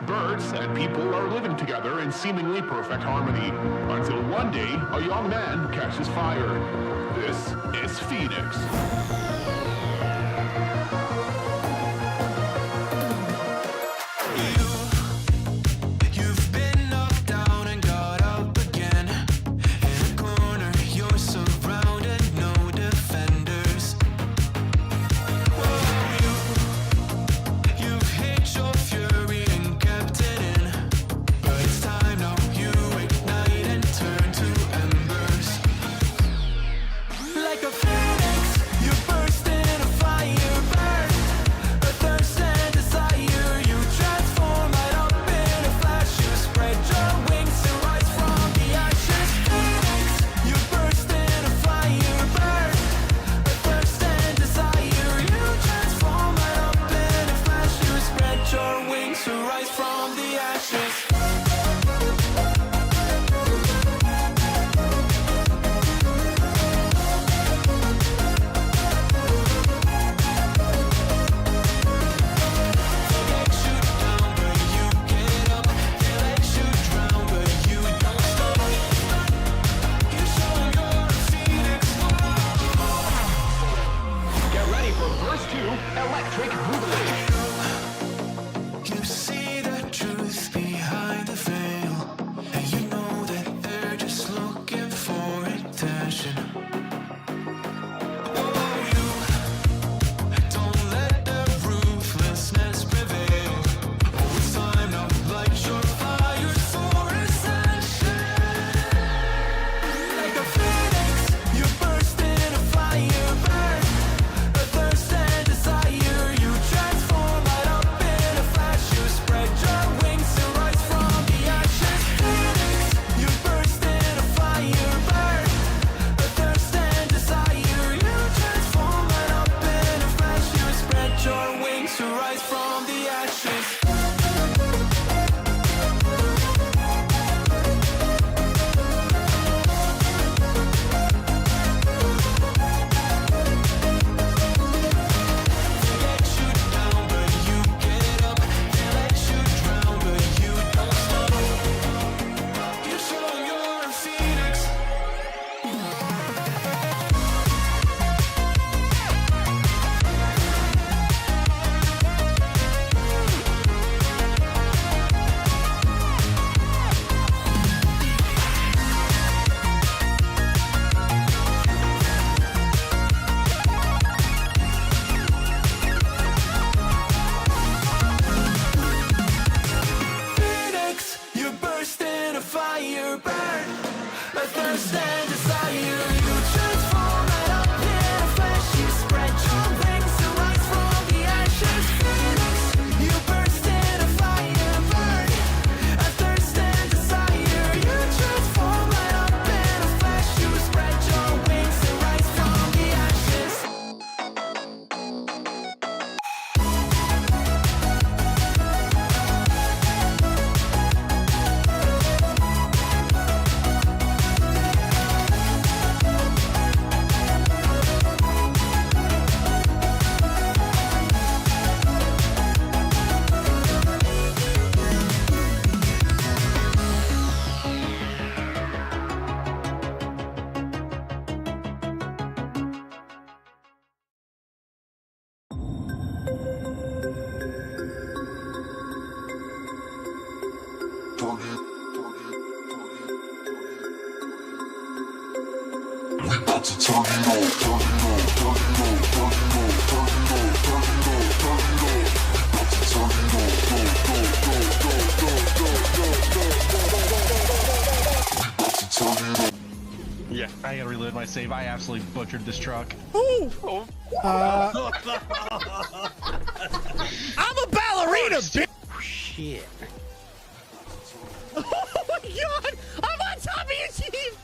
Birds and people are living together in seemingly perfect harmony, until one day a young man catches fire. This is Phoenix. You've been knocked down and got up again. In a corner, you're surrounded, no defenders. You've hid your fury and kept it in, but it's time now you ignite and turn to embers. Like a phoenix, you burst in a fire burn. A thirst and desire, you transform right up in a flash. You spread your wings and rise from the ashes. Phoenix, you burst in a fire burn. A thirst and desire, you transform right up in a flash. You spread your wings to rise from the ashes. Get ready for verse 2, Electric Boogaloo. You see the truth behind the veil, and you know that they're just looking for attention. Oh, you don't let the ruthlessness prevail. Oh, it's time now, light your fires for ascension. Like a phoenix, you burst in a fire burn. A thirst and desire, you transform right up in a flash. You spread your wings and rise from the ashes. Phoenix, you burst in a fire burn. A thirst and desire, you transform right up in a flash. You spread your wings to rise from the ashes. Let you down, but you get up. They let you drown, but you don't stop. You show you're a phoenix. Phoenix, you burst in a fire burn. A thirst and desire, you transform right up in a flash. You spread your wings to rise from the ashes. Phoenix, you burst in a fire burn. A thirst and desire, you transform right up in a flash. You spread your wings and rise from the ashes. Yeah, I gotta reload my save. I absolutely butchered this truck. I'm a ballerina, bitch. Shit. Oh my god! I'm on top of you, Chief!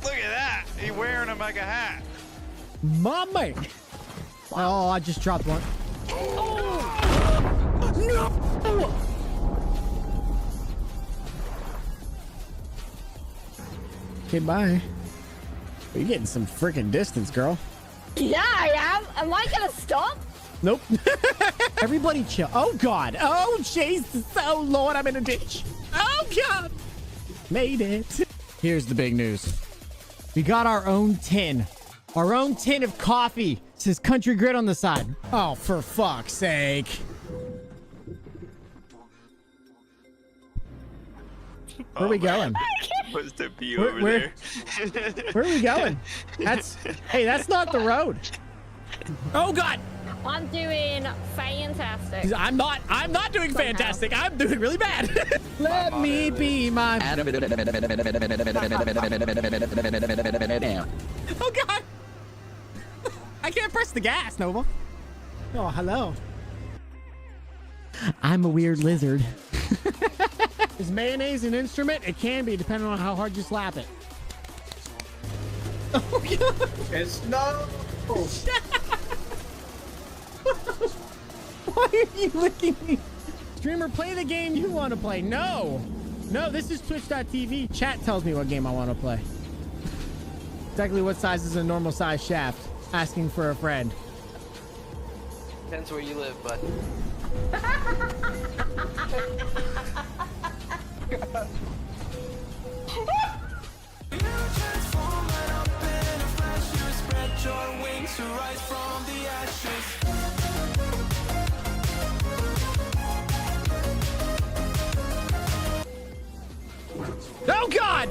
Look at that. He's wearing him like a hat. My man. Oh, I just dropped one. Oh. No! Okay, bye. You're getting some freaking distance, girl. Yeah, I am. Am I gonna stop? Nope. Everybody chill. Oh, God. Oh, Jesus. Oh, Lord, I'm in a ditch. Oh, God. Made it. Here's the big news. We got our own tin. Our own tin of coffee. It says CountryGrit on the side. Oh, for fuck's sake. Where are we going? What's the view Where- over where- there? Where are we going? Hey, that's not the road. Oh, God. I'm doing fantastic. I'm not doing fantastic. I'm doing really bad. Let me be my... Oh, God. I can't press the gas, Nova. Oh, hello. I'm a weird lizard. Is mayonnaise an instrument? It can be, depending on how hard you slap it. Oh, God. It's no. Why are you licking me? Streamer, play the game you want to play. No. No, this is twitch.tv. Chat tells me what game I want to play. Exactly what size is a normal size shaft? Asking for a friend. Depends where you live, bud. You transform right up in a flash. You spread your wings to rise from the ashes. Oh, God!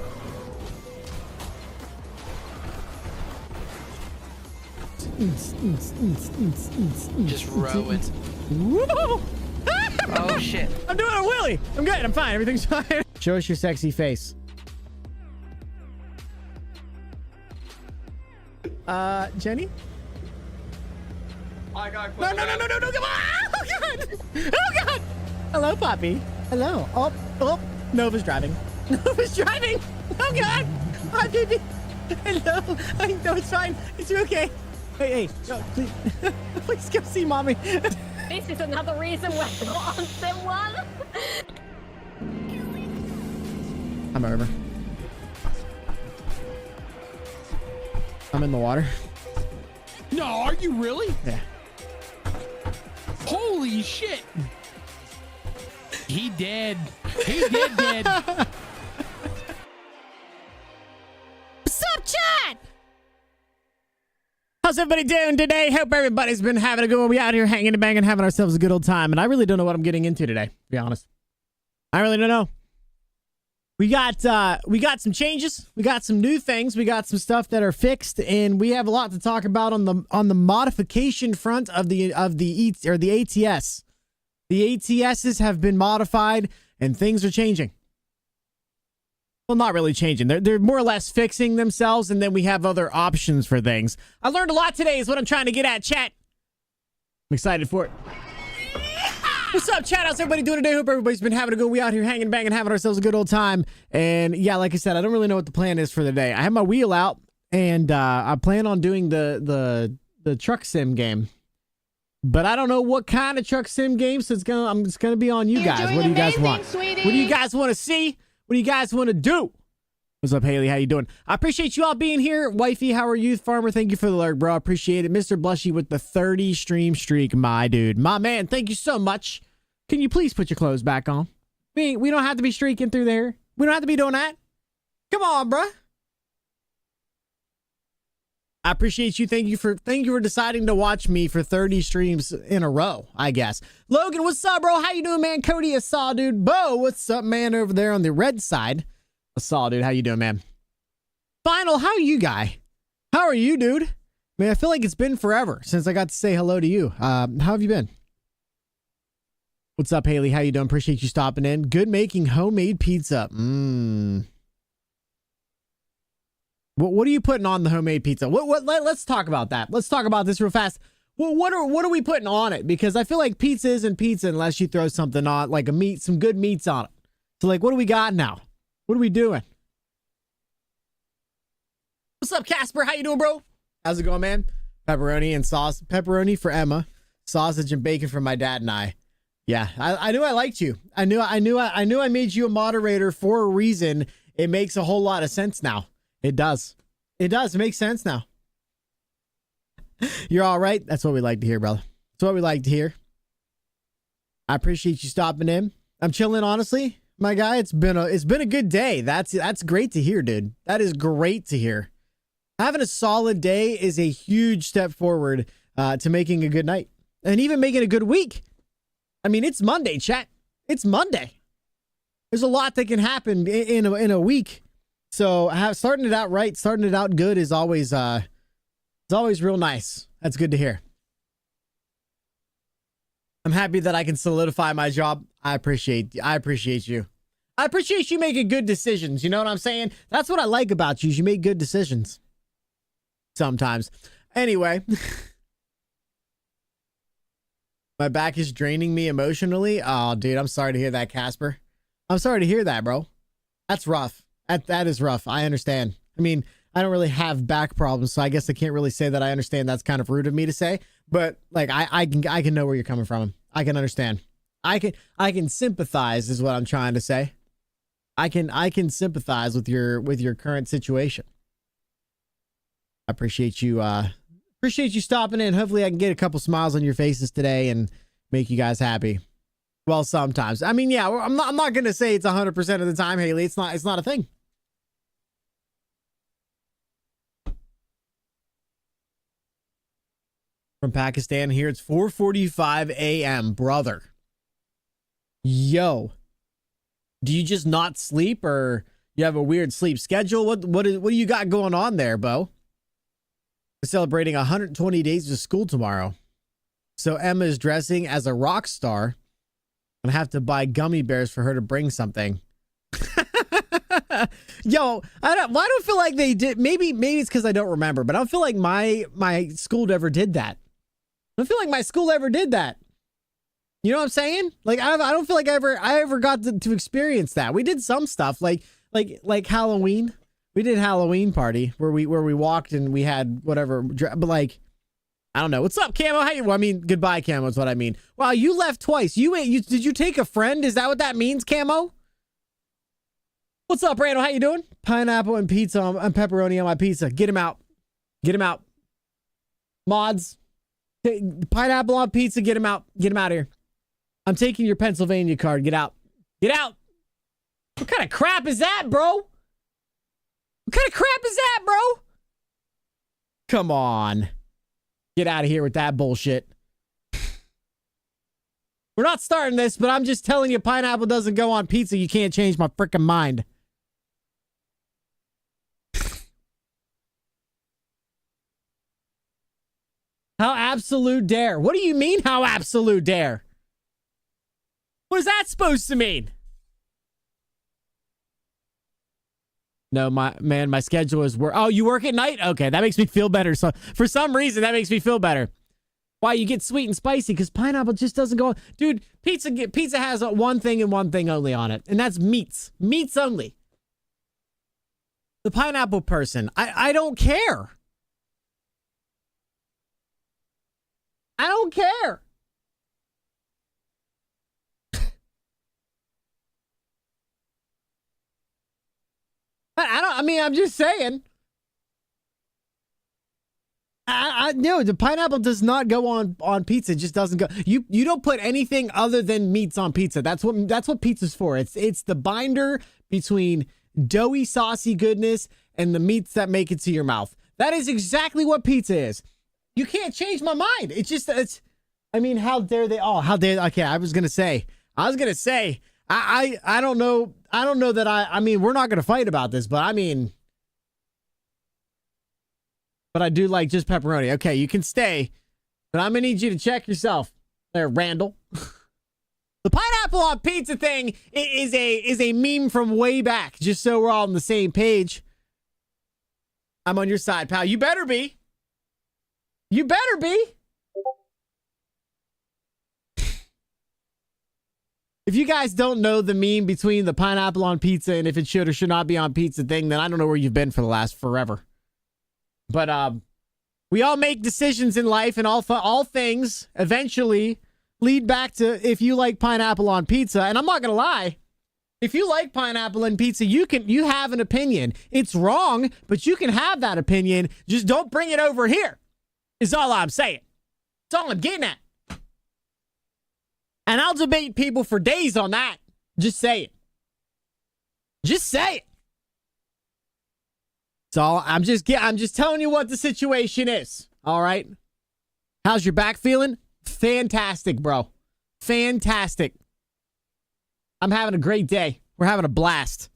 Just row it. Whoa! Oh shit. I'm doing a wheelie. I'm good. I'm fine. Everything's fine. Show us your sexy face. Jenny? I got No, come on! Oh, God! Oh, God! Hello, Poppy. Hello. Oh, Nova's driving. Nova's driving! Oh, God! Hi, baby. Hello. I know it's fine. It's okay. Hey, no, please. Please go see mommy. This is another reason we're not on sim 1. I'm over. I'm in the water. No, are you really? Yeah. Holy shit. He dead. He dead. What's up, chat? How's everybody doing today? Hope everybody's been having a good one. We out here hanging and banging, having ourselves a good old time. And I really don't know what I'm getting into today, to be honest. I really don't know. We got some changes. We got some new things. We got some stuff that are fixed, and we have a lot to talk about on the modification front of the ATS. The ATSs have been modified, and things are changing. Well, not really changing. They're more or less fixing themselves, and then we have other options for things. I learned a lot today is what I'm trying to get at, chat. I'm excited for it. What's up, chat? How's everybody doing today? Hope everybody's been having a good week out here, hanging, banging, having ourselves a good old time. And yeah, like I said, I don't really know what the plan is for the day. I have my wheel out, and I plan on doing the truck sim game. But I don't know what kind of truck sim game, so it's gonna be on you guys. What do you guys want? What do you guys want to see? What do you guys want to do? What's up, Haley? How you doing? I appreciate you all being here. Wifey, how are you? Farmer, thank you for the lurk, bro. I appreciate it. Mr. Blushy with the 30 stream streak, my dude. My man, thank you so much. Can you please put your clothes back on? We don't have to be streaking through there. We don't have to be doing that. Come on, bruh. I appreciate you. Thank you for deciding to watch me for 30 streams in a row, I guess. Logan, what's up, bro? How you doing, man? Cody, I saw, dude. Bo, what's up, man, over there on the red side? I saw, dude. How you doing, man? Final, how are you, guy? How are you, dude? Man, I feel like it's been forever since I got to say hello to you. How have you been? What's up, Haley? How you doing? Appreciate you stopping in. Good making homemade pizza. What are you putting on the homemade pizza? Let's talk about that. Let's talk about this real fast. Well, what are we putting on it? Because I feel like pizza isn't pizza unless you throw something on, like some good meats on it. So, like, what do we got now? What are we doing? What's up, Casper? How you doing, bro? How's it going, man? Pepperoni and sauce. Pepperoni for Emma. Sausage and bacon for my dad and I. Yeah, I knew I liked you. I knew I made you a moderator for a reason. It makes a whole lot of sense now. It does. It does. It makes sense now. You're all right. That's what we like to hear, brother. That's what we like to hear. I appreciate you stopping in. I'm chilling, honestly, my guy. It's been a good day. That's great to hear, dude. That is great to hear. Having a solid day is a huge step forward to making a good night and even making a good week. I mean, it's Monday, chat. It's Monday. There's a lot that can happen in a week. So starting it out right, starting it out good is always real nice. That's good to hear. I'm happy that I can solidify my job. I appreciate you. I appreciate you making good decisions. You know what I'm saying? That's what I like about you. You make good decisions. Sometimes. Anyway. My back is draining me emotionally. Oh, dude, I'm sorry to hear that, Casper. I'm sorry to hear that, bro. That's rough. That is rough. I understand. I mean, I don't really have back problems, so I guess I can't really say that I understand. That's kind of rude of me to say, but like I can know where you're coming from. I can understand. I can sympathize is what I'm trying to say. I can sympathize with your current situation. I appreciate you stopping in. Hopefully I can get a couple smiles on your faces today and make you guys happy. Well, sometimes. I mean, yeah, I'm not going to say it's 100% of the time, Haley. It's not a thing. From Pakistan here, it's 4:45 a.m., brother. Yo. Do you just not sleep or you have a weird sleep schedule? What do you got going on there, Bo? We're celebrating 120 days of school tomorrow. So Emma is dressing as a rock star. I have to buy gummy bears for her to bring something. Yo, I don't feel like they did. Maybe it's because I don't remember, but I don't feel like my school ever did that. I don't feel like my school ever did that. You know what I'm saying? Like I don't feel like I ever got to experience that. We did some stuff like Halloween. We did Halloween party where we walked and we had whatever, but like, I don't know. What's up, Camo? How you? Well, I mean, goodbye, Camo is what I mean. Wow, you left twice. Did you take a friend? Is that what that means, Camo? What's up, Randall? How you doing? Pineapple and pizza and pepperoni on my pizza. Get him out. Get him out. Mods. Pineapple on pizza. Get him out. Get him out of here. I'm taking your Pennsylvania card. Get out. Get out. What kind of crap is that, bro? What kind of crap is that, bro? Come on. Get out of here with that bullshit. We're not starting this, but I'm just telling you, pineapple doesn't go on pizza. You can't change my freaking mind. How absolute dare? What do you mean, how absolute dare? What is that supposed to mean? No, my schedule is work. Oh, you work at night? Okay, that makes me feel better. So for some reason, that makes me feel better. Why you get sweet and spicy? Because pineapple just doesn't go on. Dude, pizza has one thing and one thing only on it, and that's meats. Meats only. The pineapple person, I don't care. I don't care. I mean, I'm just saying. No, the pineapple does not go on pizza. It just doesn't go. You don't put anything other than meats on pizza. That's what pizza's for. It's the binder between doughy, saucy goodness and the meats that make it to your mouth. That is exactly what pizza is. You can't change my mind. I mean, how dare they? Oh, how dare? Okay, I was gonna say. I don't know. I don't know that I mean, we're not gonna fight about this, but I mean. But I do like just pepperoni. Okay, you can stay, but I'm gonna need you to check yourself there, Randall. The pineapple on pizza thing is a meme from way back, just so we're all on the same page. I'm on your side, pal. You better be. You better be. If you guys don't know the meme between the pineapple on pizza and if it should or should not be on pizza thing, then I don't know where you've been for the last forever. But we all make decisions in life, and all things eventually lead back to if you like pineapple on pizza. And I'm not gonna lie, if you like pineapple on pizza, you have an opinion. It's wrong, but you can have that opinion. Just don't bring it over here. Is all I'm saying. That's all I'm getting at. And I'll debate people for days on that. Just say it. Just say it. So I'm just telling you what the situation is. All right. How's your back feeling? Fantastic, bro. Fantastic. I'm having a great day. We're having a blast.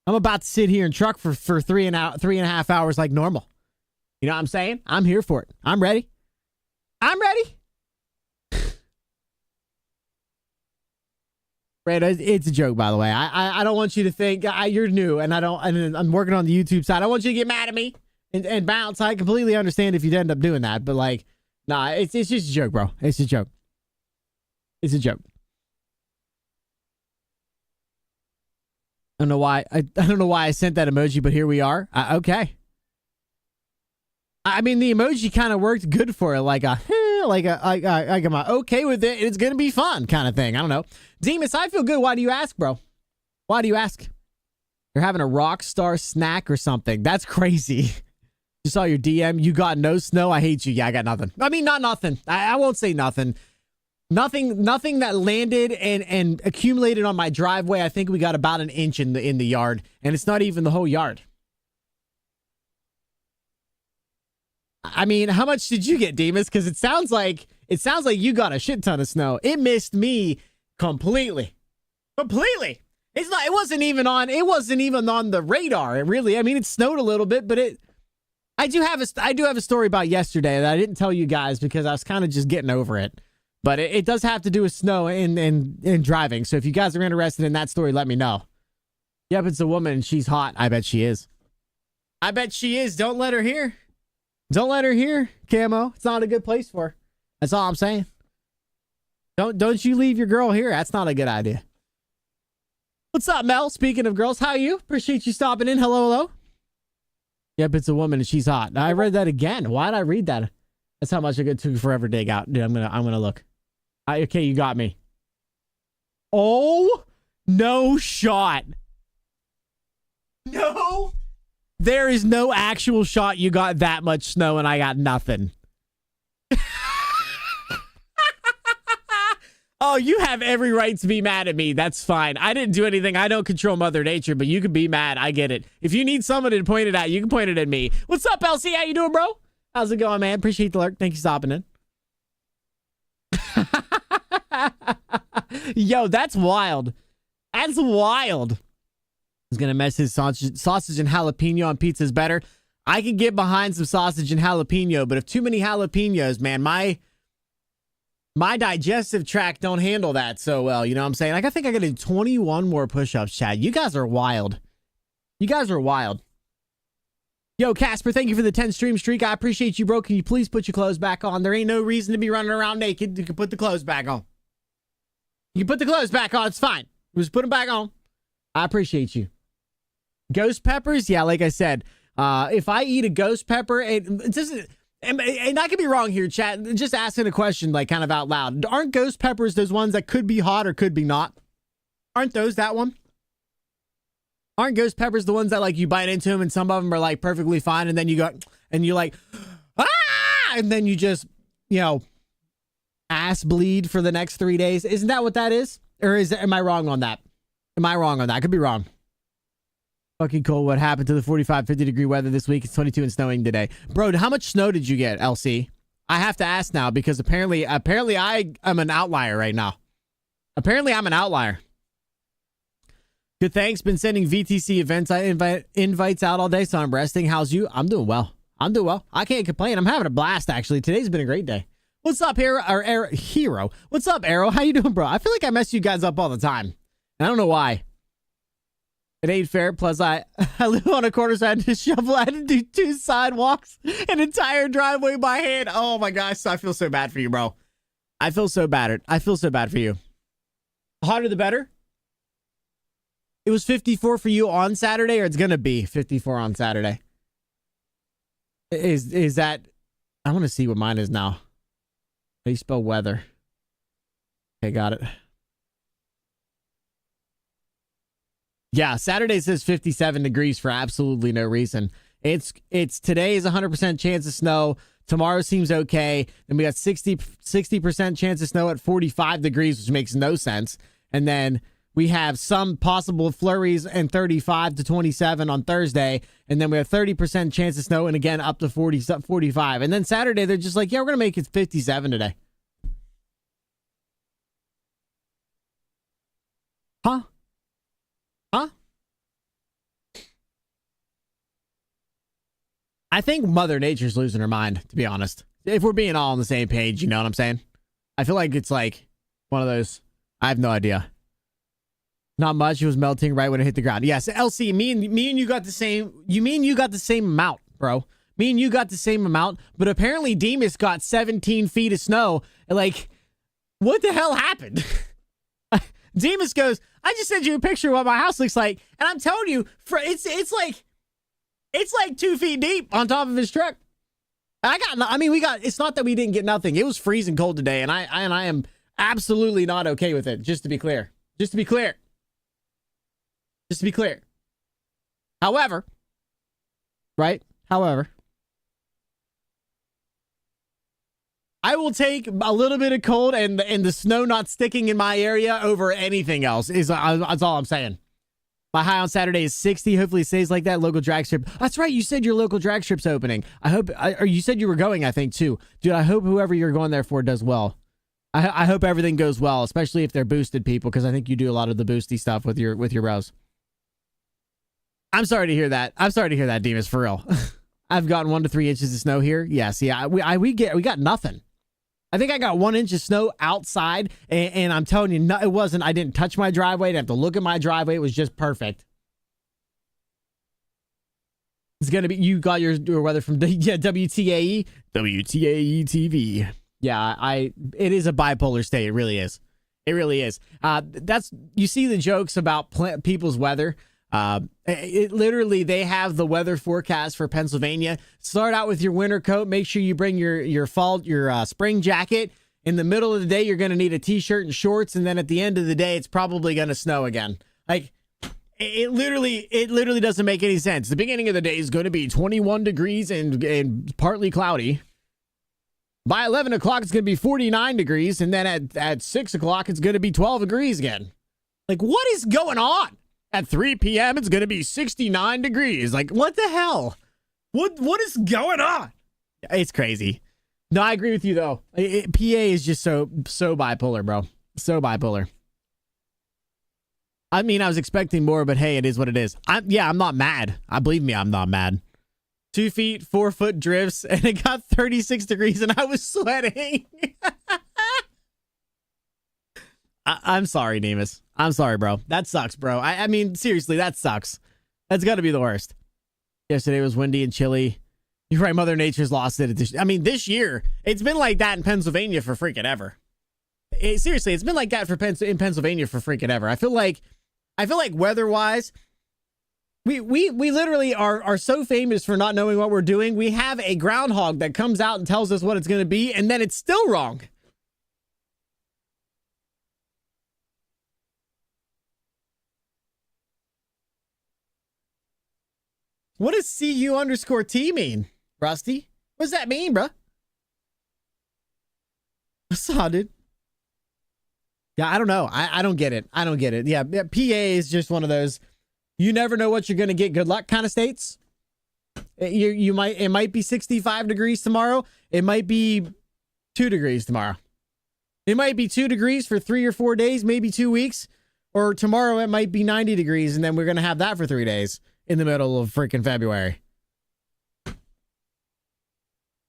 I'm about to sit here and truck for 3.5 hours like normal. You know what I'm saying? I'm here for it. I'm ready. I'm ready. Right, it's a joke, by the way. I don't want you to think you're new, and I'm working on the YouTube side. I don't want you to get mad at me and bounce. I completely understand if you'd end up doing that, but like, nah, it's just a joke, bro. It's a joke. It's a joke. I don't know why. I don't know why I sent that emoji, but here we are. Okay. I mean, the emoji kind of worked good for it, like I'm okay with it. It's gonna be fun, kind of thing. I don't know. Demas, I feel good. Why do you ask, bro? Why do you ask? You're having a rock star snack or something. That's crazy. You saw your DM. You got no snow. I hate you. Yeah, I got nothing. I mean, not nothing. I won't say nothing. Nothing that landed and accumulated on my driveway. I think we got about an inch in the yard, and it's not even the whole yard. I mean, how much did you get, Demas? Because it sounds like you got a shit ton of snow. It missed me completely. It wasn't even on the radar. It really, I mean, it snowed a little bit, but I do have a story about yesterday that I didn't tell you guys because I was kind of just getting over it. But it does have to do with snow and driving. So if you guys are interested in that story, let me know. Yep, it's a woman and she's hot. I bet she is. Don't let her hear. Don't let her hear, Camo. It's not a good place for her. That's all I'm saying. Don't you leave your girl here. That's not a good idea. What's up, Mel? Speaking of girls, how are you? Appreciate you stopping in. Hello. Yep, it's a woman and she's hot. I read that again. Why did I read that? That's how much I get to forever dig out. Dude, I'm gonna look. Okay, you got me. Oh, no shot. No. There is no actual shot you got that much snow and I got nothing. Oh, you have every right to be mad at me. That's fine. I didn't do anything. I don't control Mother Nature, but you can be mad. I get it. If you need someone to point it at, you can point it at me. What's up, LC? How you doing, bro? How's it going, man? Appreciate the lurk. Thank you for stopping in. Yo, that's wild. That's wild. He's going to mess his sausage and jalapeno on pizza is better. I could get behind some sausage and jalapeno, but if too many jalapenos, man, my digestive tract don't handle that so well. You know what I'm saying? Like, I think I got to do 21 more push-ups, Chad. You guys are wild. You guys are wild. Yo, Casper, thank you for the 10 stream streak. I appreciate you, bro. Can you please put your clothes back on? There ain't no reason to be running around naked. You can put the clothes back on. You can put the clothes back on. It's fine. Just put them back on. I appreciate you. Ghost peppers? Yeah, like I said, if I eat a ghost pepper, it doesn't... And I could be wrong here, chat. Just asking a question, like, kind of out loud. Aren't ghost peppers those ones that could be hot or could be not? Aren't those that one? Aren't ghost peppers the ones that, like, you bite into them and some of them are, like, perfectly fine and then you go, and you're like, ah! And then you just, you know, ass bleed for the next 3 days. Isn't that what that is? Or am I wrong on that? Am I wrong on that? I could be wrong. Fucking cool. What happened to the 45, 50 degree weather this week? It's 22 and snowing today. Bro, how much snow did you get, LC? I have to ask now because apparently I am an outlier right now. Apparently I'm an outlier. Good, thanks. Been sending VTC events. Invites out all day, so I'm resting. How's you? I'm doing well. I can't complain. I'm having a blast, actually. Today's been a great day. What's up, Hero? What's up, Arrow? How you doing, bro? I feel like I mess you guys up all the time. I don't know why. It ain't fair. Plus, I live on a corner, so I had to shovel. I had to do 2 sidewalks, an entire driveway by hand. Oh my gosh, I feel so bad for you, bro. I feel so bad for you. Hotter the better. It was 54 for you on Saturday, or it's gonna be 54 on Saturday. Is that? I want to see what mine is now. How do you spell weather? Okay, got it. Yeah, Saturday says 57 degrees for absolutely no reason. It's today is 100% chance of snow. Tomorrow seems okay. Then we got 60% chance of snow at 45 degrees, which makes no sense. And then we have some possible flurries and 35 to 27 on Thursday. And then we have 30% chance of snow and again up to 45. And then Saturday, they're just like, yeah, we're going to make it 57 today. Huh? Huh? I think Mother Nature's losing her mind, to be honest. If we're being all on the same page, you know what I'm saying? I feel like it's like one of those, I have no idea. Not much. It was melting right when it hit the ground. Yes, LC, me and you got the same. You mean you got the same amount, bro? Me and you got the same amount, but apparently Demas got 17 feet of snow. Like, what the hell happened? Demas goes, I just sent you a picture of what my house looks like, and I'm telling you, it's like 2 feet deep on top of his truck. It's not that we didn't get nothing. It was freezing cold today, and I am absolutely not okay with it. Just to be clear. However, right? I will take a little bit of cold and the snow not sticking in my area over anything else. That's all I'm saying. My high on Saturday is 60. Hopefully it stays like that. Local drag strip. That's right. You said your local drag strip's opening. Or you said you were going, I think, too. Dude, I hope whoever you're going there for does well. I hope everything goes well, especially if they're boosted people, because I think you do a lot of the boosty stuff with your bros. I'm sorry to hear that. Demas, for real. I've gotten 1 to 3 inches of snow here. Yes, yeah. We got nothing. I think I got 1 inch of snow outside, and I'm telling you, no, it wasn't. I didn't touch my driveway. I didn't have to look at my driveway. It was just perfect. It's gonna be. You got your weather from WTAE TV. Yeah, it is a bipolar state. It really is. You see the jokes about people's weather. Literally, they have the weather forecast for Pennsylvania. Start out with your winter coat. Make sure you bring your spring jacket. In the middle of the day, you're going to need a t-shirt and shorts. And then at the end of the day, it's probably going to snow again. Like, it literally doesn't make any sense. The beginning of the day is going to be 21 degrees and partly cloudy. By 11 o'clock, it's going to be 49 degrees. And then at 6 o'clock, it's going to be 12 degrees again. Like, what is going on? At 3 p.m., it's going to be 69 degrees. Like, what the hell? What is going on? It's crazy. No, I agree with you, though. PA is just so bipolar, bro. So bipolar. I mean, I was expecting more, but hey, it is what it is. I'm not mad. Believe me, I'm not mad. 2 feet, 4 foot drifts, and it got 36 degrees, and I was sweating. I'm sorry, Demas. I'm sorry, bro. That sucks, bro. I mean, seriously, that sucks. That's got to be the worst. Yesterday was windy and chilly. You're right, Mother Nature's lost it. This year, it's been like that in Pennsylvania for freaking ever. Seriously, it's been like that in Pennsylvania for freaking ever. I feel like weather-wise, we literally are so famous for not knowing what we're doing. We have a groundhog that comes out and tells us what it's going to be, and then it's still wrong. What does CU_T mean, Rusty? What does that mean, bruh? I saw, dude. Yeah, I don't know. I don't get it. Yeah, PA is just one of those, you never know what you're going to get. Good luck kind of states. It might be 65 degrees tomorrow. It might be 2 degrees tomorrow. It might be 2 degrees for 3 or 4 days, maybe 2 weeks. Or tomorrow it might be 90 degrees, and then we're going to have that for 3 days. In the middle of freaking February.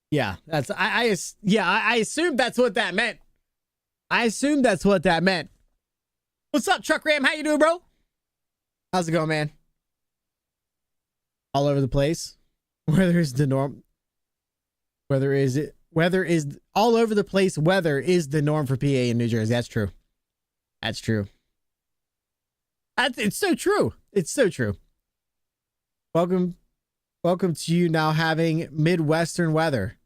Yeah, I assumed that's what that meant. What's up, Truck Ram? How you doing, bro? How's it going, man? All over the place. Weather is the norm. Weather is all over the place. Weather is the norm for PA in New Jersey. That's true. It's so true. Welcome to you now having Midwestern weather.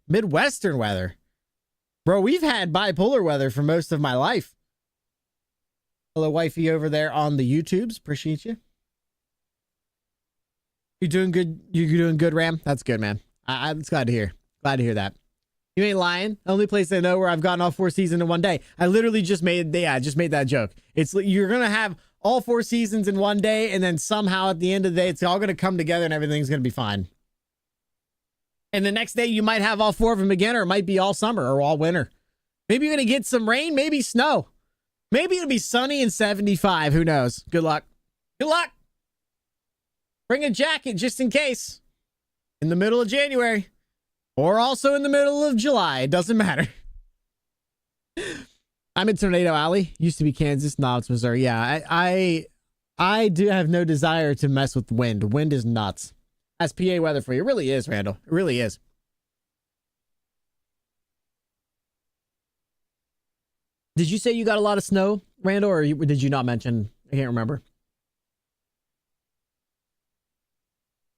Bro, we've had bipolar weather for most of my life. Hello, wifey over there on the YouTubes. Appreciate you. You doing good? You doing good, Ram? That's good, man. I'm glad to hear. Glad to hear that. You ain't lying. The only place I know where I've gotten all 4 seasons in one day. I literally just made that joke. It's you're gonna have all 4 seasons in one day, and then somehow at the end of the day, it's all gonna come together and everything's gonna be fine. And the next day, you might have all 4 of them again, or it might be all summer or all winter. Maybe you're gonna get some rain, maybe snow. Maybe it'll be sunny and 75. Who knows? Good luck. Good luck. Bring a jacket just in case. In the middle of January. Or also in the middle of July. It doesn't matter. I'm in Tornado Alley. Used to be Kansas. Now it's Missouri. Yeah, I do have no desire to mess with wind. Wind is nuts. That's PA weather for you. It really is, Randall. It really is. Did you say you got a lot of snow, Randall, or did you not mention? I can't remember.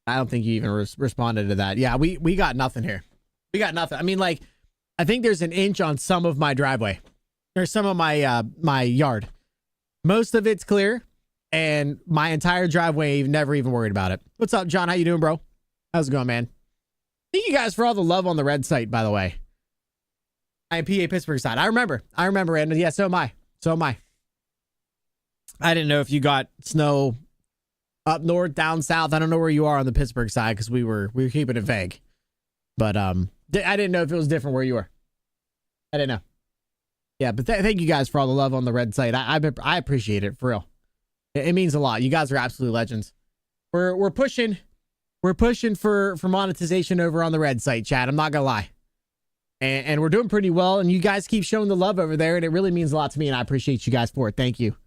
I don't think you even responded to that. Yeah, we got nothing here. We got nothing. I mean, like, I think there's an inch on some of my driveway. There's some of my my yard. Most of it's clear, and my entire driveway, never even worried about it. What's up, John? How you doing, bro? How's it going, man? Thank you guys for all the love on the red site, by the way. I am PA Pittsburgh side. I remember, Randall. Yeah, so am I. I didn't know if you got snow up north, down south. I don't know where you are on the Pittsburgh side because we were keeping it vague. But I didn't know if it was different where you were. I didn't know. Yeah, but thank you guys for all the love on the red site. I appreciate it, for real. It means a lot. You guys are absolute legends. We're pushing for monetization over on the red site, chat. I'm not gonna lie. And we're doing pretty well, and you guys keep showing the love over there, and it really means a lot to me, and I appreciate you guys for it. Thank you.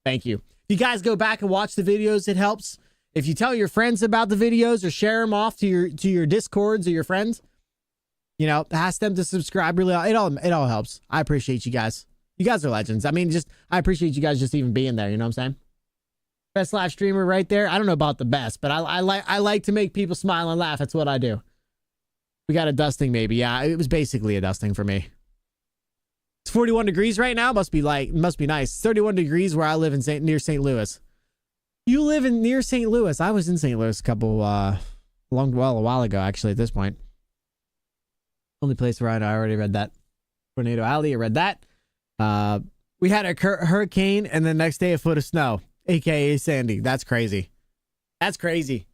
Thank you. If you guys go back and watch the videos, it helps. If you tell your friends about the videos or share them off to your Discords or your friends, you know, ask them to subscribe. Really, it all helps. I appreciate you guys. You guys are legends. I mean, I appreciate you guys just even being there. You know what I'm saying? Best live streamer right there. I don't know about the best, but I like to make people smile and laugh. That's what I do. We got a dusting, maybe. Yeah, it was basically a dusting for me. It's 41 degrees right now. Must be nice. It's 31 degrees where I live near St. Louis. You live near St. Louis. I was in St. Louis a while ago, actually, at this point. Only place where I already read that. Tornado Alley, I read that. We had a hurricane, and the next day a foot of snow, aka Sandy. That's crazy. That's crazy.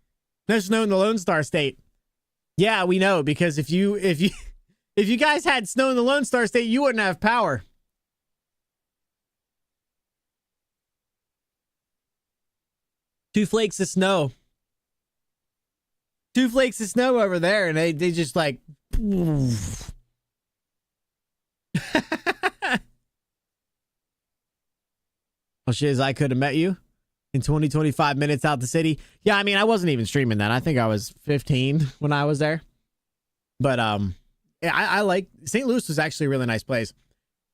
No snow in the Lone Star State. Yeah, we know, because if you guys had snow in the Lone Star State, you wouldn't have power. Two flakes of snow over there, and they just like. Oh, shiz, I could have met you in 25 minutes out the city. Yeah, I mean, I wasn't even streaming that. I think I was 15 when I was there. But yeah, I like St. Louis was actually a really nice place.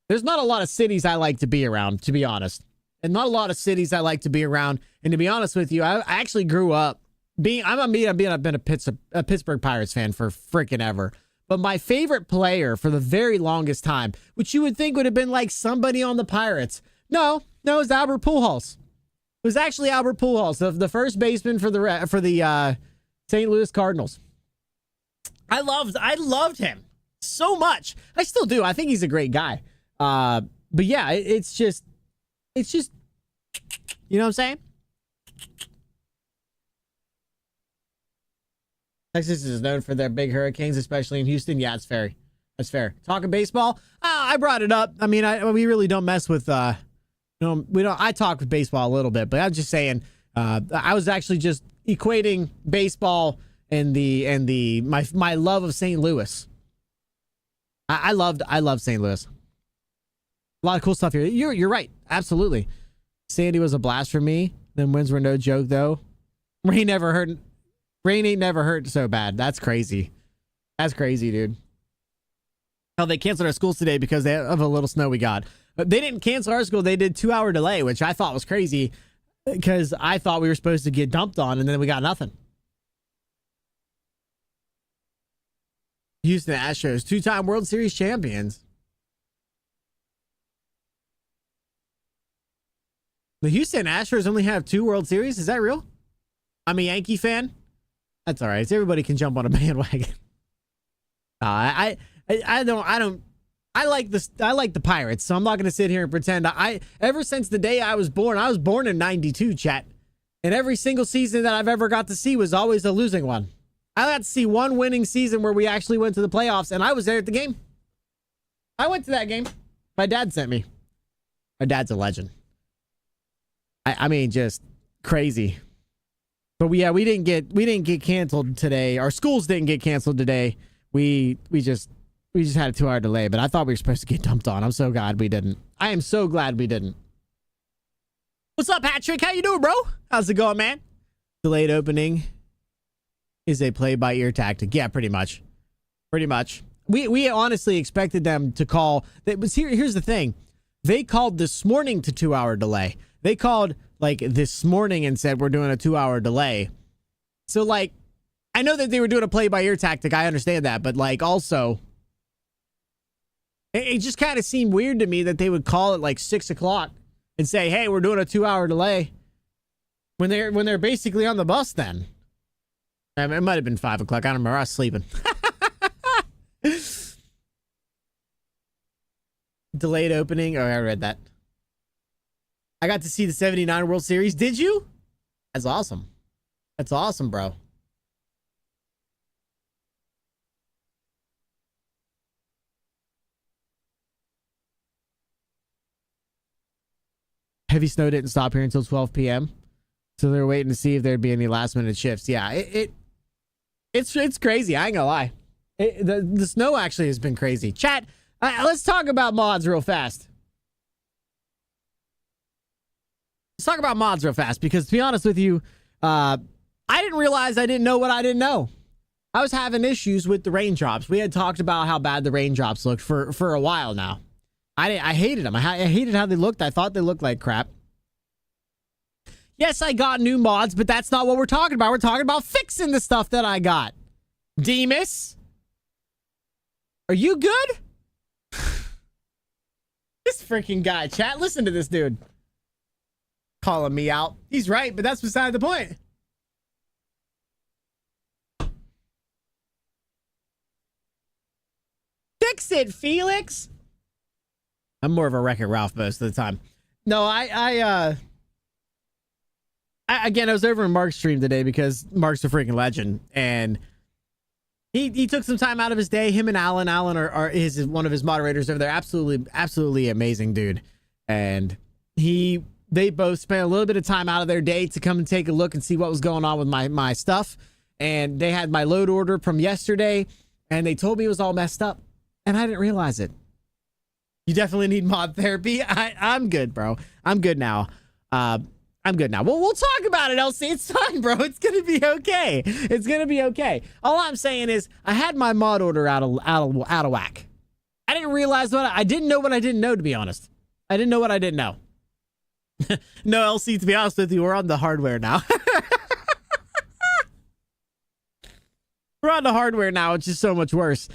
There's not a lot of cities I like to be around, to be honest. And not a lot of cities I like to be around. And to be honest with you, I actually grew up I've been a Pittsburgh Pirates fan for freaking ever. But my favorite player for the very longest time, which you would think would have been like somebody on the Pirates. No, it was Albert Pujols. It was actually Albert Pujols, the first baseman for the St. Louis Cardinals. I loved him so much. I still do. I think he's a great guy. But yeah, it's just, you know what I'm saying? Texas is known for their big hurricanes, especially in Houston. Yeah, it's fair. That's fair. Talking baseball, I brought it up. I mean, we really don't mess with. We don't. I talk with baseball a little bit, but I'm just saying. I was actually just equating baseball and my love of St. Louis. I love St. Louis. A lot of cool stuff here. You're right. Absolutely. Sandy was a blast for me. Then wins were no joke though. Rain ain't never hurt so bad. That's crazy. That's crazy, dude. Hell, they canceled our schools today because of a little snow we got. But they didn't cancel our school. They did 2-hour delay, which I thought was crazy because I thought we were supposed to get dumped on and then we got nothing. Houston Astros, 2-time World Series champions. The Houston Astros only have 2 World Series? Is that real? I'm a Yankee fan. That's all right. Everybody can jump on a bandwagon. I like the Pirates, so I'm not going to sit here and pretend. Ever since the day I was born in 92, chat. And every single season that I've ever got to see was always a losing one. I got to see one winning season where we actually went to the playoffs, and I was there at the game. I went to that game. My dad sent me. My dad's a legend. I mean, just crazy. But we didn't get canceled today. Our schools didn't get canceled today. We just had a 2-hour delay, but I thought we were supposed to get dumped on. I'm so glad we didn't. I am so glad we didn't. What's up, Patrick? How you doing, bro? How's it going, man? Delayed opening is a play-by-ear tactic. Yeah, pretty much. Pretty much. We honestly expected them to call. Here's the thing. They called this morning to 2-hour delay. They called like this morning and said we're doing a 2-hour delay. So like, I know that they were doing a play-by-ear tactic. I understand that, but like also, it just kind of seemed weird to me that they would call it like 6 o'clock and say, "Hey, we're doing a 2-hour delay," when they're basically on the bus. Then it might have been 5 o'clock. I don't remember. I was sleeping. Delayed opening. Oh, I read that. I got to see the 79 World Series. Did you? That's awesome. That's awesome, bro. Heavy snow didn't stop here until 12 p.m. So they're waiting to see if there'd be any last minute shifts. Yeah, it's crazy. I ain't gonna lie. The snow actually has been crazy. Chat, let's talk about mods real fast. Let's talk about mods real fast, because to be honest with you, I didn't realize I didn't know what I didn't know. I was having issues with the raindrops. We had talked about how bad the raindrops looked for a while now. I hated them. I hated how they looked. I thought they looked like crap. Yes, I got new mods, but that's not what we're talking about. We're talking about fixing the stuff that I got. Demas, are you good? This freaking guy, chat. Listen to this dude. Calling me out. He's right, but that's beside the point. Fix it, Felix. I'm more of a Wreck-It Ralph most of the time. No, again, I was over in Mark's stream today because Mark's a freaking legend, and he took some time out of his day. Him and Alan is one of his moderators over there. Absolutely amazing dude. And they both spent a little bit of time out of their day to come and take a look and see what was going on with my stuff. And they had my load order from yesterday, and they told me it was all messed up, and I didn't realize it. You definitely need mod therapy. I'm good, bro. I'm good now. I'm good now. Well, we'll talk about it, LC. It's fine, bro. It's gonna be okay. It's gonna be okay. All I'm saying is I had my mod order out of whack. I didn't realize I didn't know what I didn't know, to be honest. I didn't know what I didn't know. No, LC, to be honest with you, we're on the hardware now. We're on the hardware now, which is so much worse.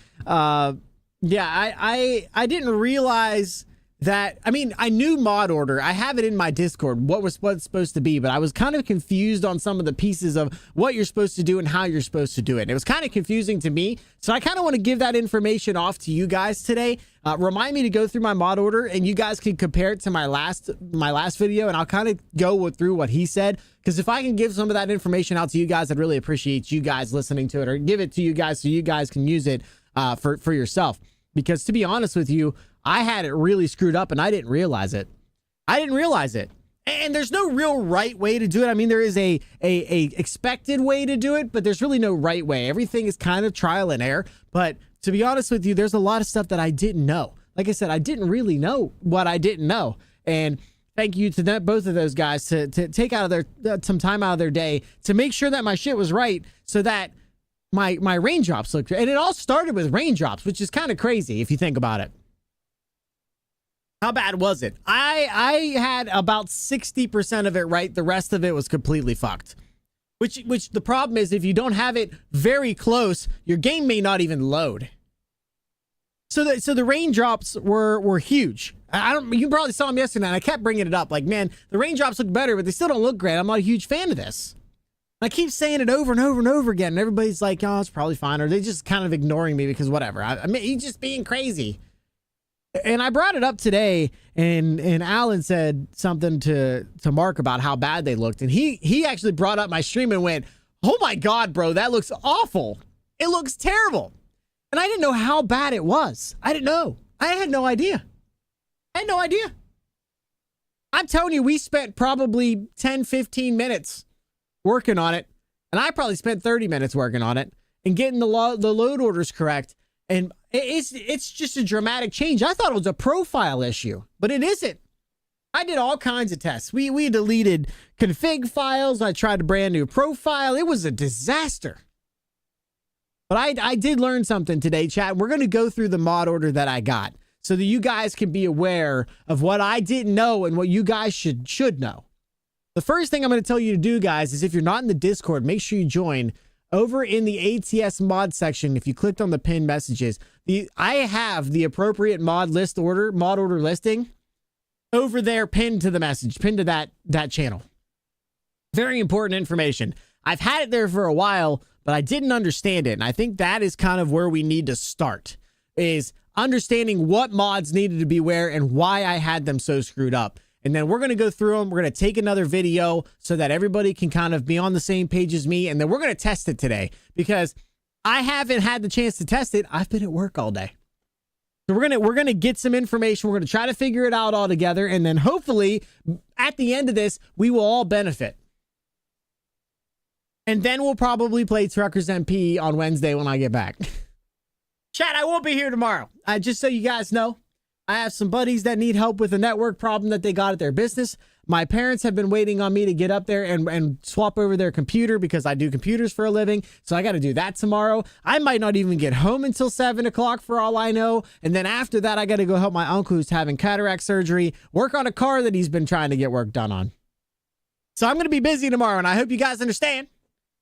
Yeah, I didn't realize that. I mean, I knew mod order. I have it in my Discord, what it's supposed to be, but I was kind of confused on some of the pieces of what you're supposed to do and how you're supposed to do it. It was kind of confusing to me, so I kind of want to give that information off to you guys today. Remind me to go through my mod order, and you guys can compare it to my last video, and I'll kind of go through what he said, because if I can give some of that information out to you guys, I'd really appreciate you guys listening to it, or give it to you guys so you guys can use it for yourself. Because to be honest with you, I had it really screwed up and I didn't realize it. And there's no real right way to do it. I mean, there is a expected way to do it, but there's really no right way. Everything is kind of trial and error. But to be honest with you, there's a lot of stuff that I didn't know. Like I said, I didn't really know what I didn't know. And thank you to both of those guys to take out of some time out of their day to make sure that my shit was right, so that my raindrops looked, and it all started with raindrops, which is kind of crazy if you think about it. How bad was it? I had about 60% of it right. The rest of it was completely fucked. Which the problem is, if you don't have it very close, your game may not even load. So the raindrops were huge. You probably saw them yesterday, and I kept bringing it up. Like, man, the raindrops look better, but they still don't look great. I'm not a huge fan of this. I keep saying it over and over and over again, and everybody's like, oh, it's probably fine, or they just kind of ignoring me because whatever. I mean, he's just being crazy. And I brought it up today, and Alan said something to Mark about how bad they looked, and he actually brought up my stream and went, oh my God, bro, that looks awful. It looks terrible. And I didn't know how bad it was. I didn't know. I had no idea. I had no idea. I'm telling you, we spent probably 10, 15 minutes working on it, and I probably spent 30 minutes working on it and getting the load orders correct. And it's just a dramatic change. I thought it was a profile issue, but it isn't. I did all kinds of tests. We deleted config files. I tried a brand new profile. It was a disaster. But I did learn something today, chat. We're going to go through the mod order that I got so that you guys can be aware of what I didn't know and what you guys should know. The first thing I'm going to tell you to do, guys, is if you're not in the Discord, make sure you join. Over in the ATS mod section, if you clicked on the pinned messages, I have the appropriate mod order listing over there pinned to the message, pinned to that channel. Very important information. I've had it there for a while, but I didn't understand it. And I think that is kind of where we need to start, is understanding what mods needed to be where and why I had them so screwed up. And then we're going to go through them. We're going to take another video so that everybody can kind of be on the same page as me. And then we're going to test it today because I haven't had the chance to test it. I've been at work all day. So we're going to get some information. We're going to try to figure it out all together. And then hopefully at the end of this, we will all benefit. And then we'll probably play Truckers MP on Wednesday when I get back. Chat, I won't be here tomorrow. Just so you guys know. I have some buddies that need help with a network problem that they got at their business. My parents have been waiting on me to get up there and swap over their computer because I do computers for a living. So I got to do that tomorrow. I might not even get home until 7 o'clock for all I know. And then after that, I got to go help my uncle who's having cataract surgery, work on a car that he's been trying to get work done on. So I'm going to be busy tomorrow, and I hope you guys understand.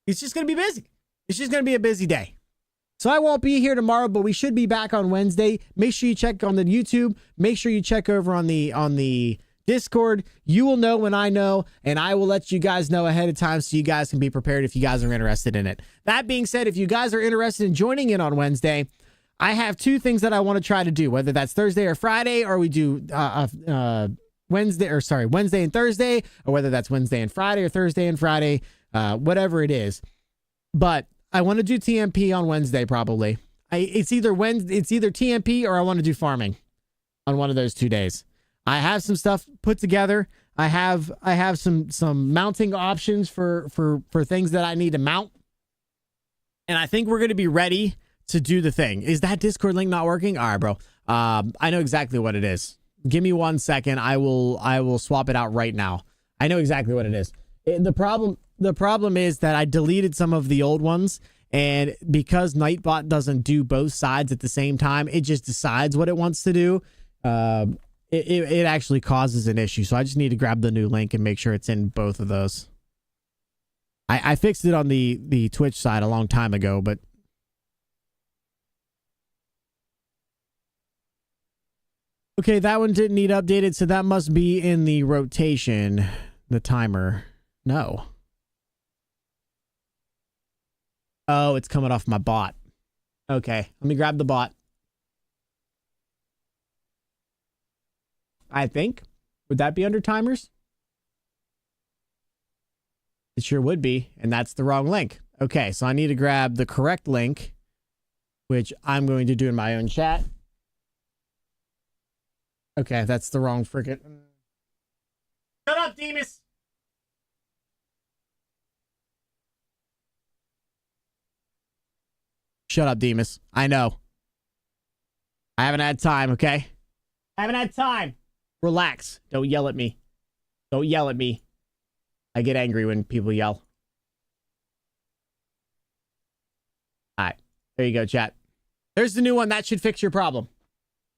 It's just going to be busy. It's just going to be a busy day. So I won't be here tomorrow, but we should be back on Wednesday. Make sure you check on the YouTube. Make sure you check over on the Discord. You will know when I know, and I will let you guys know ahead of time so you guys can be prepared if you guys are interested in it. That being said, if you guys are interested in joining in on Wednesday, I have two things that I want to try to do, whether that's Thursday or Friday, or we do Wednesday and Thursday, or whether that's Wednesday and Friday or Thursday and Friday, whatever it is. But I want to do TMP on Wednesday, probably. It's either TMP or I want to do farming on one of those 2 days. I have some stuff put together. I have some mounting options for things that I need to mount. And I think we're going to be ready to do the thing. Is that Discord link not working? All right, bro. I know exactly what it is. Give me 1 second. I will swap it out right now. I know exactly what it is. The problem is that I deleted some of the old ones, and because Nightbot doesn't do both sides at the same time, it just decides what it wants to do. It actually causes an issue. So I just need to grab the new link and make sure it's in both of those. I fixed it on the Twitch side a long time ago, but okay, that one didn't need updated, so that must be in the rotation, the timer. No. Oh, it's coming off my bot. Okay, let me grab the bot. I think. Would that be under timers? It sure would be, and that's the wrong link. Okay, so I need to grab the correct link, which I'm going to do in my own chat. Okay, that's the wrong frickin'. Shut up, Demas! Shut up, Demas. I know. I haven't had time, okay? I haven't had time. Relax. Don't yell at me. Don't yell at me. I get angry when people yell. Alright. There you go, chat. There's the new one. That should fix your problem.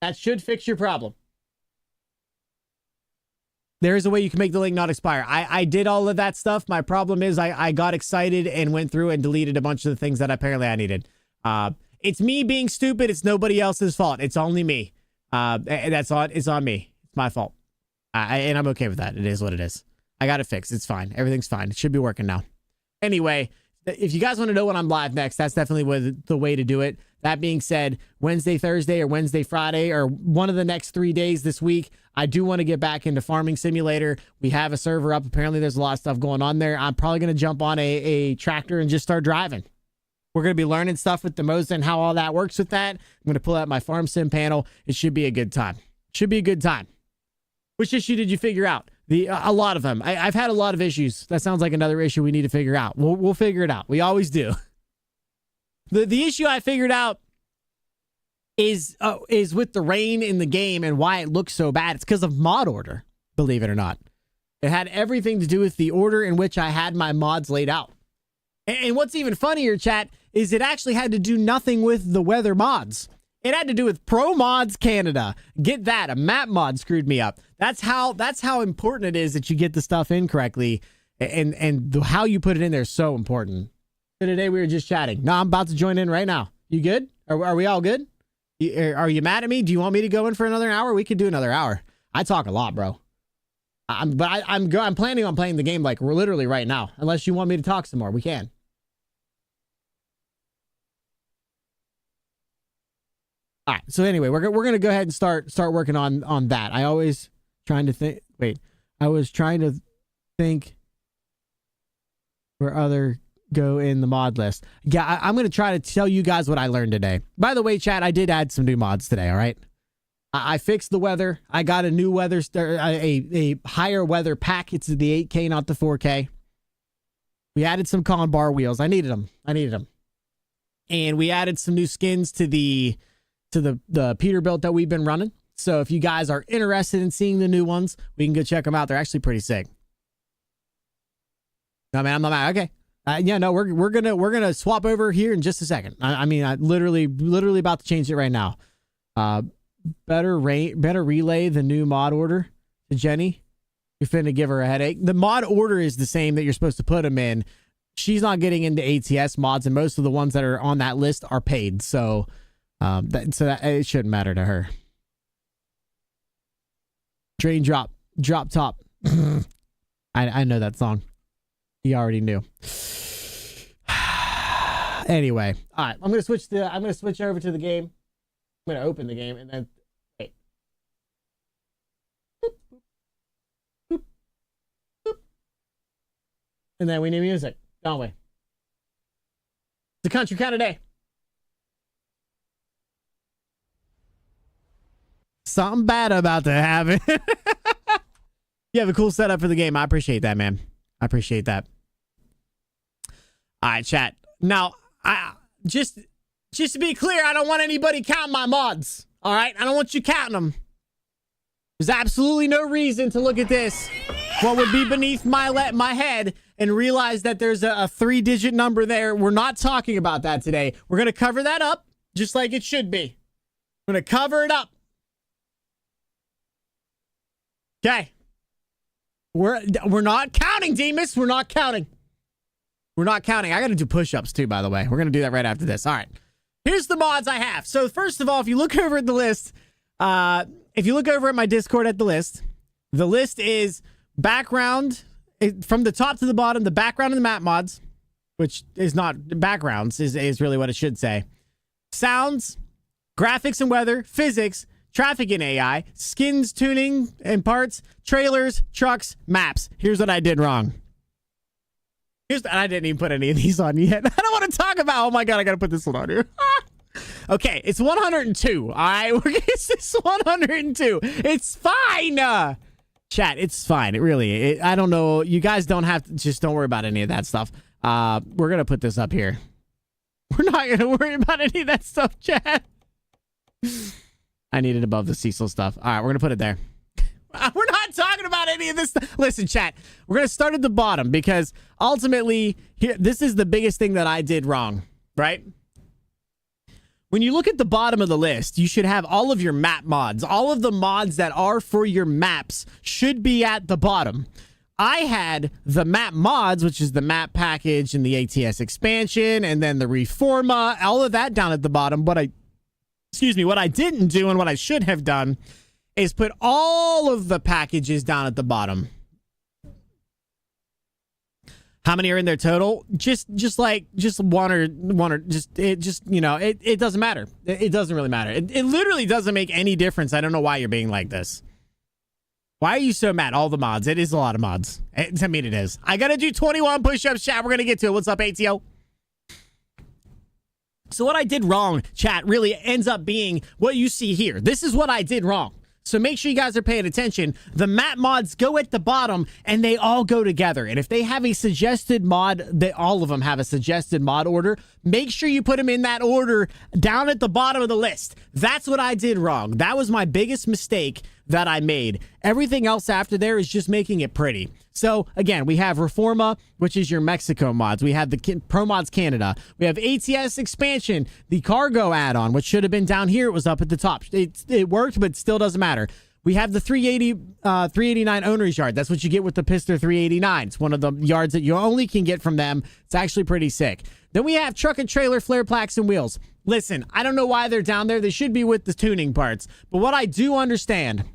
That should fix your problem. There is a way you can make the link not expire. I did all of that stuff. My problem is I got excited and went through and deleted a bunch of the things that apparently I needed. It's me being stupid. It's nobody else's fault. It's only me. It's on me. It's my fault. And I'm okay with that. It is what it is. I got it fixed. It's fine. Everything's fine. It should be working now. Anyway, if you guys want to know when I'm live next, that's definitely the way to do it. That being said, Wednesday, Thursday, or Wednesday, Friday, or one of the next 3 days this week, I do want to get back into Farming Simulator. We have a server up. Apparently, there's a lot of stuff going on there. I'm probably going to jump on a tractor and just start driving. We're going to be learning stuff with the Moza and how all that works with that. I'm going to pull out my Farm Sim panel. It should be a good time. Should be a good time. Which issue did you figure out? A lot of them. I've had a lot of issues. That sounds like another issue we need to figure out. We'll figure it out. We always do. The issue I figured out is with the rain in the game and why it looks so bad. It's because of mod order, believe it or not. It had everything to do with the order in which I had my mods laid out. And what's even funnier, chat, is it actually had to do nothing with the weather mods. It had to do with Pro Mods Canada. Get that. A map mod screwed me up. That's how important it is that you get the stuff in correctly. And how you put it in there is so important. So today we were just chatting. No, I'm about to join in right now. You good? Are we all good? Are you mad at me? Do you want me to go in for another hour? We could do another hour. I talk a lot, bro. I'm planning on playing the game like we're literally right now. Unless you want me to talk some more, we can. All right. So anyway, we're gonna go ahead and start working on that. I was trying to think where other go in the mod list. Yeah, I'm gonna try to tell you guys what I learned today. By the way, chat, I did add some new mods today. All right. I fixed the weather. I got a new weather, a higher weather pack. It's the 8K, not the 4K. We added some con bar wheels. I needed them. And we added some new skins to the Peterbilt that we've been running. So if you guys are interested in seeing the new ones, we can go check them out. They're actually pretty sick. No, man, I'm not mad. Okay. Yeah, no, we're gonna swap over here in just a second. I literally about to change it right now. Better relay the new mod order to Jenny. You're finna give her a headache. The mod order is the same that you're supposed to put them in. She's not getting into ATS mods, and most of the ones that are on that list are paid. So, it shouldn't matter to her. Drain drop top. I know that song. You already knew. Anyway, all right. I'm gonna switch over to the game. I'm gonna open the game and then wait. And then we need music, don't we? It's a country kind of day. Something bad about to happen. You have a cool setup for the game. I appreciate that, man. I appreciate that. All right, chat. Now, I just to be clear, I don't want anybody counting my mods. All right? I don't want you counting them. There's absolutely no reason to look at this, what would be beneath my head, and realize that there's a 3-digit number there. We're not talking about that today. We're going to cover that up just like it should be. We're going to cover it up. Okay. We're not counting, Demas. We're not counting. We're not counting. I got to do push-ups too, by the way. We're going to do that right after this. All right. Here's the mods I have. So first of all, if you look over at the list, if you look over at my Discord at the list is background from the top to the bottom, the background and the map mods, which is not backgrounds, is really what it should say. Sounds, graphics and weather, physics, traffic and AI, skins, tuning and parts, trailers, trucks, maps. Here's what I did wrong. I didn't even put any of these on yet. I don't want to talk about, oh my God, I got to put this one on here. Okay, it's 102. All right, it's 102. It's fine. Chat, it's fine. It really, I don't know. You guys don't have to, just don't worry about any of that stuff. We're going to put this up here. We're not going to worry about any of that stuff, chat. I need it above the Cecil stuff. All right, we're going to put it there. We're not talking about any of this stuff. Listen, chat, we're going to start at the bottom because ultimately, this is the biggest thing that I did wrong, right? When you look at the bottom of the list, you should have all of your map mods. All of the mods that are for your maps should be at the bottom. I had the map mods, which is the map package and the ATS expansion, and then the Reforma, all of that down at the bottom. What I didn't do and what I should have done is put all of the packages down at the bottom. How many are in there total? Just one or it doesn't matter. It doesn't really matter. It literally doesn't make any difference. I don't know why you're being like this. Why are you so mad? All the mods. It is a lot of mods. I mean, it is. I got to do 21 push-ups, chat. We're going to get to it. What's up, ATO? So what I did wrong, chat, really ends up being what you see here. This is what I did wrong. So make sure you guys are paying attention. The map mods go at the bottom and they all go together. And if they have a suggested mod, all of them have a suggested mod order. Make sure you put them in that order down at the bottom of the list. That's what I did wrong. That was my biggest mistake that I made. Everything else after there is just making it pretty. So again, we have Reforma, which is your Mexico mods. We have the Pro Mods Canada. We have ATS expansion, the cargo add-on, which should have been down here. It was up at the top. It worked, but still doesn't matter. We have the 389 owner's yard. That's what you get with the Pister 389. It's one of the yards that you only can get from them. It's actually pretty sick. Then we have truck and trailer, flare plaques, and wheels. Listen, I don't know why they're down there. They should be with the tuning parts. But what I do understand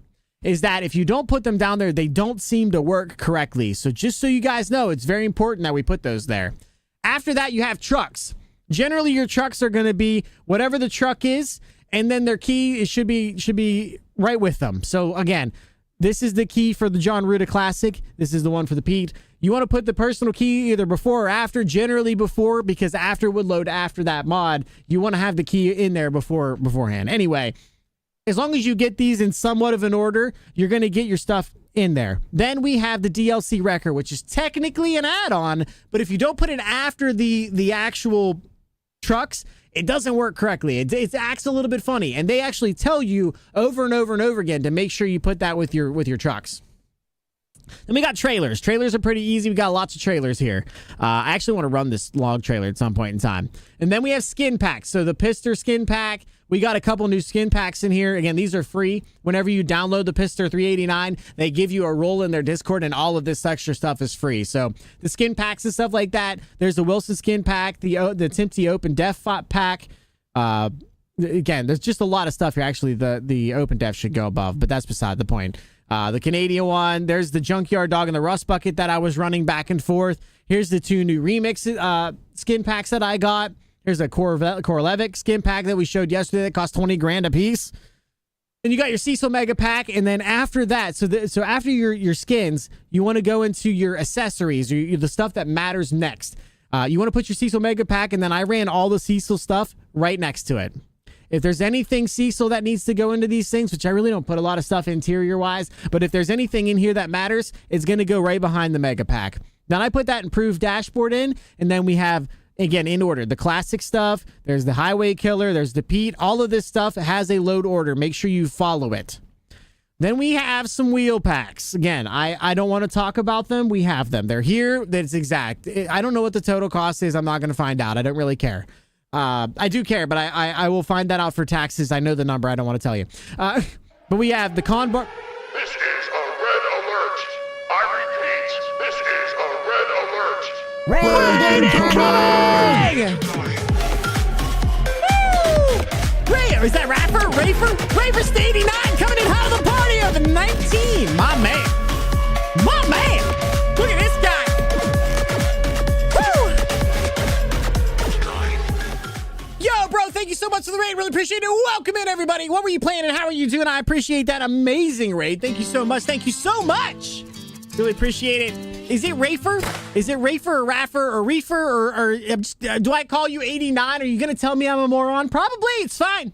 is that if you don't put them down there, they don't seem to work correctly. So just so you guys know, it's very important that we put those there. After that, you have trucks. Generally, your trucks are going to be whatever the truck is, and then their key should be right with them. So again, this is the key for the John Ruda Classic. This is the one for the Pete. You want to put the personal key either before or after, generally before, because after would load after that mod. You want to have the key in there beforehand. Anyway, as long as you get these in somewhat of an order, you're going to get your stuff in there. Then we have the DLC Wrecker, which is technically an add-on, but if you don't put it after the actual trucks, it doesn't work correctly. It acts a little bit funny, and they actually tell you over and over and over again to make sure you put that with your trucks. Then we got trailers. Trailers are pretty easy. We got lots of trailers here. I actually want to run this log trailer at some point in time. And then we have skin packs. So the Pister skin pack, we got a couple new skin packs in here. Again, these are free. Whenever you download the Pister 389, they give you a role in their Discord, and all of this extra stuff is free. So the skin packs and stuff like that. There's the Wilson skin pack, the Timpty Open Def pack. Again, there's just a lot of stuff here. Actually, the Open Def should go above, but that's beside the point. The Canadian one. There's the Junkyard Dog and the Rust Bucket that I was running back and forth. Here's the two new remix skin packs that I got. Here's a Korlevic skin pack that we showed yesterday that cost 20 grand a piece. And you got your Cecil Mega Pack, and then after that, so after your skins, you want to go into your accessories, or the stuff that matters next. You want to put your Cecil Mega Pack, and then I ran all the Cecil stuff right next to it. If there's anything Cecil that needs to go into these things, which I really don't put a lot of stuff interior-wise, but if there's anything in here that matters, it's going to go right behind the Mega Pack. Then I put that improved dashboard in, and then we have, again, in order, the classic stuff, there's the Highway Killer, there's the Pete, all of this stuff has a load order. Make sure you follow it. Then we have some wheel packs. Again, I don't want to talk about them. We have them. They're here. That's exact. I don't know what the total cost is. I'm not going to find out. I don't really care. I do care, but I will find that out for taxes. I know the number. I don't want to tell you. But we have the con bar. This is a red alert. I repeat, this is a red alert. Red incoming! Woo! Wait, is that Rapper? Rafer 89 coming in hot of the party of 19. My man. Look at this guy. Yo, bro, thank you so much for the raid. Really appreciate it. Welcome in, everybody. What were you playing and how are you doing? I appreciate that amazing raid. Thank you so much. Thank you so much. Really appreciate it. Is it Rafer? Is it Rafer or Raffer or Reefer or do I call you 89? Are you going to tell me I'm a moron? Probably. It's fine.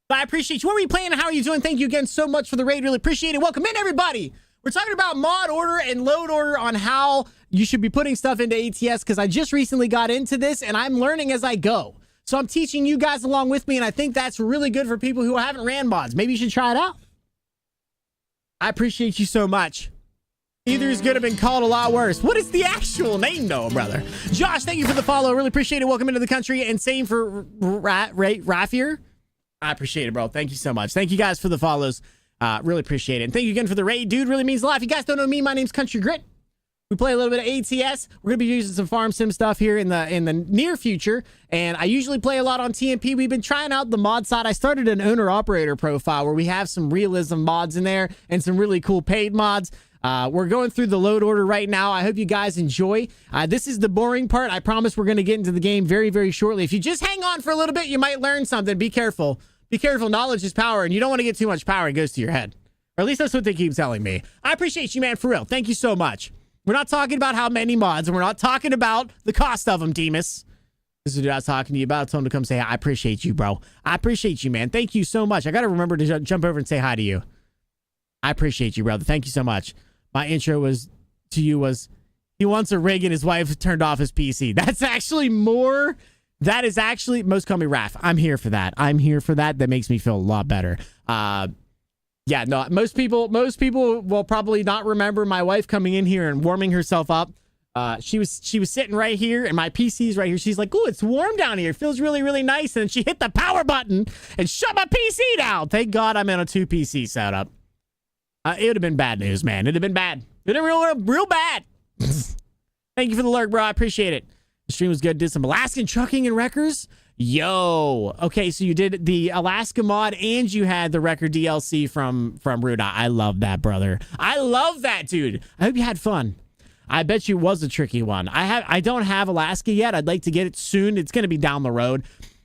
But I appreciate you. What were you playing and how are you doing? Thank you again so much for the raid. Really appreciate it. Welcome in, everybody. We're talking about mod order and load order on how you should be putting stuff into ATS because I just recently got into this and I'm learning as I go. So I'm teaching you guys along with me, and I think that's really good for people who haven't ran mods. Maybe you should try it out. I appreciate you so much. Either is going to have been called a lot worse. What is the actual name, though, brother? Josh, thank you for the follow. Really appreciate it. Welcome into the country. And same for Rafier. I appreciate it, bro. Thank you so much. Thank you guys for the follows. Really appreciate it. And thank you again for the raid, dude. Really means a lot. If you guys don't know me, my name's CountryGrit. We play a little bit of ATS. We're gonna be using some farm sim stuff here in the near future, and I usually play a lot on TMP. We've been trying out the mod side. I started an owner operator profile where we have some realism mods in there and some really cool paid mods. We're going through the load order right now. I hope you guys enjoy. This is the boring part. I promise we're going to get into the game very, very shortly. If you just hang on for a little bit, you might learn something. Be careful. Be careful. Knowledge is power, and you don't want to get too much power. It goes to your head. Or at least that's what they keep telling me. I appreciate you, man, for real. Thank you so much. We're not talking about how many mods, and we're not talking about the cost of them, Demas. This is the dude I was talking to you about. I told him to come say hi. I appreciate you, bro. I appreciate you, man. Thank you so much. I got to remember to jump over and say hi to you. I appreciate you, brother. Thank you so much. My intro was to you was he wants a rig and his wife turned off his PC. That's actually more. That is actually, most call me Raph. I'm here for that. I'm here for that. That makes me feel a lot better. Yeah, no, most people will probably not remember my wife coming in here and warming herself up. She was sitting right here and my PC's right here. She's like, "Ooh, it's warm down here. It feels really, really nice." And then she hit the power button and shut my PC down. Thank God I'm in a 2 PC setup. It would have been bad news, man. It'd have been bad. It'd have been real bad. Thank you for the lurk, bro. I appreciate it. The stream was good. Did some Alaskan trucking and wreckers. Yo. Okay, so you did the Alaska mod and you had the wrecker DLC from Ruda. I love that, brother. I love that, dude. I hope you had fun. I bet you it was a tricky one. I don't have Alaska yet. I'd like to get it soon. It's going to be down the road.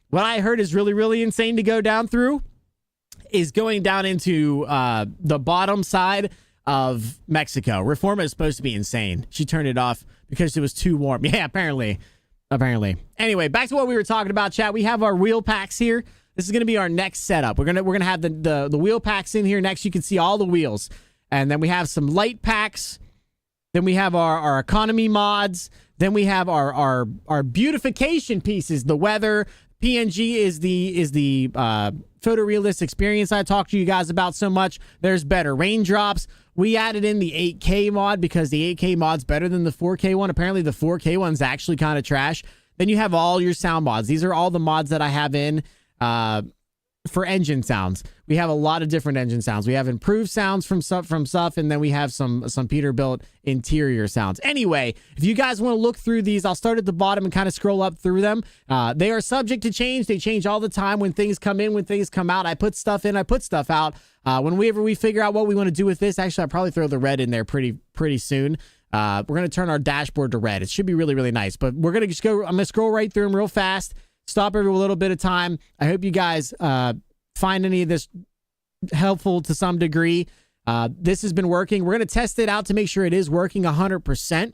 What I heard is really, really insane to go down through is going down into the bottom side of Mexico. Reforma is supposed to be insane. She turned it off because it was too warm. Yeah, apparently. Anyway, back to what we were talking about, chat. We have our wheel packs here. This is going to be our next setup. We're gonna have the wheel packs in here next. You can see all the wheels. And then we have some light packs. Then we have our economy mods. Then we have our beautification pieces. The weather. PNG is the photorealist experience I talked to you guys about so much. There's better raindrops. We added in the 8K mod because the 8K mod's better than the 4K one. Apparently the 4K one's actually kind of trash. Then you have all your sound mods. These are all the mods that I have in for engine sounds. We have a lot of different engine sounds. We have improved sounds from stuff, and then we have some Peterbilt interior sounds. Anyway, if you guys want to look through these, I'll start at the bottom and kind of scroll up through them. They are subject to change. They change all the time. When things come in, when things come out, I put stuff in, I put stuff out. Whenever we figure out what we want to do with this, actually, I'll probably throw the red in there pretty soon. We're going to turn our dashboard to red. It should be really, really nice. But we're going to just go, I'm going to scroll right through them real fast. Stop every little bit of time. I hope you guys find any of this helpful to some degree. This has been working. We're going to test it out to make sure it is working 100%.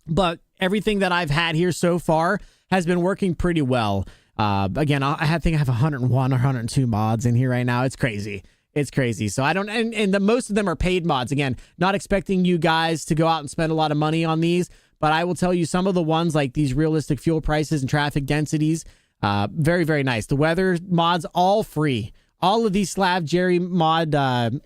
But everything that I've had here so far has been working pretty well. Again, I think I have 101 or 102 mods in here right now. It's crazy. It's crazy. So I don't, and most of them are paid mods. Again, not expecting you guys to go out and spend a lot of money on these. But I will tell you some of the ones like these realistic fuel prices and traffic densities, very, very nice. The weather mods, all free. All of these Slav Jerry mod, the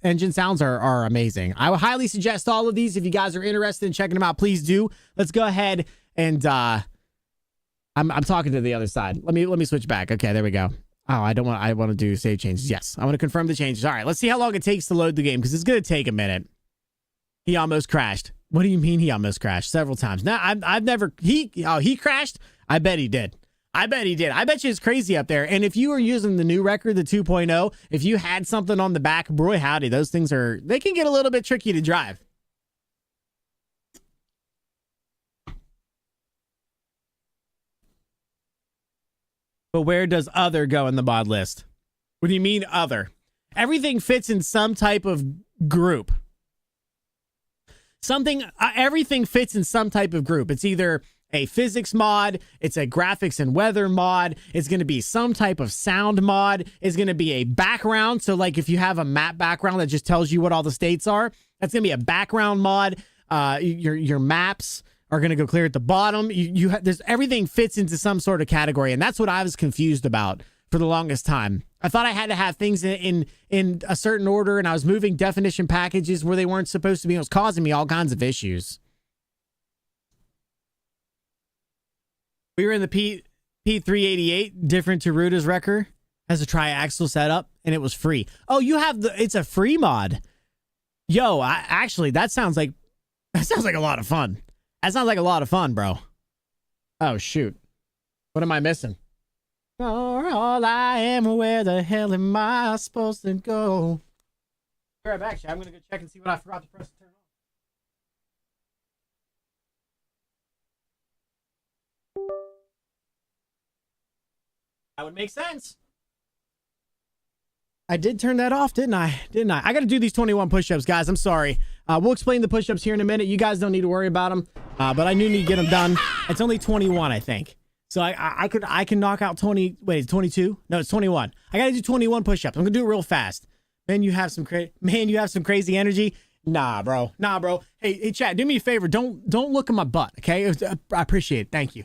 engine sounds are amazing. I would highly suggest all of these. If you guys are interested in checking them out, please do. Let's go ahead and I'm talking to the other side. Let me switch back. Okay, there we go. Oh, I want to do save changes. Yes, I want to confirm the changes. All right, let's see how long it takes to load the game because it's going to take a minute. He almost crashed. What do you mean he almost crashed? Several times. Now, I've never... He crashed? I bet he did. I bet he did. I bet you it's crazy up there. And if you were using the new record, the 2.0, if you had something on the back, boy, howdy, those things they can get a little bit tricky to drive. But where does other go in the mod list? What do you mean other? Everything fits in some type of group. Everything fits in some type of group. It's either a physics mod, it's a graphics and weather mod, it's going to be some type of sound mod, it's going to be a background. So like if you have a map background that just tells you what all the states are, that's going to be a background mod. Your maps are going to go clear at the bottom. There's everything fits into some sort of category. And that's what I was confused about for the longest time. I thought I had to have things in a certain order, and I was moving definition packages where they weren't supposed to be. It was causing me all kinds of issues. We were in the P388, different to Ruda's wrecker, has a triaxle setup, and it was free. Oh, it's a free mod. Yo, actually, that sounds like a lot of fun. That sounds like a lot of fun, bro. Oh, shoot. What am I missing? For all I am, where the hell am I supposed to go? Be right back, chat. I'm gonna go check and see what I forgot to press to turn on. That would make sense. I did turn that off, didn't I? I got to do these 21 push-ups, guys. I'm sorry. We'll explain the push-ups here in a minute. You guys don't need to worry about them, but I do need to get them done. It's only 21, I think. So I can knock out 20. Wait, it's 22? No, it's 21. I got to do 21 push-ups. I'm gonna do it real fast. Man, you have some crazy energy. Nah, bro. Hey, chat. Do me a favor. Don't look at my butt, okay? I appreciate it. Thank you.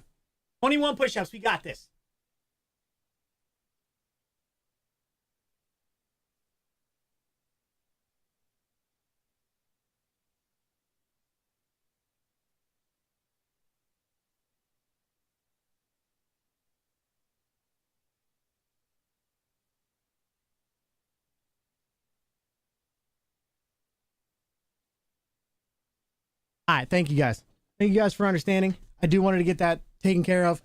21 push-ups. We got this. All right, thank you guys. Thank you guys for understanding. I do wanted to get that taken care of.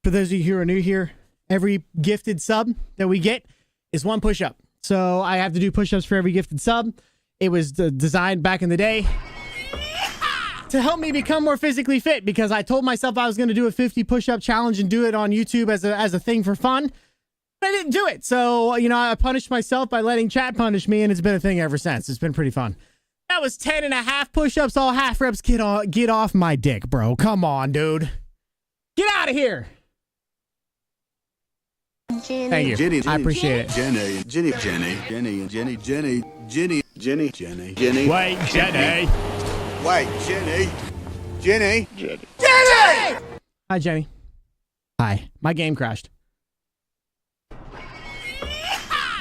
For those of you who are new here, every gifted sub that we get is one push-up. So I have to do push-ups for every gifted sub. It was designed back in the day to help me become more physically fit because I told myself I was going to do a 50 push-up challenge and do it on YouTube as a thing for fun. But I didn't do it. So, I punished myself by letting chat punish me, and it's been a thing ever since. It's been pretty fun. That was 10 and a half push-ups, all half reps. Get off my dick, bro. Come on, dude. Get out of here. Thank you. Jenny, I appreciate it. Jenny. Wait, Jenny. Hi, Jenny. Hi. My game crashed.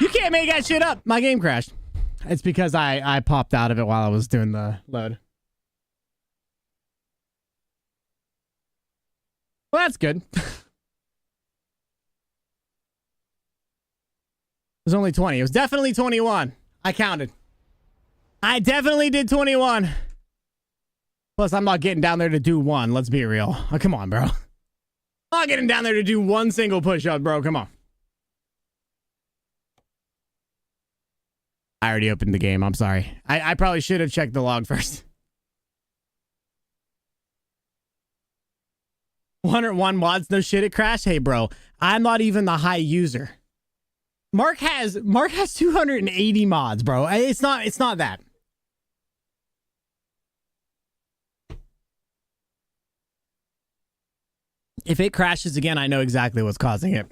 You can't make that shit up. My game crashed. It's because I popped out of it while I was doing the load. Well, that's good. It was only 20. It was definitely 21. I counted. I definitely did 21. Plus, I'm not getting down there to do one. Let's be real. Oh, come on, bro. I'm not getting down there to do one single push-up, bro. Come on. I already opened the game. I'm sorry. I probably should have checked the log first. 101 mods. No shit, it crashed. Hey, bro. I'm not even the high user. Mark has 280 mods, bro. It's not that. If it crashes again, I know exactly what's causing it.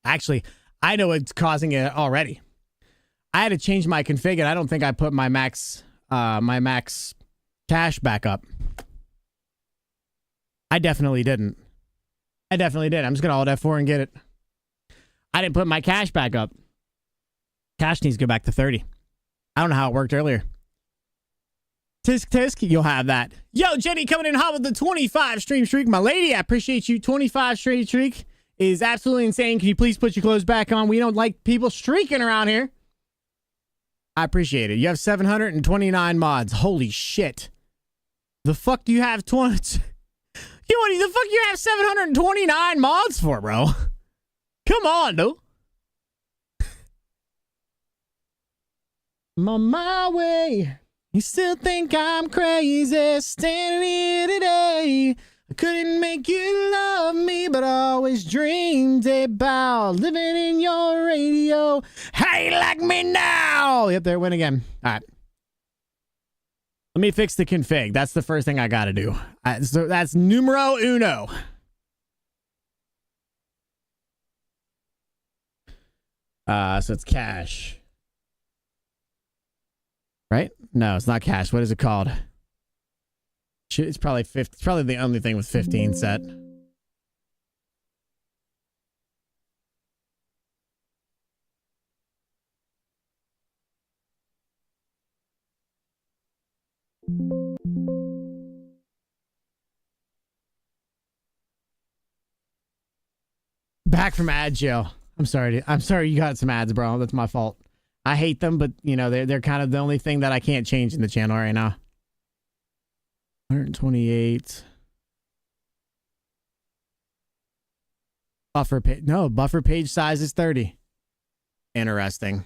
Actually, I know what's causing it already. I had to change my config, and I don't think I put my max cache back up. I definitely didn't. I'm just gonna alt F4 and get it. I didn't put my cache back up. Cache needs to go back to 30. I don't know how it worked earlier. Tisk, you'll have that. Yo, Jenny coming in hot with the 25 stream streak. My lady, I appreciate you. 25 stream streak is absolutely insane. Can you please put your clothes back on? We don't like people streaking around here. I appreciate it. You have 729 mods. Holy shit. The fuck do you have 20? Yo, what the fuck you have 729 mods for, bro? Come on, dude. I'm on my way. You still think I'm crazy standing here today. I couldn't make you love me, but I always dreamed about living in your radio. How you like me now? Yep, there it went again. All right. Let me fix the config. That's the first thing I got to do. So that's numero uno. So it's cache. Right? No, it's not cache. What is it called? It's probably 50. It's probably the only thing with 15 set. Back from ad jail. I'm sorry you got some ads, bro. That's my fault. I hate them, but you know, they're kind of the only thing that I can't change in the channel right now. 128. Buffer page. No, buffer page size is 30. Interesting.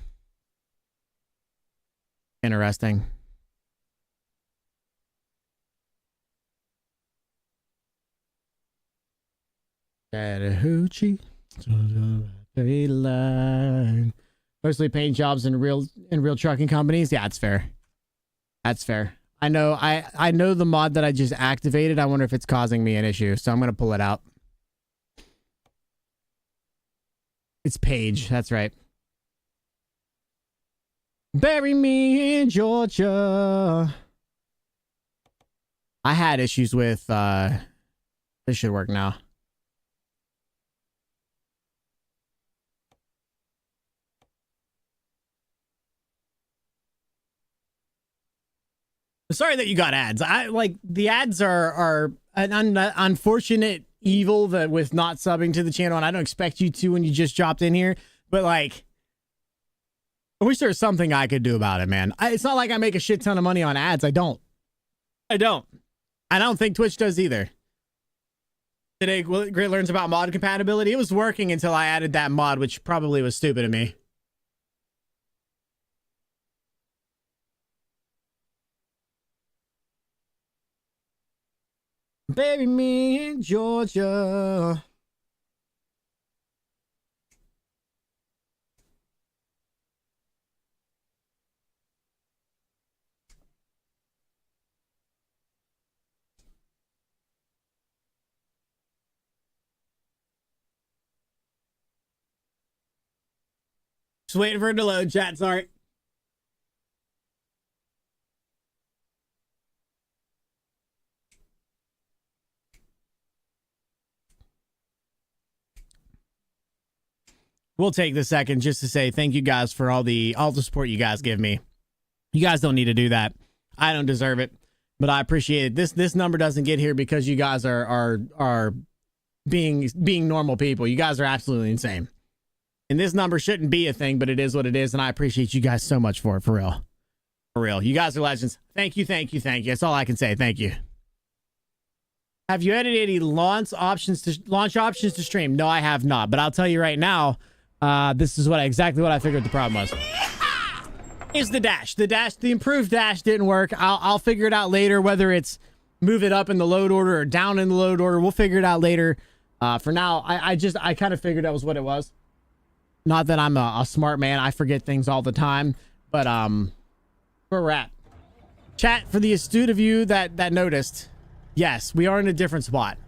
Interesting. Chattahoochee. Mostly paint jobs in real trucking companies. Yeah, that's fair. That's fair. I know the mod that I just activated. I wonder if it's causing me an issue, so I'm gonna pull it out. It's Paige. That's right. Bury me in Georgia. I had issues with this should work now. Sorry that you got ads. I like the ads are an unfortunate evil that with not subbing to the channel, and I don't expect you to when you just dropped in here, but like I wish there was something I could do about it, man. It's not like I make a shit ton of money on ads. I don't think Twitch does either. Today Grit learns about mod compatibility. It was working until I added that mod, which probably was stupid of me. Bury me in Georgia. Just waiting for it to load, chat. Sorry. We'll take the second just to say thank you guys for all the support you guys give me. You guys don't need to do that. I don't deserve it, but I appreciate it. This number doesn't get here because you guys are being normal people. You guys are absolutely insane. And this number shouldn't be a thing, but it is what it is, and I appreciate you guys so much for it, for real. For real. You guys are legends. Thank you, thank you, thank you. That's all I can say. Thank you. Have you added any launch options to stream? No, I have not, but I'll tell you right now, this is exactly what I figured the problem was. Is the dash. The improved dash didn't work. I'll figure it out later, whether it's move it up in the load order or down in the load order. We'll figure it out later. For now, I kind of figured that was what it was. Not that I'm a smart man. I forget things all the time. But where we're at. Chat, for the astute of you that noticed, yes, we are in a different spot.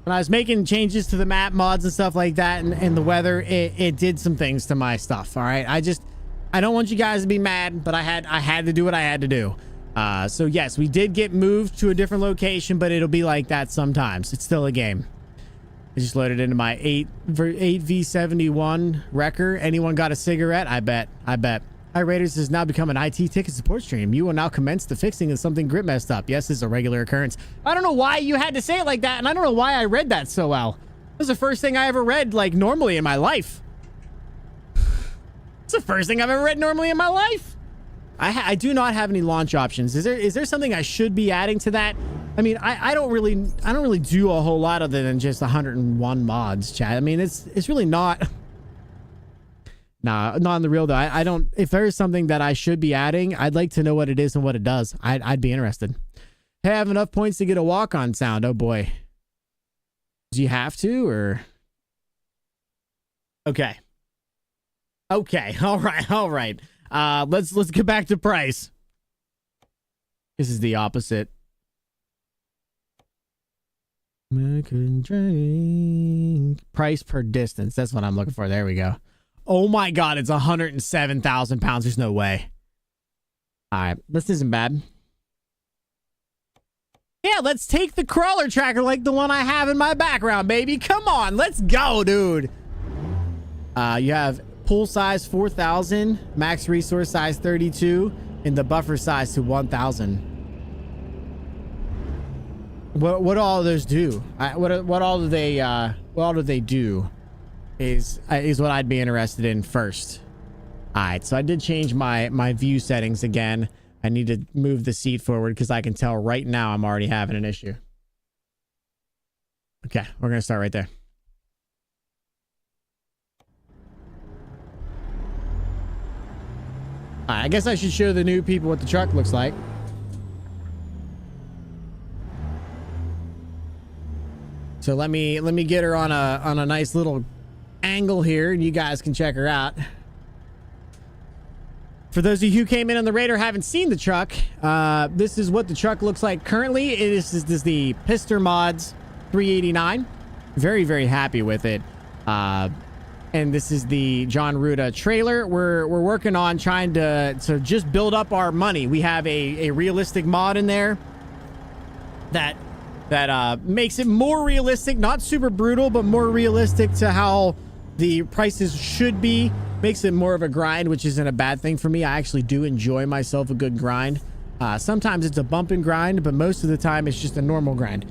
When I was making changes to the map mods and stuff like that and the weather, it did some things to my stuff. All right. I don't want you guys to be mad, but I had to do what I had to do. So yes, we did get moved to a different location, but it'll be like that sometimes. It's still a game. I just loaded into my 8v71 wrecker. Anyone got a cigarette? I bet. Hi Raiders has now become an IT ticket support stream. You will now commence the fixing of something Grit messed up. Yes, this is a regular occurrence. I don't know why you had to say it like that, and I don't know why I read that so well. It was the first thing I ever read, like, normally in my life. It's the first thing I've ever read normally in my life. I do not have any launch options. Is there something I should be adding to that? I mean, I don't really do a whole lot other than just 101 mods, chat. I mean, it's really not. Nah, not on the real though. I don't. If there is something that I should be adding, I'd like to know what it is and what it does. I'd be interested. Hey, I have enough points to get a walk-on sound. Oh boy. Do you have to or? Okay. Okay. All right. Let's get back to price. This is the opposite. Price per distance. That's what I'm looking for. There we go. Oh my god, it's 107,000 pounds. There's no way. All right, this isn't bad. Yeah, let's take the crawler tracker like the one I have in my background, baby. Come on, let's go, dude. You have pool size 4,000, max resource size 32, and the buffer size to 1,000. What all of those do? What all do they do? Is what I'd be interested in first. All right, so I did change my view settings again. I need to move the seat forward because I can tell right now I'm already having an issue. Okay, we're gonna start right there. All right, I guess I should show the new people what the truck looks like. So let me get her on a nice little angle here, and you guys can check her out. For those of you who came in on the radar haven't seen the truck, this is what the truck looks like currently. This is the Pister Mods 389. Very, very happy with it. And this is the John Ruda trailer. We're working on trying to just build up our money. We have a realistic mod in there that makes it more realistic, not super brutal, but more realistic to how the prices should be. Makes it more of a grind, which isn't a bad thing for me. I actually do enjoy myself a good grind. Sometimes it's a bump and grind, but most of the time it's just a normal grind.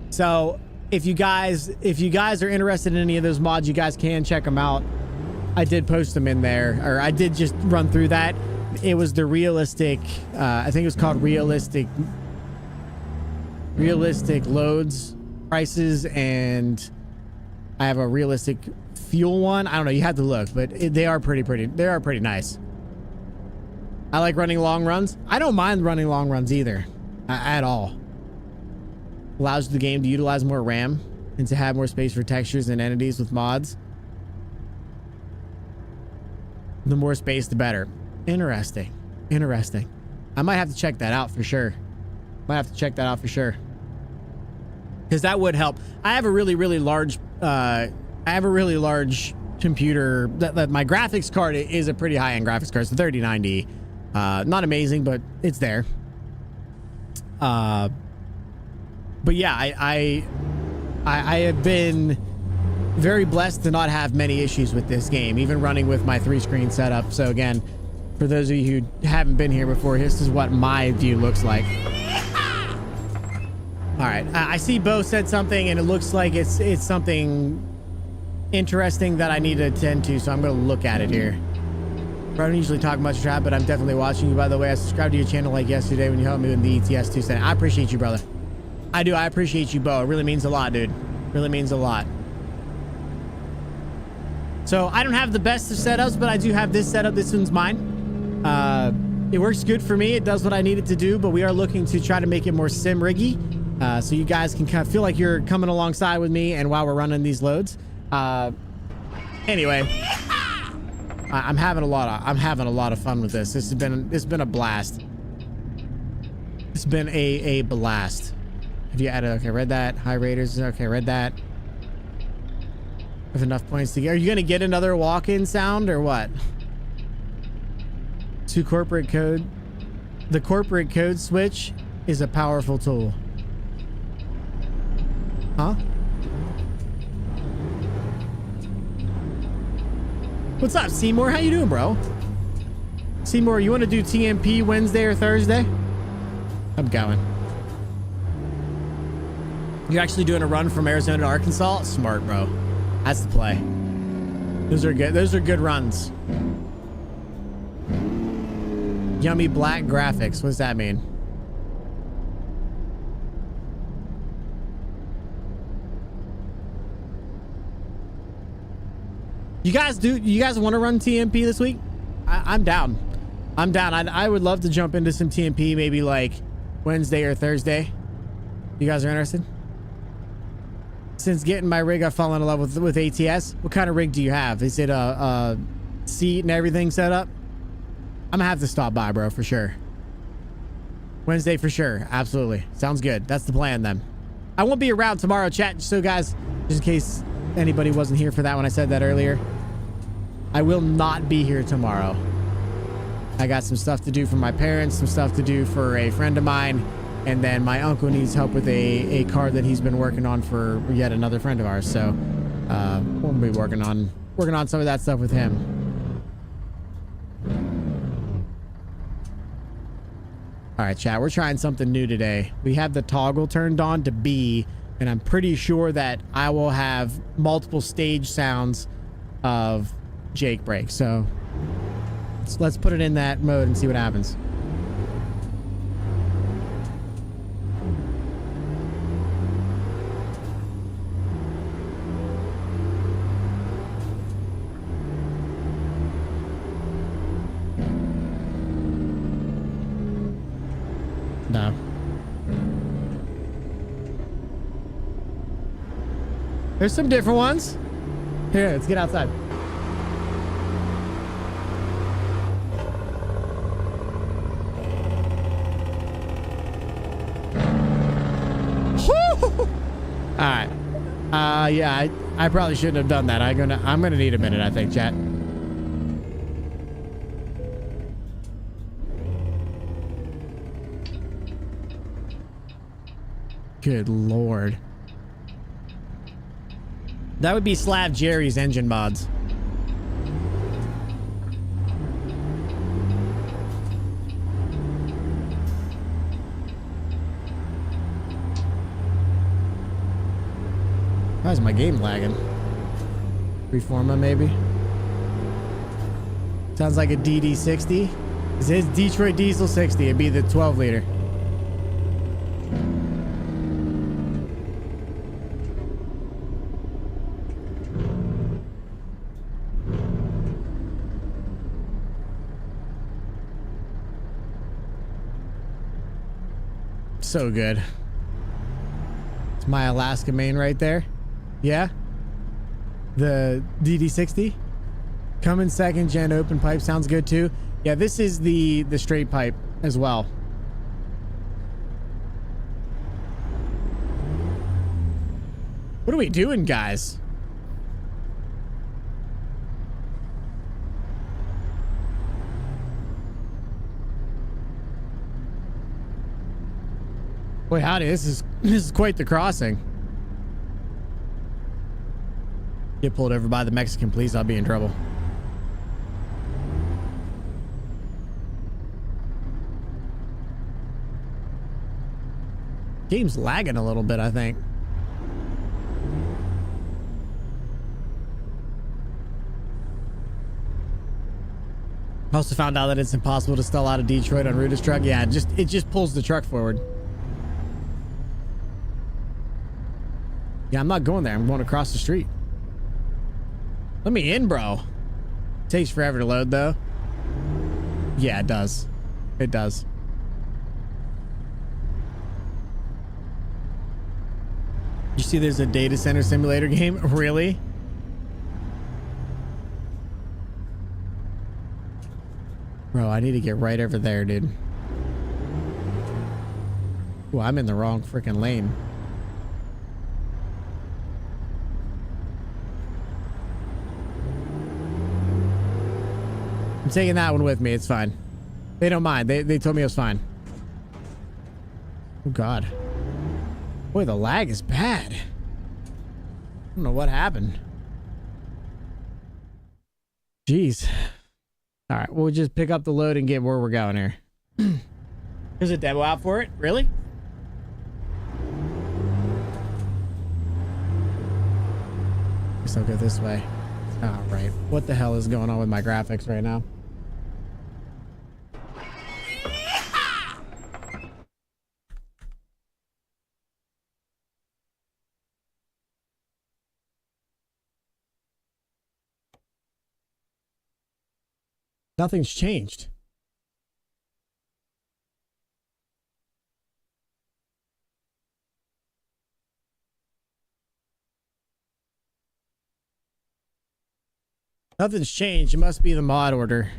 So if you guys are interested in any of those mods, you guys can check them out. I did post them in there, or I did just run through that. It was the realistic, I think it was called realistic loads prices, and I have a realistic fuel one. I don't know, you have to look, but they are pretty nice. I like running long runs. I don't mind running long runs either, at all. Allows the game to utilize more RAM and to have more space for textures and entities with mods. The more space, the better. Interesting. I might have to check that out for sure. Because that would help. I have a really large computer. That my graphics card is a pretty high-end graphics card. It's a 3090. Not amazing, but it's there. But yeah, I have been very blessed to not have many issues with this game, even running with my 3-screen setup. So again, for those of you who haven't been here before, this is what my view looks like. All right, I see Bo said something, and it looks like it's something interesting that I need to attend to, so I'm going to look at it here. I don't usually talk much crap, but I'm definitely watching you, by the way. I subscribed to your channel like yesterday when you helped me with the ETS 2 I appreciate you, brother. I do. I appreciate you, Bo. It really means a lot, dude. Really means a lot. So I don't have the best of setups, but I do have this setup. This one's mine. It works good for me. It does what I need it to do, but we are looking to try to make it more sim riggy, so you guys can kind of feel like you're coming alongside with me, and while we're running these loads. Anyway, I'm having a lot of fun with this. It's been a blast. It's been a blast. Have you added? Okay, read that. High Raiders. Okay, read that. Have enough points to get. Are you gonna get another walk-in sound or what? To corporate code. The corporate code switch is a powerful tool. Huh? What's up, Seymour? How you doing, bro? Seymour, you want to do TMP Wednesday or Thursday? I'm going. You're actually doing a run from Arizona to Arkansas? Smart, bro. That's the play. Those are good. Those are good runs. Yummy black graphics. What does that mean? You guys want to run TMP this week? I'm down. I would love to jump into some TMP maybe like Wednesday or Thursday. You guys are interested? Since getting my rig, I've fallen in love with ATS. What kind of rig do you have? Is it a seat and everything set up? I'm gonna have to stop by, bro, for sure. Wednesday for sure. Absolutely. Sounds good. That's the plan then. I won't be around tomorrow, chat. So guys, just in case anybody wasn't here for that when I said that earlier, I will not be here tomorrow. I got some stuff to do for my parents, some stuff to do for a friend of mine, and then my uncle needs help with a car that he's been working on for yet another friend of ours. So we'll be working on some of that stuff with him. All right, chat, we're trying something new today. We have the toggle turned on to B, and I'm pretty sure that I will have multiple stage sounds of Jake break. So let's put it in that mode and see what happens. No. There's some different ones. Here, let's get outside. All right. Yeah, I probably shouldn't have done that. I'm gonna need a minute, I think, chat. Good Lord. That would be Slav Jerry's engine mods. Why is my game lagging? Reforma, maybe? Sounds like a DD60. This is Detroit Diesel 60. It'd be the 12 liter. So good. It's my Alaska main right there. Yeah. The DD60. Coming second gen open pipe sounds good too. Yeah, this is the straight pipe as well. What are we doing, guys? Boy, howdy, this is quite the crossing. Get pulled over by the Mexican police, I'll be in trouble. Game's lagging a little bit, I think. I also found out that it's impossible to stall out of Detroit on Ruta's truck. Yeah, it just pulls the truck forward. Yeah, I'm not going there. I'm going across the street. Let me in, bro. Takes forever to load, though. Yeah, it does. It does. You see there's a data center simulator game? Really? Bro, I need to get right over there, dude. Ooh, I'm in the wrong freaking lane. I'm taking that one with me. It's fine. They don't mind. They told me it was fine. Oh, God. Boy, the lag is bad. I don't know what happened. Jeez. All right, we'll just pick up the load and get where we're going here. There's a demo out for it? Really? Guess I'll go this way. All right. What the hell is going on with my graphics right now? Nothing's changed. Nothing's changed. It must be the mod order.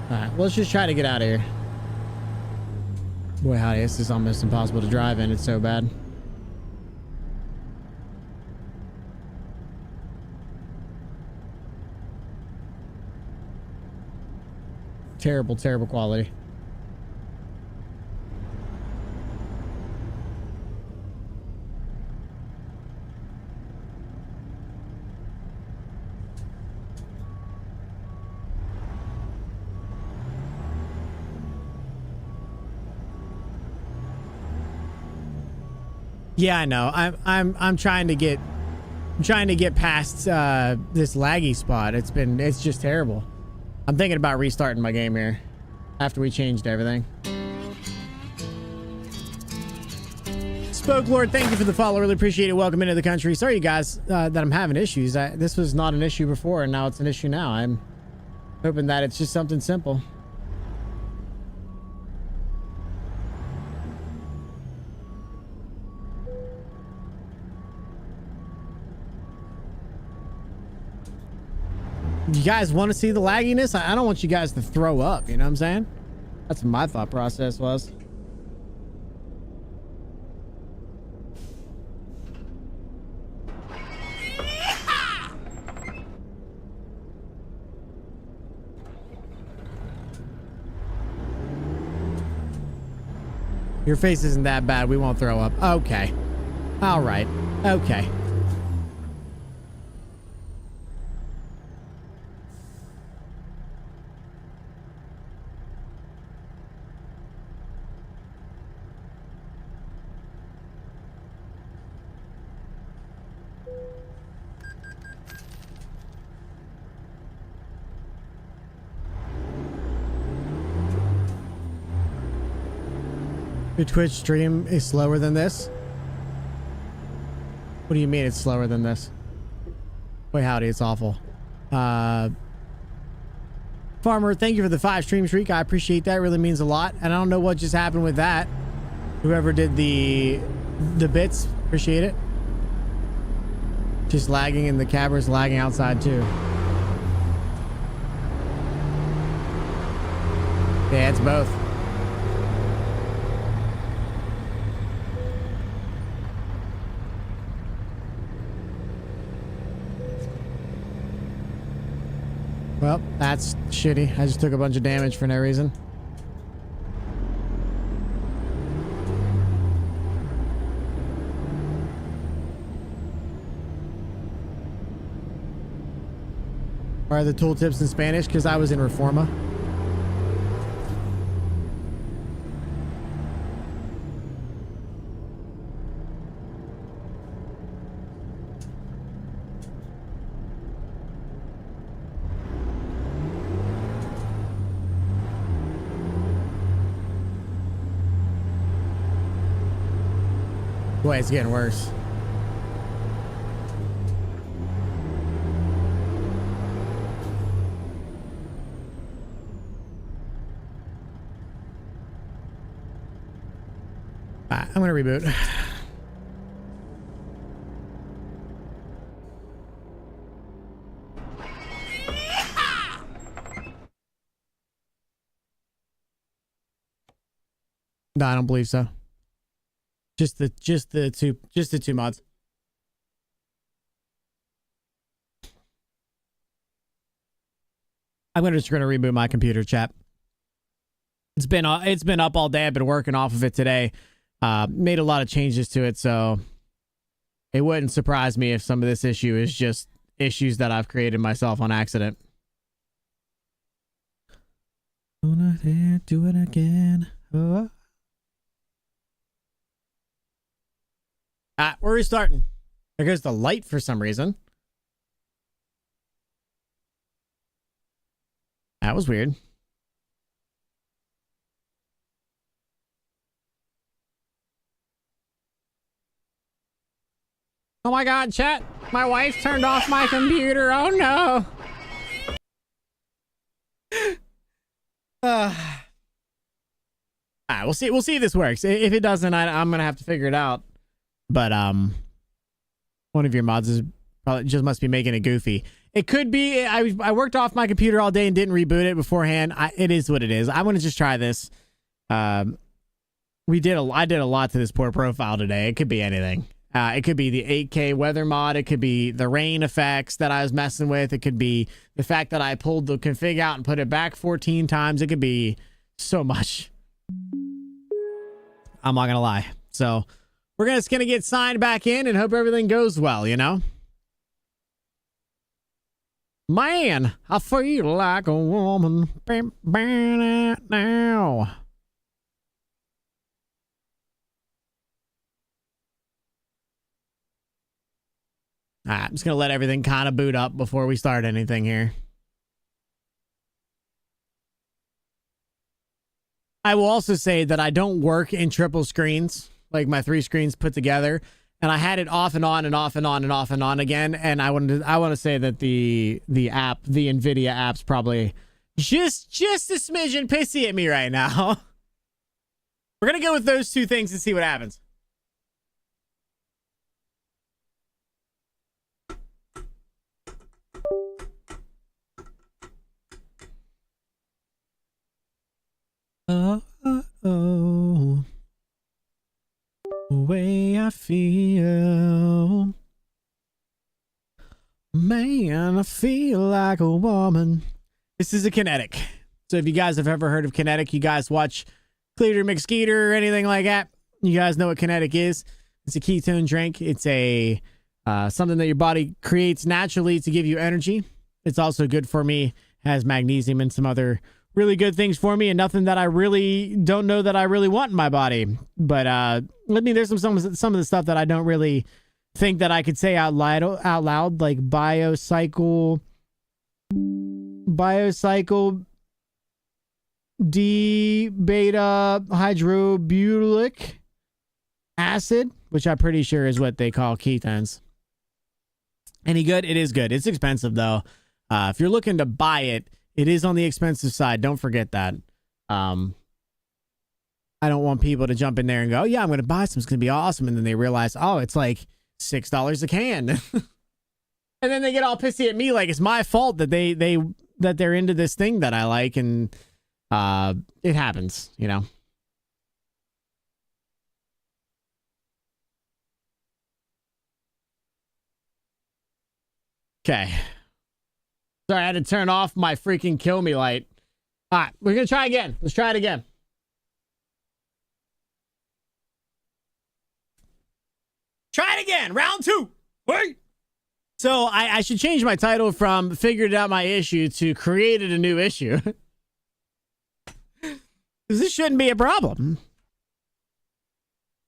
Alright, well, let's just try to get out of here. Boy, howdy, this is almost impossible to drive in. It's so bad. Terrible, terrible quality. Yeah, I know. I'm trying to get past this laggy spot. It's just terrible. I'm thinking about restarting my game here after we changed everything. Spoke Lord, thank you for the follow. Really appreciate it. Welcome into the country. Sorry, you guys, that I'm having issues. This was not an issue before, and now it's an issue now. Hoping that it's just something simple. You guys want to see the lagginess? I don't want you guys to throw up, you know what I'm saying? That's what my thought process was. Your face isn't that bad. We won't throw up. Okay. All right. Okay. Your Twitch stream is slower than this? What do you mean it's slower than this? Wait, howdy, it's awful. Farmer, thank you for the 5 stream streak. I appreciate that. It really means a lot. And I don't know what just happened with that. Whoever did the bits, appreciate it. Just lagging and the camera's lagging outside too. Yeah, it's both. Well, that's shitty. I just took a bunch of damage for no reason. Why are the tooltips in Spanish? Because I was in Reforma. Boy, it's getting worse. Alright, I'm gonna reboot. No, I don't believe so. Just the two mods. I'm just gonna reboot my computer, chat. It's been up all day. I've been working off of it today. Made a lot of changes to it, so it wouldn't surprise me if some of this issue is just issues that I've created myself on accident. Gonna do it again. Oh. We're restarting. There goes the light for some reason. That was weird. Oh my god, chat. My wife turned off my computer. Oh no. Alright, we'll see if this works. If it doesn't, I'm gonna have to figure it out. But one of your mods is probably just must be making it goofy. It could be. I worked off my computer all day and didn't reboot it beforehand. It is what it is. I want to just try this. I did a lot to this poor profile today. It could be anything. It could be the 8K weather mod. It could be the rain effects that I was messing with. It could be the fact that I pulled the config out and put it back 14 times. It could be so much. I'm not gonna lie. So we're just gonna get signed back in and hope everything goes well, you know? Man, I feel like a woman. Now. Alright, I'm just gonna let everything kind of boot up before we start anything here. I will also say that I don't work in triple screens, like my 3 screens put together, and I had it off and on and off and on and off and on again. And I want to say that the NVIDIA app's probably just a smidgen pissy at me right now. We're going to go with those two things and see what happens. Oh, the way I feel. Man, I feel like a woman. This is a Kinetic. So if you guys have ever heard of Kinetic, you guys watch Cleater McSkeeter or anything like that, you guys know what Kinetic is. It's a ketone drink. It's a something that your body creates naturally to give you energy. It's also good for me. Has magnesium and some other really good things for me, and nothing that I really don't know that I really want in my body. But I mean, there's some of the stuff that I don't really think that I could say out loud, like biocycle D beta hydrobutyric acid, which I'm pretty sure is what they call ketones. Any good? It is good. It's expensive though. If you're looking to buy it, it is on the expensive side. Don't forget that. I don't want people to jump in there and go, oh, yeah, I'm going to buy some. It's going to be awesome. And then they realize, oh, it's like $6 a can. And then they get all pissy at me like it's my fault that they're into this thing that I like. And it happens, you know. Okay. Sorry, I had to turn off my freaking kill me light. All right, we're going to try again. Let's try it again. Try it again. Round 2. Wait. So I should change my title from Figured Out My Issue to Created a New Issue. Because this shouldn't be a problem.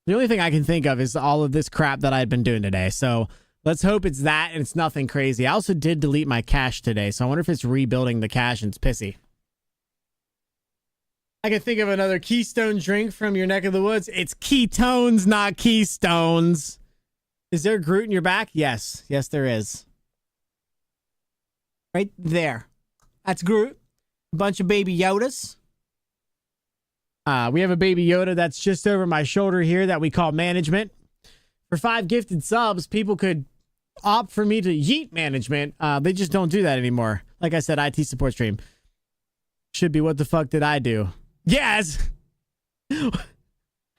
The only thing I can think of is all of this crap that I've been doing today. So let's hope it's that and it's nothing crazy. I also did delete my cache today, so I wonder if it's rebuilding the cache and it's pissy. I can think of another Keystone drink from your neck of the woods. It's ketones, not keystones. Is there Groot in your back? Yes. Yes, there is. Right there. That's Groot. A bunch of baby Yodas. We have a baby Yoda that's just over my shoulder here that we call management. For 5 gifted subs, people could opt for me to yeet management. They just don't do that anymore. Like I said, IT support stream. Should be what the fuck did I do? Yes!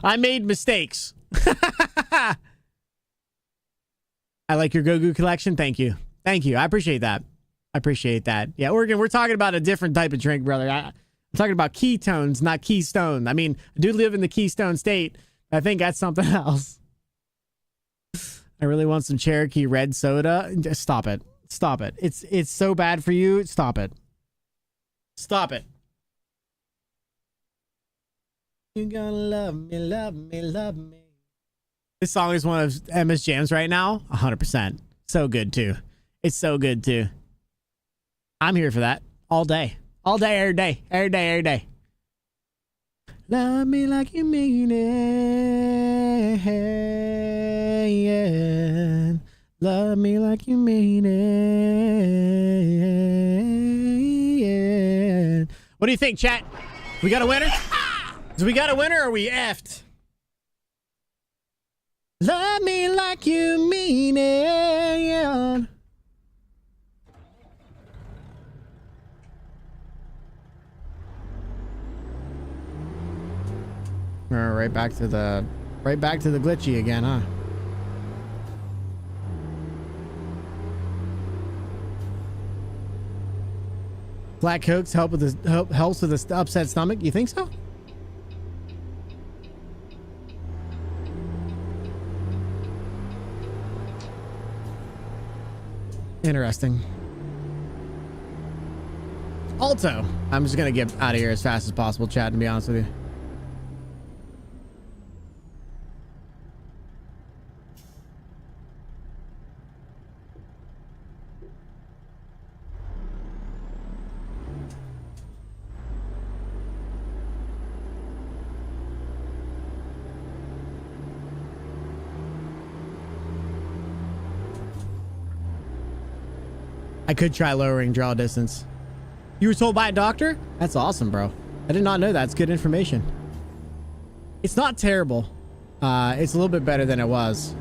I made mistakes. I like your Gogu collection. Thank you. Thank you. I appreciate that. I appreciate that. Yeah, we're talking about a different type of drink, brother. I'm talking about ketones, not keystone. I mean, I do live in the Keystone State. I think that's something else. I really want some Cherokee red soda. Just stop it. Stop it. It's so bad for you. Stop it. Stop it. You gonna love me, love me, love me. This song is one of Emma's jams right now. 100%. So good too. It's so good too. I'm here for that all day. All day, every day. Every day, every day. Love me like you mean it. Yeah. Love me like you mean it. Yeah. What do you think, chat? We got a winner? Do we got a winner or are we effed? Love me like you mean it. Yeah. Right back to the glitchy again, huh? Black Cokes helps with the upset stomach. You think so? Interesting. Alto. I'm just gonna get out of here as fast as possible, chat, to be honest with you. I could try lowering draw distance. You were told by a doctor? That's awesome, bro. I did not know that. It's good information. It's not terrible. It's a little bit better than it was.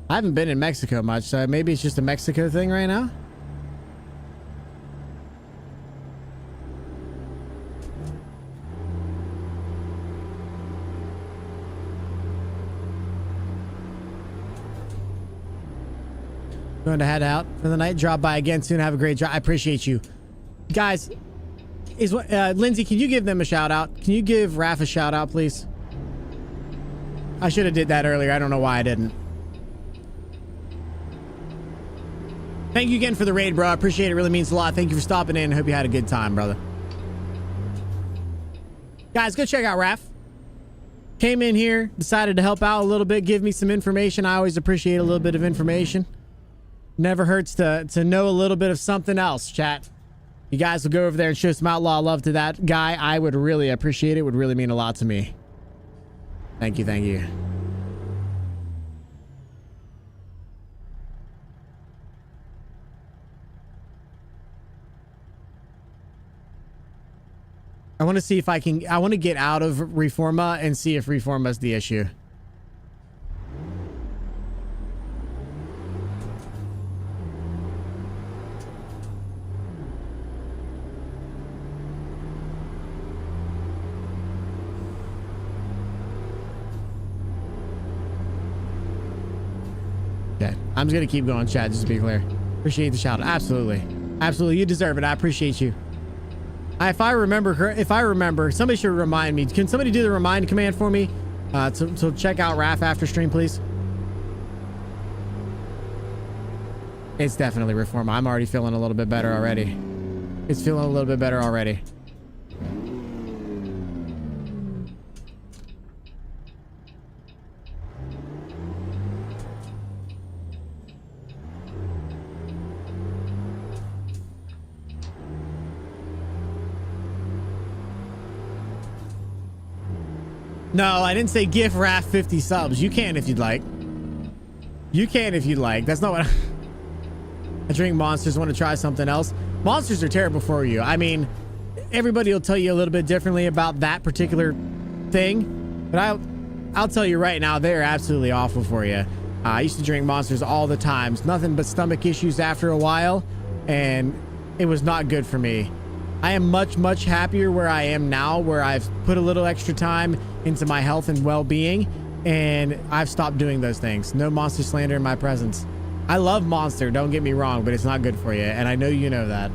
I haven't been in Mexico much, so maybe it's just a Mexico thing right now. Going to head out for the night. Drop by again soon. Have a great drive. I appreciate you. Guys, Lindsay, can you give them a shout out? Can you give Raph a shout out, please? I should have did that earlier. I don't know why I didn't. Thank you again for the raid, bro. I appreciate it. It really means a lot. Thank you for stopping in. Hope you had a good time, brother. Guys, go check out Raph. Came in here, decided to help out a little bit, give me some information. I always appreciate a little bit of information. Never hurts to know a little bit of something else, chat. You guys will go over there and show some outlaw love to that guy. I would really appreciate it. It would really mean a lot to me. Thank you, thank you. I want to see if I want to get out of Reforma and see if Reforma's the issue. Okay, I'm just gonna keep going, chat, just to be clear. Appreciate the shout out. Absolutely. Absolutely, you deserve it. I appreciate you. If I remember, somebody should remind me. Can somebody do the remind command for me? To check out Raph after stream, please. It's definitely Reforma. I'm already feeling a little bit better already. It's feeling a little bit better already. No, I didn't say give Raph 50 subs. You can if you'd like. You can if you'd like. That's not what I drink Monsters. Want to try something else? Monsters are terrible for you. I mean, everybody will tell you a little bit differently about that particular thing, but I'll tell you right now, they're absolutely awful for you. I used to drink Monsters all the time. It's nothing but stomach issues after a while, and it was not good for me. I am much, much happier where I am now, where I've put a little extra time into my health and well-being, and I've stopped doing those things. No Monster slander in my presence. I love Monster, don't get me wrong, but it's not good for you, and I know you know that.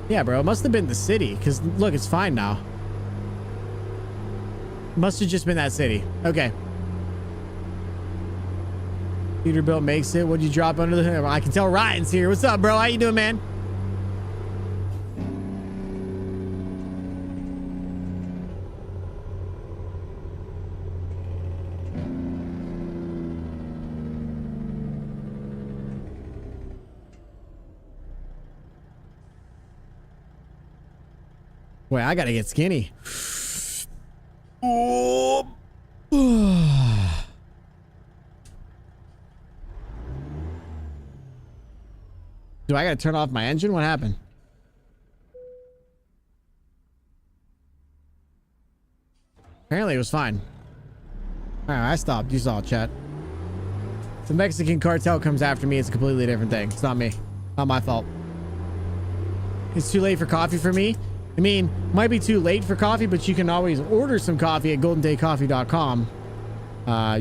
Yeah, bro, it must have been the city, because look, it's fine now. Must have just been that city. Okay. Peterbilt makes it. What'd you drop under the hood? I can tell Ryan's here. What's up, bro? How you doing, man? Wait, I gotta get skinny. Oh. Do I gotta turn off my engine? What happened? Apparently it was fine. Alright, I stopped. You saw it, chat. If the Mexican cartel comes after me, it's a completely different thing. It's not me. Not my fault. It's too late for coffee for me. I mean, might be too late for coffee, but you can always order some coffee at goldendaycoffee.com.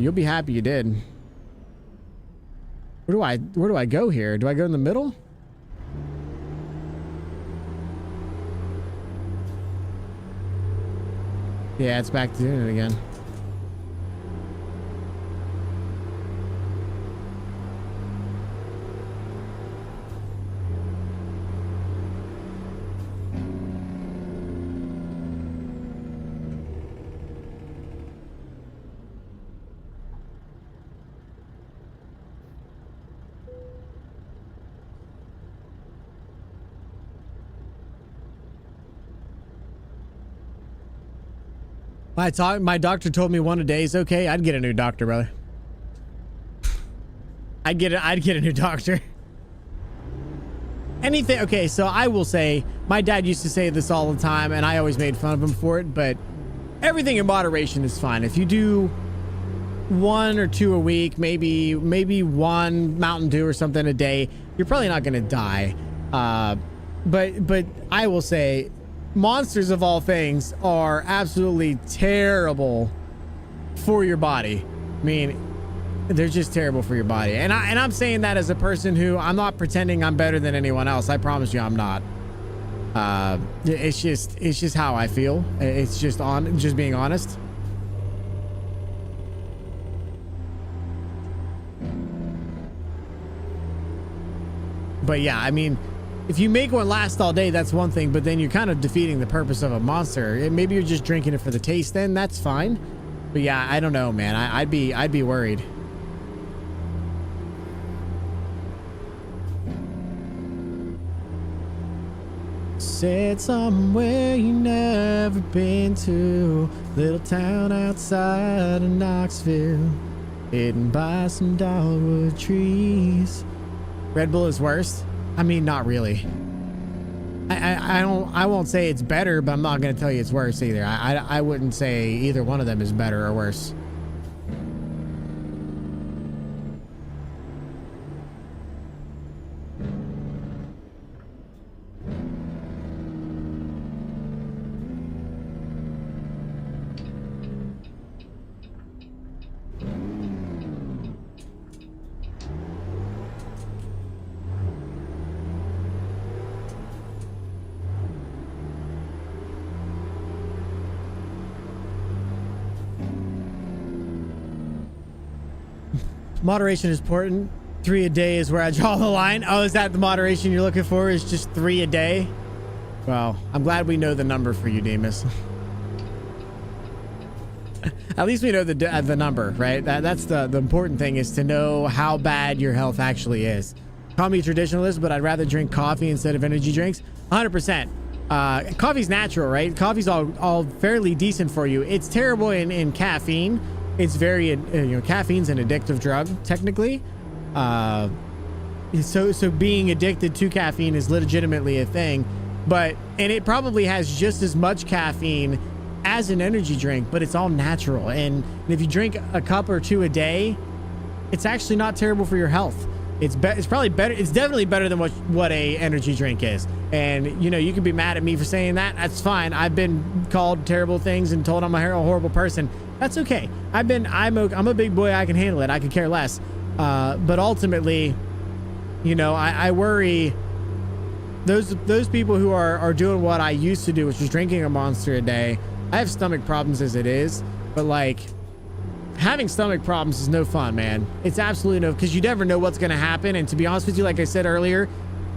You'll be happy you did. Where do I go here? Do I go in the middle? Yeah, it's back to doing it again. My doctor told me one a day is okay. I'd get a new doctor, brother. I'd get a new doctor. Anything. Okay, so I will say, my dad used to say this all the time, and I always made fun of him for it, but everything in moderation is fine. If you do 1 or 2 a week, maybe 1 Mountain Dew or something a day, you're probably not going to die. But I will say, monsters of all things are absolutely terrible for your body. I mean, they're just terrible for your body. And I'm saying that as a person who, I'm not pretending I'm better than anyone else. I promise you I'm not. It's just how I feel. It's just being honest. But yeah, I mean, if you make one last all day, that's one thing, but then you're kind of defeating the purpose of a monster. Maybe you're just drinking it for the taste, then that's fine. But yeah, I don't know, man. I'd be worried. Said somewhere you never been to, little town outside of Knoxville, hidden by some dogwood trees. Red Bull is worse? I mean, not really. I won't say it's better, but I'm not going to tell you it's worse either. I wouldn't say either one of them is better or worse. Moderation is important. 3 a day is where I draw the line. Oh, is that the moderation you're looking for? Is just 3 a day? Well, I'm glad we know the number for you, Demas. At least we know the number, right? That's the important thing, is to know how bad your health actually is. Call me traditionalist, but I'd rather drink coffee instead of energy drinks. 100%. Coffee's natural, right? Coffee's all fairly decent for you. It's terrible in caffeine. It's very, caffeine's an addictive drug, technically. So being addicted to caffeine is legitimately a thing. And it probably has just as much caffeine as an energy drink, but it's all natural. And if you drink a cup or 2 a day, it's actually not terrible for your health. It's probably better. It's definitely better than what a energy drink is. And you can be mad at me for saying that. That's fine. I've been called terrible things and told I'm a horrible person. That's okay. I'm a big boy. I can handle it. I could care less. But ultimately, I worry those people who are doing what I used to do, which was drinking a Monster a day. I have stomach problems as it is, but like, having stomach problems is no fun, man. It's absolutely no, because you never know what's going to happen. And to be honest with you, like I said earlier,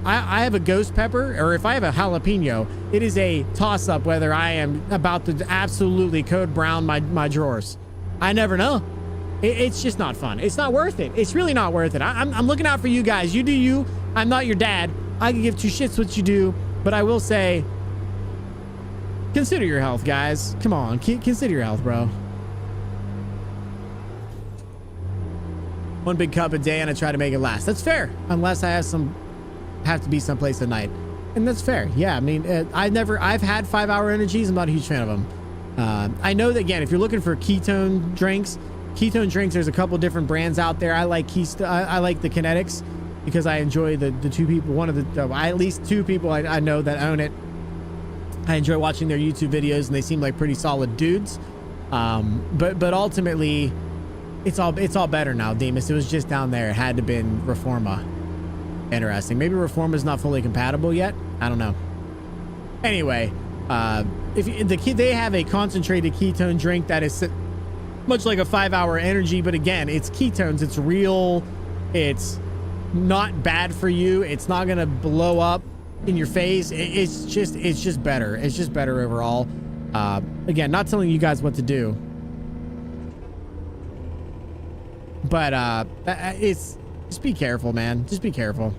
I have a ghost pepper, or if I have a jalapeno, it is a toss-up whether I am about to absolutely code brown my drawers. I never know. It's just not fun. It's not worth it. It's really not worth it. I'm looking out for you guys. You do you. I'm not your dad. I can give 2 shits what you do, but I will say, consider your health, guys. Come on, consider your health, bro. 1 big cup a day, and I try to make it last. That's fair, unless I have to be someplace at night, and that's fair. Yeah, I mean, I've had 5-hour energies. I'm not a huge fan of them. I know that, again, if you're looking for ketone drinks, there's a couple different brands out there. I like I like the Kinetics because I enjoy the 2 people, at least 2 people I know that own it. I enjoy watching their YouTube videos, and they seem like pretty solid dudes. But ultimately, it's all better now, Demas. It was just down there. It had to have been Reforma. Interesting. Maybe Reforma's not fully compatible yet. I don't know. Anyway, they have a concentrated ketone drink that is much like a 5-hour energy, but again, it's ketones. It's real. It's not bad for you. It's not gonna blow up in your face. It's just better. It's just better overall. Again, not telling you guys what to do, but just be careful, man. Just be careful.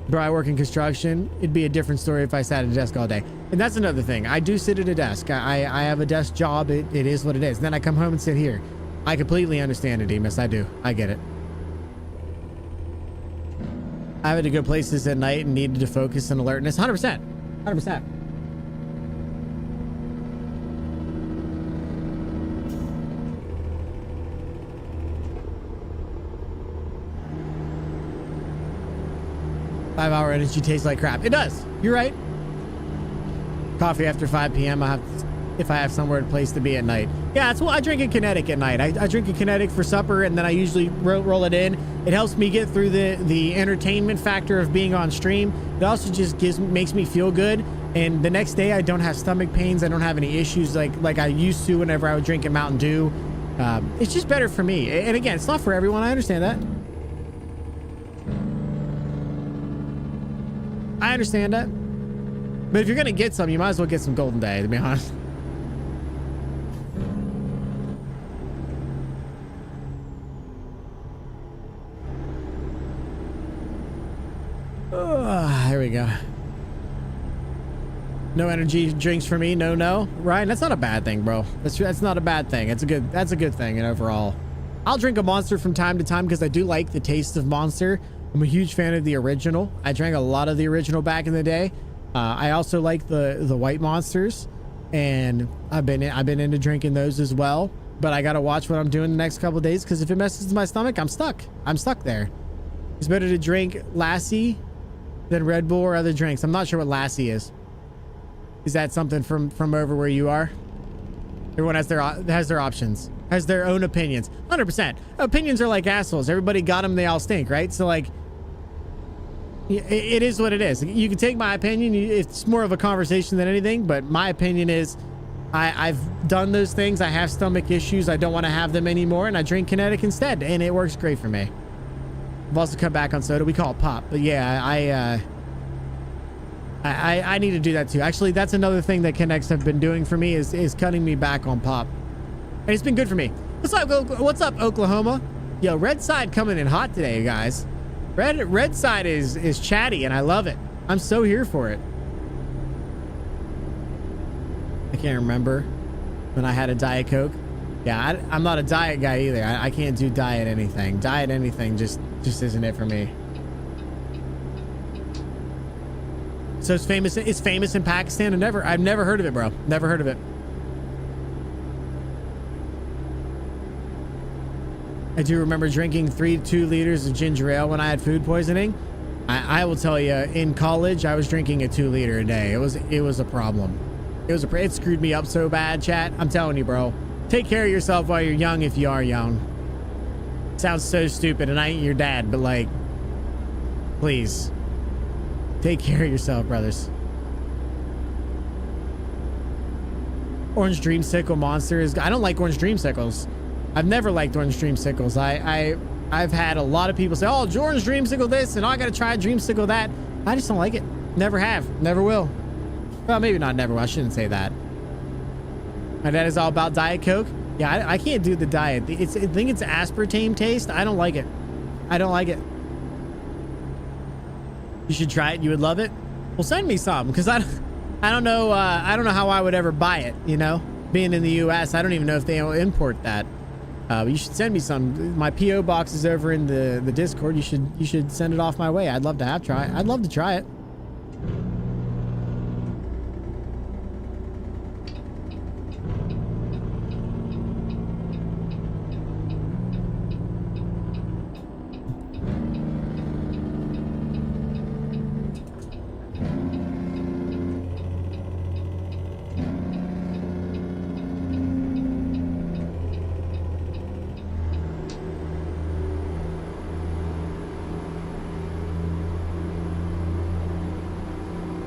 Bro, I work in construction. It'd be a different story if I sat at a desk all day. And that's another thing. I do sit at a desk. I have a desk job. It is what it is. And then I come home and sit here. I completely understand it, Demas. I do. I get it. I had to go places at night and needed to focus and alertness. 100%. 100%. Five-hour energy tastes like crap. It does. You're right. Coffee after 5 p.m. If I have somewhere a place to be at night. Yeah, that's what I drink a Kinetic at night. I drink a Kinetic for supper, and then I usually roll it in. It helps me get through the entertainment factor of being on stream. It also just makes me feel good. And the next day, I don't have stomach pains. I don't have any issues like I used to whenever I would drink a Mountain Dew. It's just better for me. And again, it's not for everyone. I understand that. I understand that. But if you're going to get some, you might as well get some Golden Day, to be honest. Here we go. No energy drinks for me. No. Ryan, that's not a bad thing, bro. That's not a bad thing. That's a good thing. And overall, I'll drink a Monster from time to time because I do like the taste of Monster. I'm a huge fan of the original. I drank a lot of the original back in the day. I also like the white Monsters, and I've been into drinking those as well. But I gotta watch what I'm doing the next couple of days because if it messes with my stomach, I'm stuck. I'm stuck there. It's better to drink Lassie than Red Bull or other drinks. I'm not sure what Lassie is. Is that something from over where you are? Everyone has their options, has their own opinions. 100%. Opinions are like assholes. Everybody got them. They all stink, right? So like, it is what it is. You can take my opinion. It's more of a conversation than anything, but my opinion is I've done those things. I have stomach issues. I don't want to have them anymore, and I drink Kinetic instead, and it works great for me. I've also cut back on soda. We call it pop, but yeah, I need to do that too. Actually, that's another thing that Kinects have been doing for me is cutting me back on pop, and it's been good for me. What's up, Oklahoma? Yo, Red Side coming in hot today, guys. Red Side is chatty, and I love it. I'm so here for it. I can't remember when I had a Diet Coke. Yeah, I'm not a diet guy either. I can't do diet anything. Diet anything just isn't it for me. So it's famous in Pakistan. I've never heard of it, bro. Never heard of it. I do remember drinking 2 liters of ginger ale when I had food poisoning. I will tell you, in college, I was drinking a 2 liter a day. It was a problem. It screwed me up so bad, chat. I'm telling you, bro. Take care of yourself while you're young if you are young. Sounds so stupid, and I ain't your dad, but like, please. Take care of yourself, brothers. Orange Dreamsicle Monster is... I don't like Orange Dreamsicles. I've never liked Orange Dreamsicles. I've had a lot of people say, oh, Orange Dreamsicle this, and I gotta try Dreamsicle that. I just don't like it. Never have. Never will. Well, maybe not never will. I shouldn't say that. My dad is all about Diet Coke. Yeah, I can't do the diet. I think it's aspartame taste. I don't like it. I don't like it. You should try it. You would love it. Well, send me some because I don't know. I don't know how I would ever buy it. You know, being in the U.S., I don't even know if they import that. But you should send me some. My PO box is over in the Discord. You should send it off my way. I'd love to try it. I'd love to try it.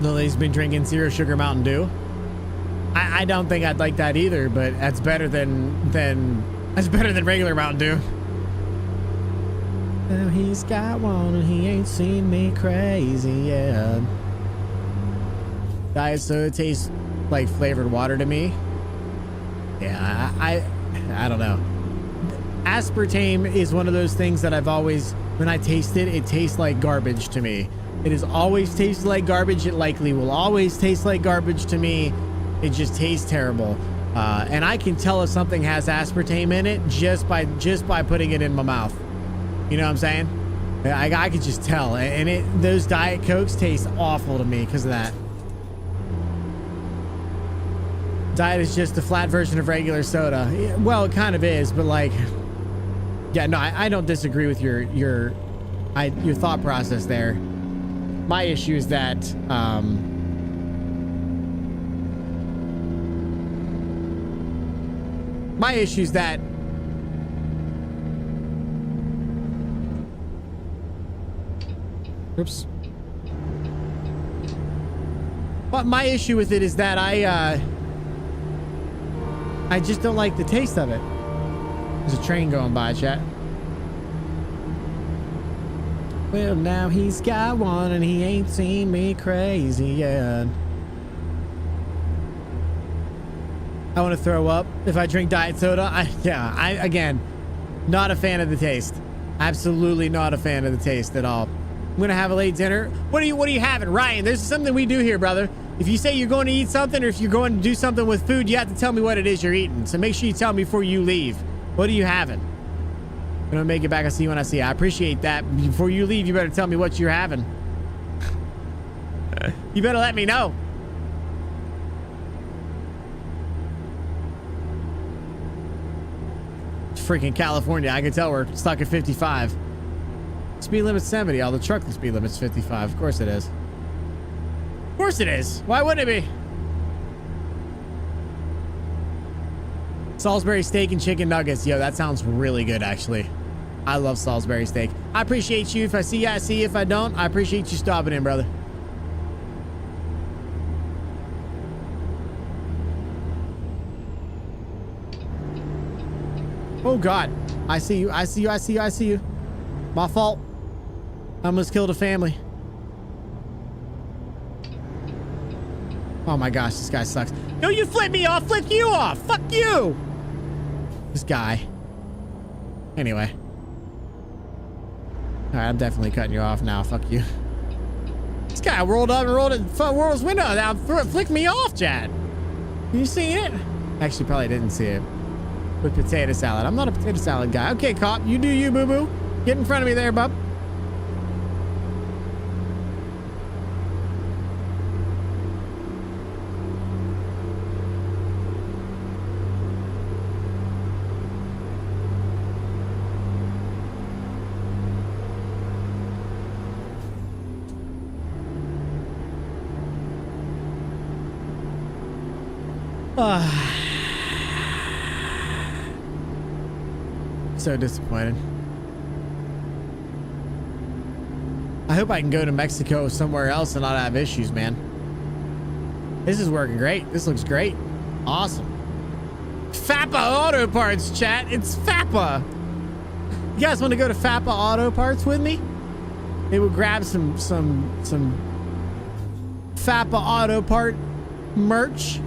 Lily's been drinking zero sugar Mountain Dew. I don't think I'd like that either, but that's better than regular Mountain Dew. Oh, he's got one and he ain't seen me crazy yet. Diet soda tastes like flavored water to me. Yeah, I don't know. Aspartame is one of those things that I've always, when I taste it, it tastes like garbage to me. It has always tasted like garbage. It likely will always taste like garbage to me. It just tastes terrible. And I can tell if something has aspartame in it just by putting it in my mouth. You know what I'm saying? I could just tell. And those Diet Cokes taste awful to me because of that. Diet is just a flat version of regular soda. Yeah, well, it kind of is, but like, yeah, no, I don't disagree with your thought process there. My issue is that oops. But my issue with it is that I just don't like the taste of it. There's a train going by, chat. Well, now he's got one and he ain't seen me crazy yet. I want to throw up if I drink diet soda. Again, not a fan of the taste. Absolutely not a fan of the taste at all. I'm gonna have a late dinner. What are you having, Ryan? There's something we do here, brother. If you say you're going to eat something, or if you're going to do something with food, you have to tell me what it is you're eating. So make sure you tell me before you leave. What are you having? I'm gonna make it back. I'll see you when I see you. I appreciate that. Before you leave, you better tell me what you're having. You better let me know. It's freaking California. I can tell we're stuck at 55. Speed limit's 70. All the truck speed limit's 55. Of course it is. Of course it is. Why wouldn't it be? Salisbury steak and chicken nuggets. Yo, that sounds really good, actually. I love Salisbury steak. I appreciate you. If I see you, I see you. If I don't, I appreciate you stopping in, brother. Oh, God. I see you. I see you. I see you. I see you. My fault. I almost killed a family. Oh my gosh, this guy sucks. No, you flip me off, flip you off. Fuck you. This guy. Anyway. All right, I'm definitely cutting you off now. Fuck you. This guy rolled up and rolled it world's window down, flicked me off, Chad. You see it? Actually, probably didn't see it. With potato salad. I'm not a potato salad guy. Okay, cop, you do you, boo-boo. Get in front of me there, bub. So disappointed. I hope I can go to Mexico somewhere else and not have issues, man. This is working great. This looks great. Awesome. FAPA Auto Parts, chat. It's FAPA. You guys want to go to FAPA Auto Parts with me? They will grab some FAPA Auto Part merch.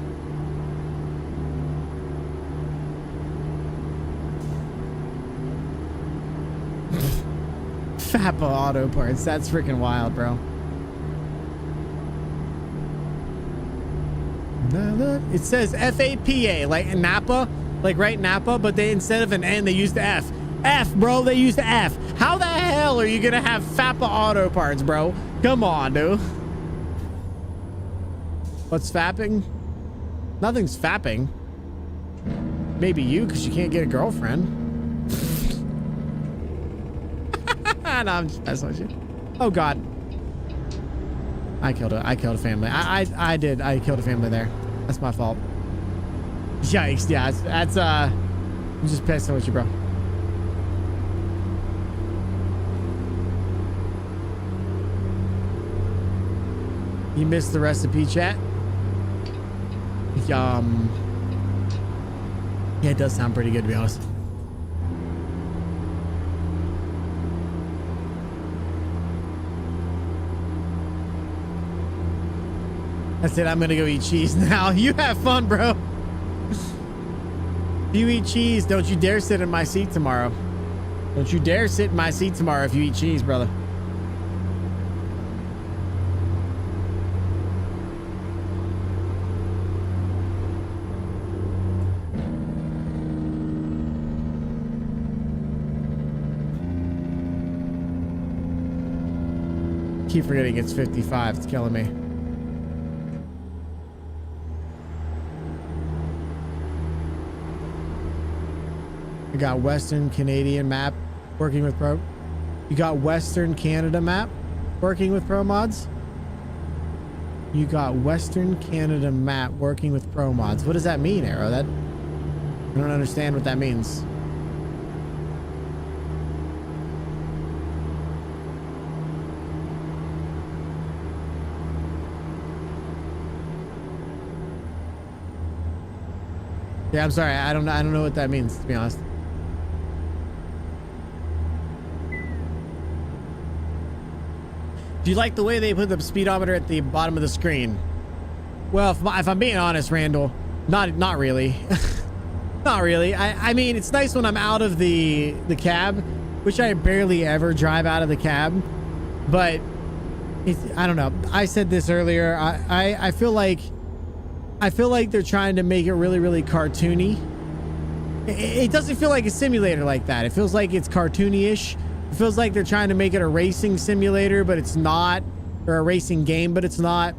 FAPA Auto Parts. That's freaking wild, bro. It says FAPA, like Napa, like right Napa, but they instead of an N, they use the F. F, bro. They use the F. How the hell are you gonna have FAPA Auto Parts, bro? Come on, dude. What's fapping? Nothing's fapping. Maybe you, because you can't get a girlfriend. No, I'm just messing with you. Oh God. I killed a family. I killed a family there. That's my fault. Yikes. Yeah, that's I'm just pissing with you, bro. You missed the recipe, chat? Yeah, it does sound pretty good, to be honest. That's it. I'm gonna go eat cheese now. You have fun, bro. If you eat cheese, don't you dare sit in my seat tomorrow. Don't you dare sit in my seat tomorrow if you eat cheese, brother. Keep forgetting it's 55. It's killing me. You got Western Canadian map working with Pro. You got Western Canada map working with Pro Mods. You got Western Canada map working with Pro Mods. What does that mean, Arrow? I don't understand what that means. Yeah, I'm sorry. I don't know what that means, to be honest. Do you like the way they put the speedometer at the bottom of the screen? Well, if I'm being honest, Randall, not really. Not really. I mean, it's nice when I'm out of the cab, which I barely ever drive out of the cab. But I don't know. I said this earlier. I feel like they're trying to make it really, really cartoony. It doesn't feel like a simulator like that. It feels like it's cartoony-ish. It feels like they're trying to make it a racing simulator, but it's not, or a racing game, but it's not.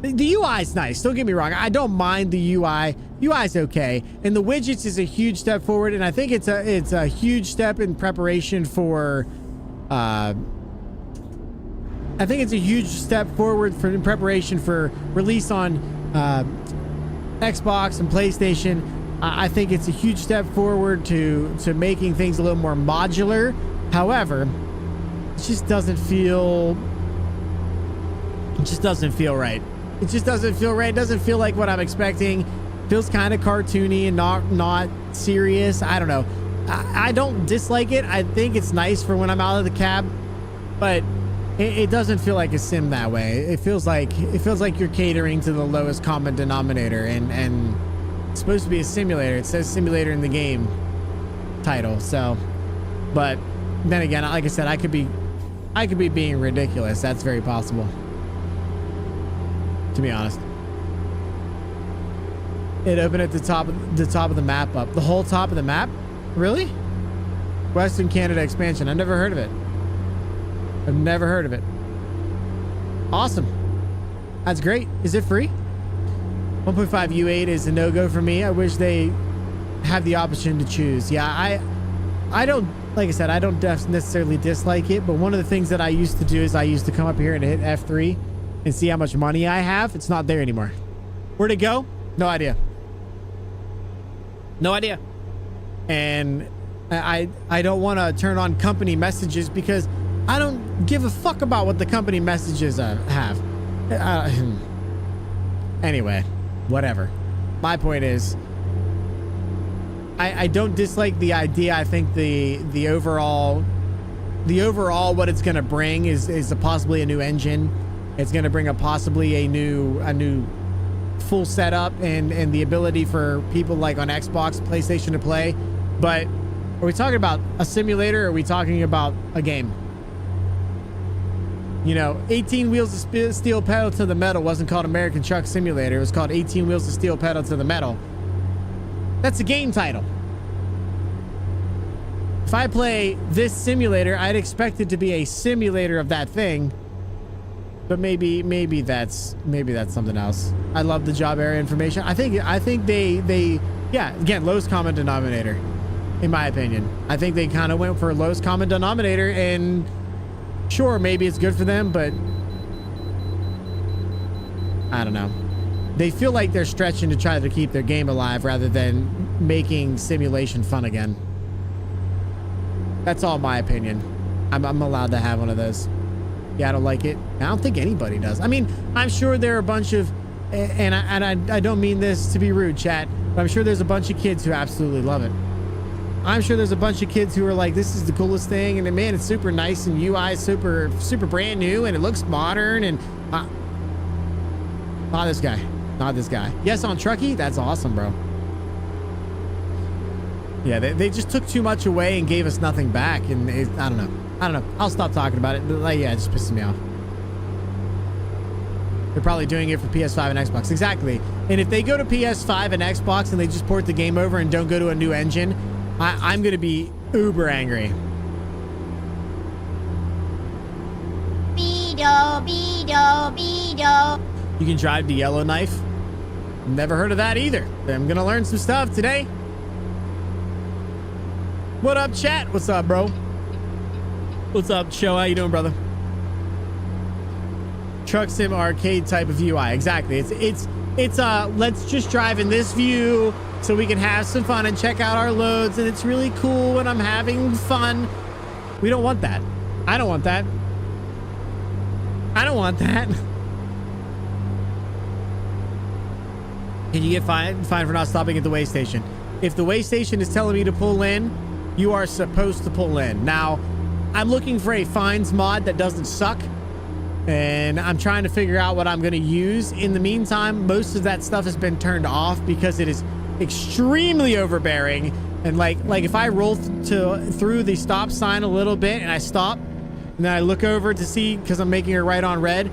The UI is nice. Don't get me wrong. I don't mind the UI. UI's okay, and the widgets is a huge step forward, and I think it's a huge step in preparation for. I think it's a huge step forward in preparation for release on Xbox and PlayStation. I think it's a huge step forward to making things a little more modular. However, it just doesn't feel right. It just doesn't feel right. It doesn't feel like what I'm expecting. It feels kind of cartoony and not serious. I don't know. I don't dislike it. I think it's nice for when I'm out of the cab, but it doesn't feel like a sim that way. It feels like you're catering to the lowest common denominator, and it's supposed to be a simulator. It says simulator in the game title. So, but then again, like I said, I could be being ridiculous. That's very possible, to be honest. It opened at the top of the map up. The whole top of the map? Really? Western Canada expansion. I've never heard of it. I've never heard of it. Awesome. That's great. Is it free? 1.5 U8 is a no-go for me. I wish they have the option to choose. Yeah, I don't, like I said, I don't necessarily dislike it, but one of the things that I used to do is I used to come up here and hit F3 and see how much money I have. It's not there anymore. Where'd it go? No idea. No idea. And I don't want to turn on company messages because I don't give a fuck about what the company messages have. Anyway, whatever. My point is, I don't dislike the idea. I think the overall what it's going to bring is possibly a new engine. It's going to bring possibly a new full setup and the ability for people like on Xbox, PlayStation to play. But are we talking about a simulator or are we talking about a game? You know, 18 wheels of steel pedal to the metal wasn't called American Truck Simulator. It was called 18 wheels of steel pedal to the metal. That's a game title. If I play this simulator, I'd expect it to be a simulator of that thing. But maybe that's something else. I love the job area information. I think they yeah, again, lowest common denominator, in my opinion. I think they kind of went for lowest common denominator, and sure, maybe it's good for them, but I don't know. They feel like they're stretching to try to keep their game alive rather than making simulation fun again. That's all my opinion. I'm allowed to have one of those. Yeah, I don't like it. I don't think anybody does. I mean, I'm sure there are a bunch of, and I don't mean this to be rude, chat, but I'm sure there's a bunch of kids who absolutely love it. I'm sure there's a bunch of kids who are like, this is the coolest thing, and man, it's super nice, and UI is super brand new, and it looks modern, and not this guy. Not this guy. Yes, on Trucky? That's awesome, bro. Yeah, they just took too much away and gave us nothing back, and I don't know. I'll stop talking about it, but like, yeah, it just pisses me off. They're probably doing it for PS5 and Xbox. Exactly. And if they go to PS5 and Xbox and they just port the game over and don't go to a new engine, I'm going to be uber angry. You can drive the Yellowknife. Never heard of that either. I'm gonna learn some stuff today. What up, chat? What's up, bro? What's up, show? How you doing, brother? Truck sim arcade type of UI. Exactly. It's let's just drive in this view so we can have some fun and check out our loads, and it's really cool when I'm having fun. We don't want that. I don't want that. I don't want that. Can you get fined for not stopping at the weigh station? If the weigh station is telling me to pull in, you are supposed to pull in. Now, I'm looking for a fines mod that doesn't suck, and I'm trying to figure out what I'm going to use. In the meantime, most of that stuff has been turned off because it is extremely overbearing. And like if I roll through the stop sign a little bit and I stop, and then I look over to see, because I'm making a right on red,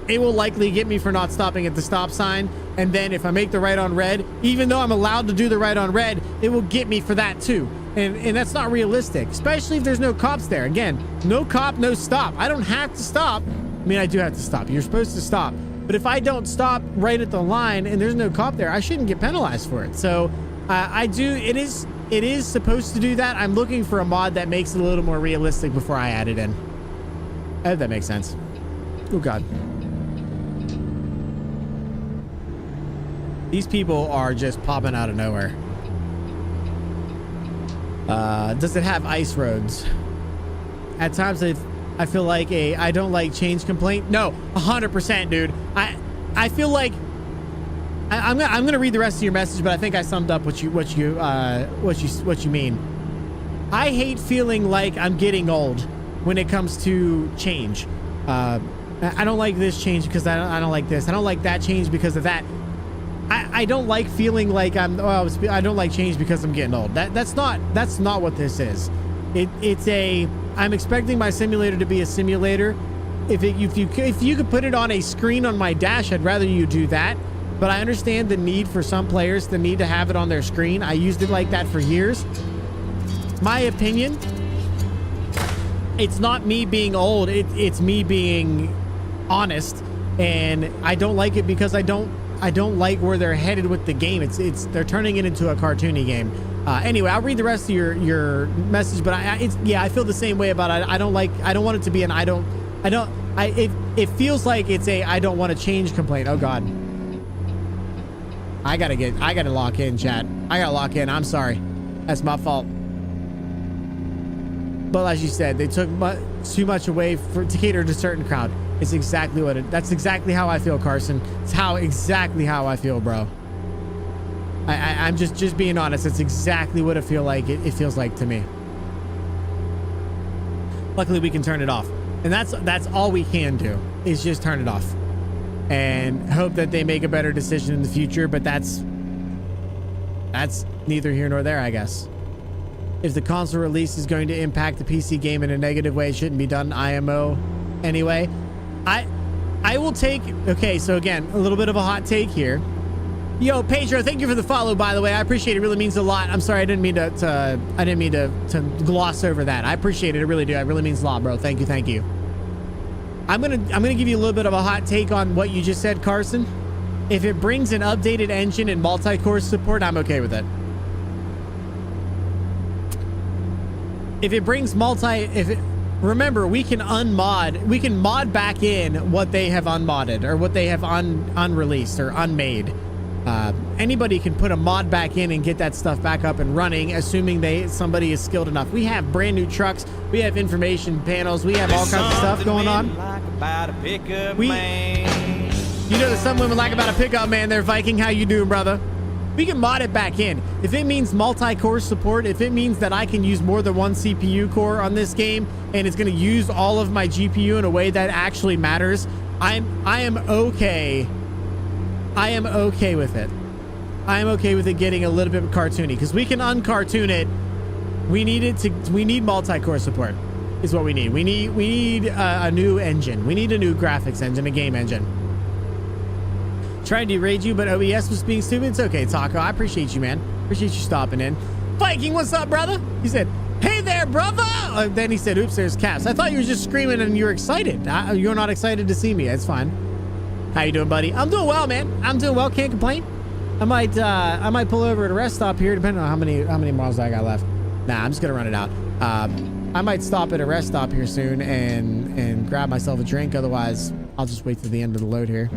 it will likely get me for not stopping at the stop sign. And then if I make the right on red, even though I'm allowed to do the right on red, it will get me for that too. And that's not realistic, especially if there's no cops there. Again, no cop, no stop. I don't have to stop. I mean, I do have to stop. You're supposed to stop. But if I don't stop right at the line and there's no cop there, I shouldn't get penalized for it. So I do. It is supposed to do that. I'm looking for a mod that makes it a little more realistic before I add it in. I hope that makes sense. Oh, God. These people are just popping out of nowhere. Does it have ice roads? At times I feel like I don't like change complaint. No, 100%, dude. I feel like I'm gonna read the rest of your message, but I think I summed up what you mean. I hate feeling like I'm getting old when it comes to change. I don't like this change because I don't like this. I don't like that change because of that. I don't like feeling like I don't like change because I'm getting old. That's not what this is. I'm expecting my simulator to be a simulator. If you could put it on a screen on my dash, I'd rather you do that. But I understand the need for some players, the need to have it on their screen. I used it like that for years. My opinion, it's not me being old. It's me being honest, and I don't like it because I don't like where they're headed with the game. They're turning it into a cartoony game. Anyway, I'll read the rest of your message, but I feel the same way about it. I don't want it to be an it feels like it's a I don't want to change complaint. Oh God. I gotta lock in, chat. I gotta lock in. I'm sorry. That's my fault. But as you said, they took too much away to cater to a certain crowd. It's exactly that's exactly how I feel, Carson. It's exactly how I feel, bro. I'm just being honest. That's exactly what it feels like to me. Luckily, we can turn it off, and that's all we can do is just turn it off, and hope that they make a better decision in the future. But that's neither here nor there, I guess. If the console release is going to impact the PC game in a negative way, it shouldn't be done IMO anyway. I will take. Okay, so again, a little bit of a hot take here. Yo, Pedro, thank you for the follow, by the way. I appreciate it. It really means a lot. I'm sorry, I didn't mean to gloss over that. I appreciate it. It really do. It really means a lot, bro. Thank you. I'm gonna give you a little bit of a hot take on what you just said, Carson. If it brings an updated engine and multi-core support, I'm okay with it. If it brings remember, we can mod back in what they have unmodded or what they have unreleased or unmade. Anybody can put a mod back in and get that stuff back up and running, assuming somebody is skilled enough. We have brand new trucks. We have information panels. We have all kinds of stuff going on. You know, there's some women like about a pickup man there, Viking. How you doing, brother? We can mod it back in. If it means multi-core support, if it means that I can use more than one CPU core on this game, and it's going to use all of my GPU in a way that actually matters, I am okay. I am okay with it. I am okay with it getting a little bit cartoony because we can uncartoon it. We need multi-core support is what we need. We need a new engine. We need a new graphics engine, a game engine. Trying to raid you, but OBS was being stupid. It's okay, Taco. I appreciate you, man. Appreciate you stopping in. Viking, what's up, brother? He said, hey there, there, brother? Then he said, oops, there's Caps. I thought you were just screaming and you were excited. You're not excited to see me. It's fine. How you doing, buddy? I'm doing well, man. I'm doing well. Can't complain. I might pull over at a rest stop here, depending on how many miles I got left. Nah, I'm just gonna run it out. I might stop at a rest stop here soon and grab myself a drink. Otherwise, I'll just wait till the end of the load here.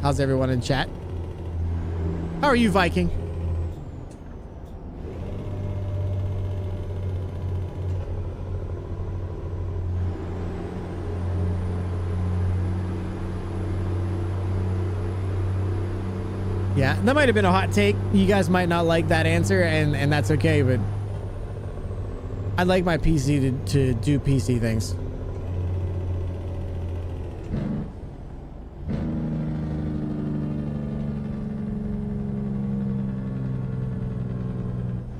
How's everyone in chat? How are you, Viking? Yeah, that might have been a hot take. You guys might not like that answer, and that's okay, but I'd like my PC to do PC things.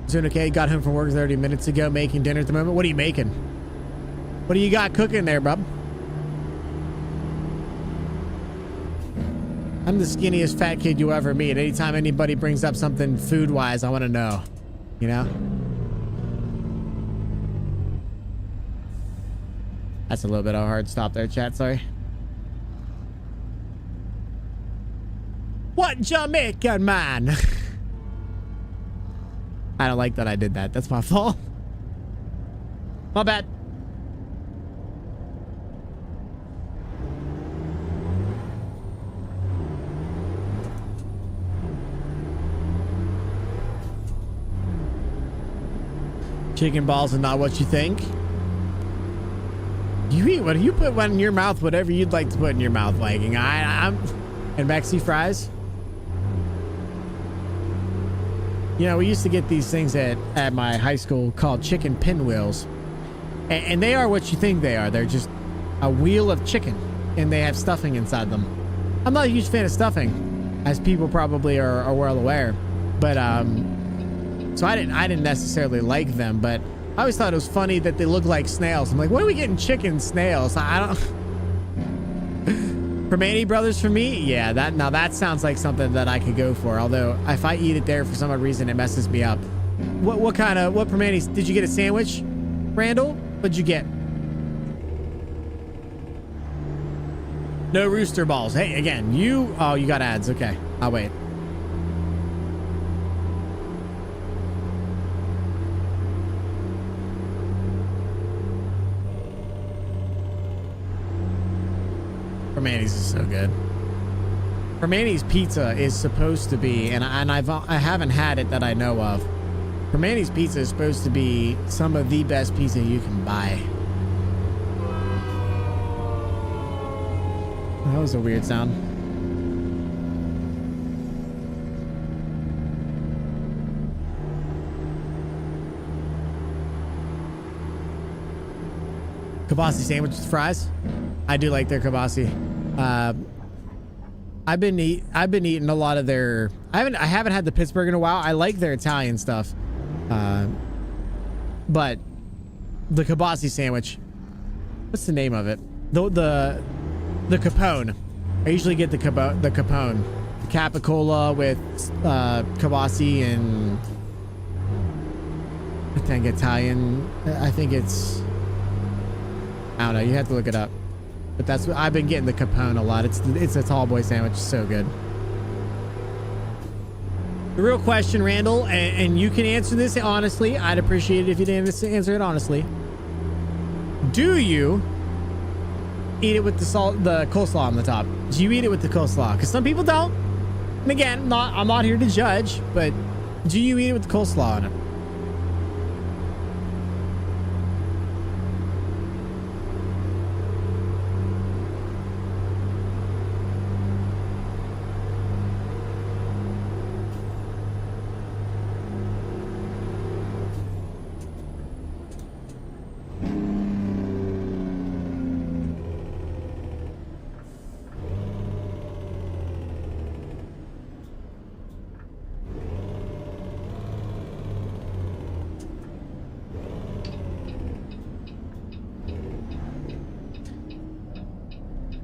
Doing okay. Got home from work 30 minutes ago, making dinner at the moment. What are you making? What do you got cooking there, bub? I'm the skinniest fat kid you ever meet. Anytime anybody brings up something food-wise, I want to know. You know? That's a little bit of a hard stop there, chat. Sorry. What Jamaican man? I don't like that I did that. That's my fault. My bad. Chicken balls are not what you think. You eat what you put one in your mouth, whatever you'd like to put in your mouth, Viking. I'm and Maxi fries. You know, we used to get these things at my high school called chicken pinwheels. And they are what you think they are. They're just a wheel of chicken, and they have stuffing inside them. I'm not a huge fan of stuffing, as people probably are well aware. But so I didn't necessarily like them, but I always thought it was funny that they look like snails. I'm like, what are we getting chicken snails? I don't. Permane Brothers for me? Yeah, that sounds like something that I could go for. Although if I eat it there for some odd reason, it messes me up. What Permane? Did you get a sandwich, Randall? What'd you get? No rooster balls. Hey, again, you got ads. Okay, I'll wait. Permane's is so good. Permane's pizza is supposed to be, and I haven't had it that I know of. Permane's pizza is supposed to be some of the best pizza you can buy. That was a weird sound. Kibasi sandwich with fries. I do like their kibasi. I've been eating a lot of their. I haven't had the Pittsburgh in a while. I like their Italian stuff, but the kibasi sandwich. What's the name of it? The Capone. I usually get the Capone, the capicola with kibasi and I think Italian. I think it's. I don't know. You have to look it up. But that's what I've been getting, the Capone a lot. It's a tall boy sandwich. So good. The real question, Randall, and you can answer this honestly. I'd appreciate it if you didn't answer it honestly. Do you eat it with the coleslaw on the top? Do you eat it with the coleslaw? Because some people don't. And again, I'm not here to judge, but do you eat it with the coleslaw on it?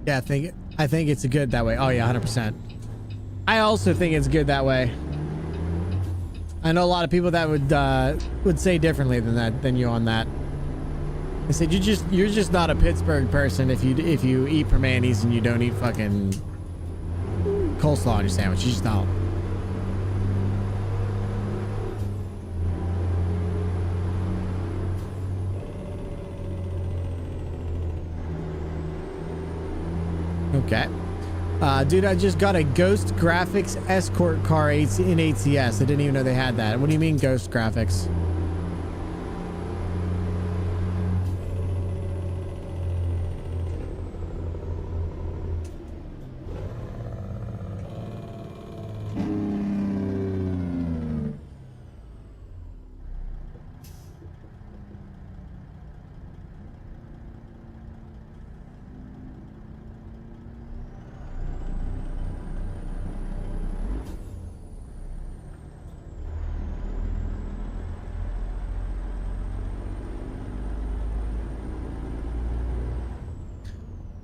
Yeah, I think it's good that way. Oh yeah, 100%. I also think it's good that way. I know a lot of people that would say differently than you on that. I said you're just not a Pittsburgh person if you eat Permanis and you don't eat fucking coleslaw on your sandwich. You just don't. Okay. Dude, I just got a Ghost Graphics Escort car in ATS. I didn't even know they had that. What do you mean Ghost Graphics?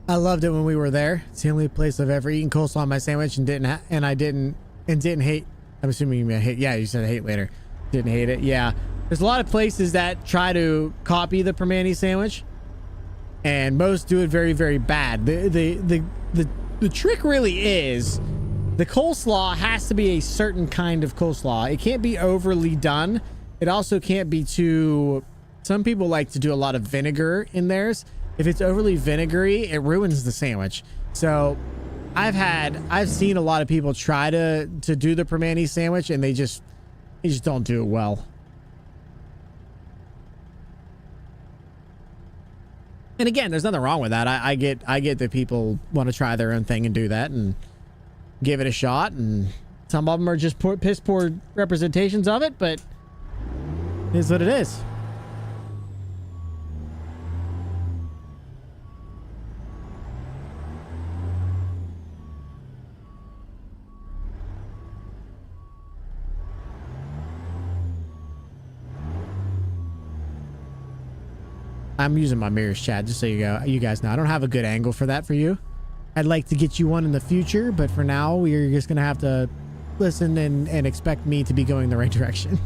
I loved it when we were there. It's the only place I've ever eaten coleslaw on my sandwich and didn't hate. I'm assuming you meant hate. Yeah, you said hate later. Didn't hate it. Yeah, there's a lot of places that try to copy the Permani sandwich, and most do it very, very bad. The trick really is the coleslaw has to be a certain kind of coleslaw. It can't be overly done. It also can't be too. Some people like to do a lot of vinegar in theirs. If it's overly vinegary, it ruins the sandwich. So I've seen a lot of people try to do the Permani sandwich and they just don't do it well. And again, there's nothing wrong with that. I get that people want to try their own thing and do that and give it a shot, and some of them are just piss poor representations of it, but it is what it is. I'm using my mirrors, chat, just so you guys know. I don't have a good angle for that for you. I'd like to get you one in the future, but for now, we're just going to have to listen and expect me to be going the right direction.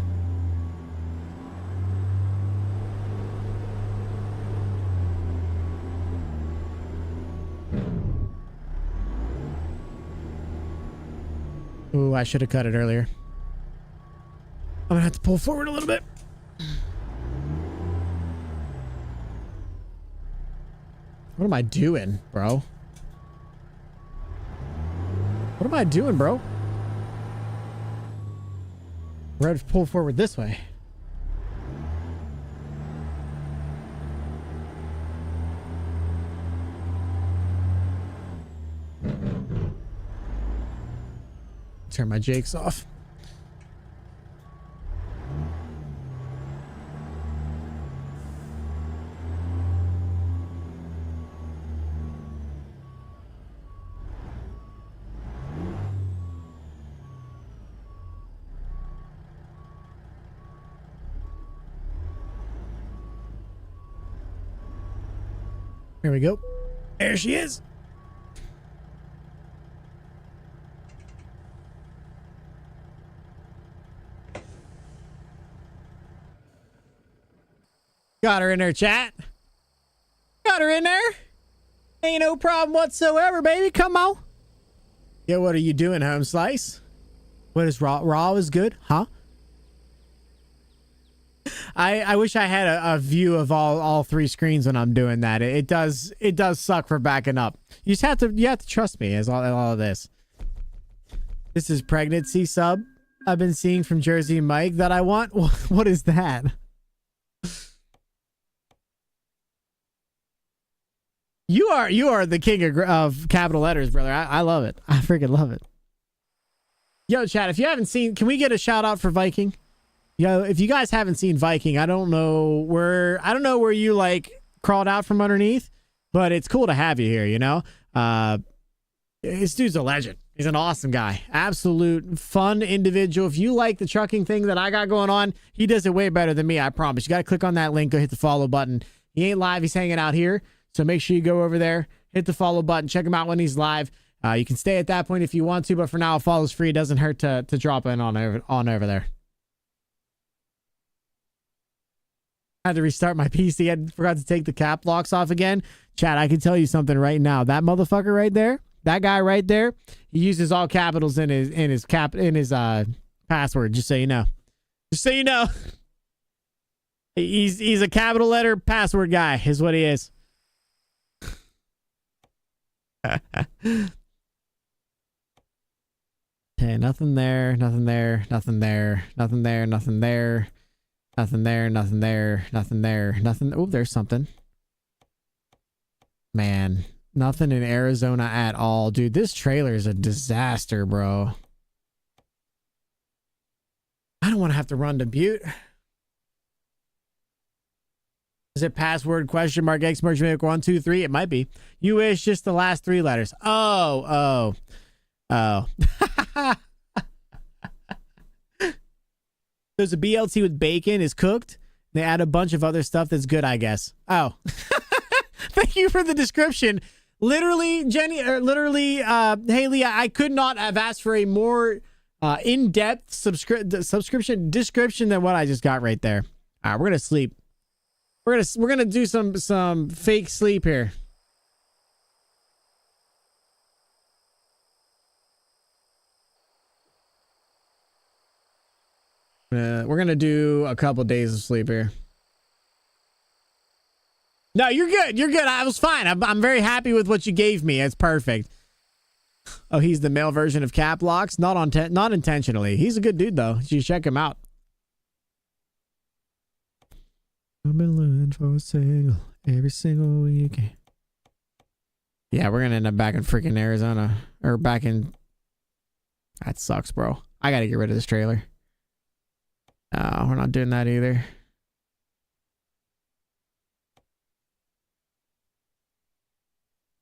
Ooh, I should have cut it earlier. I'm going to have to pull forward a little bit. What am I doing, bro? What am I doing, bro? We're going to pull forward this way. Turn my jakes off. Here we go. There she is. Got her in there, chat. Got her in there. Ain't no problem whatsoever, baby. Come on. Yeah, what are you doing, home slice? What is raw? Raw is good, huh? I wish I had a view of all three screens when I'm doing that. It does suck for backing up. You have to trust me as all of this. This is pregnancy sub I've been seeing from Jersey Mike that I want. What is that? You are the king of capital letters, brother. I love it. I freaking love it. Yo, chat, if you haven't seen, can we get a shout out for Viking? Yo, if you guys haven't seen Viking, I don't know where you like crawled out from underneath, but it's cool to have you here, you know? This dude's a legend. He's an awesome guy. Absolute fun individual. If you like the trucking thing that I got going on, he does it way better than me, I promise. You got to click on that link, go hit the follow button. He ain't live, he's hanging out here. So make sure you go over there, hit the follow button, check him out when he's live. You can stay at that point if you want to, but for now, a follow is free. It doesn't hurt to drop in on over there. I had to restart my PC. I forgot to take the cap locks off again. Chat, I can tell you something right now. That motherfucker right there, that guy right there, he uses all capitals in his password. Just so you know. Just so you know. He's a capital letter password guy, is what he is. Okay, nothing there, nothing there, nothing there, nothing there, nothing there, nothing there, nothing there, nothing there, nothing. Oh, there's something. Man, nothing in Arizona at all. Dude, this trailer is a disaster, bro. I don't want to have to run to Butte. Is it password question mark X merge 1 2 3? It might be. You wish just the last 3 letters. Oh. There's a BLT with bacon is cooked. They add a bunch of other stuff that's good, I guess. Oh. Thank you for the description. Literally, Jenny, or literally, Haley, I could not have asked for a more in-depth subscription description than what I just got right there. All right, we're gonna sleep. We're gonna do some fake sleep here. We're gonna do a couple days of sleep here. No, you're good. You're good. I was fine. I'm very happy with what you gave me. It's perfect. Oh, he's the male version of Cap Locks. Not intentionally. He's a good dude though. You should check him out. I've been looking for a single every single week. Yeah, we're gonna end up back in freaking Arizona. Or back in... That sucks, bro. I gotta get rid of this trailer. No, we're not doing that either.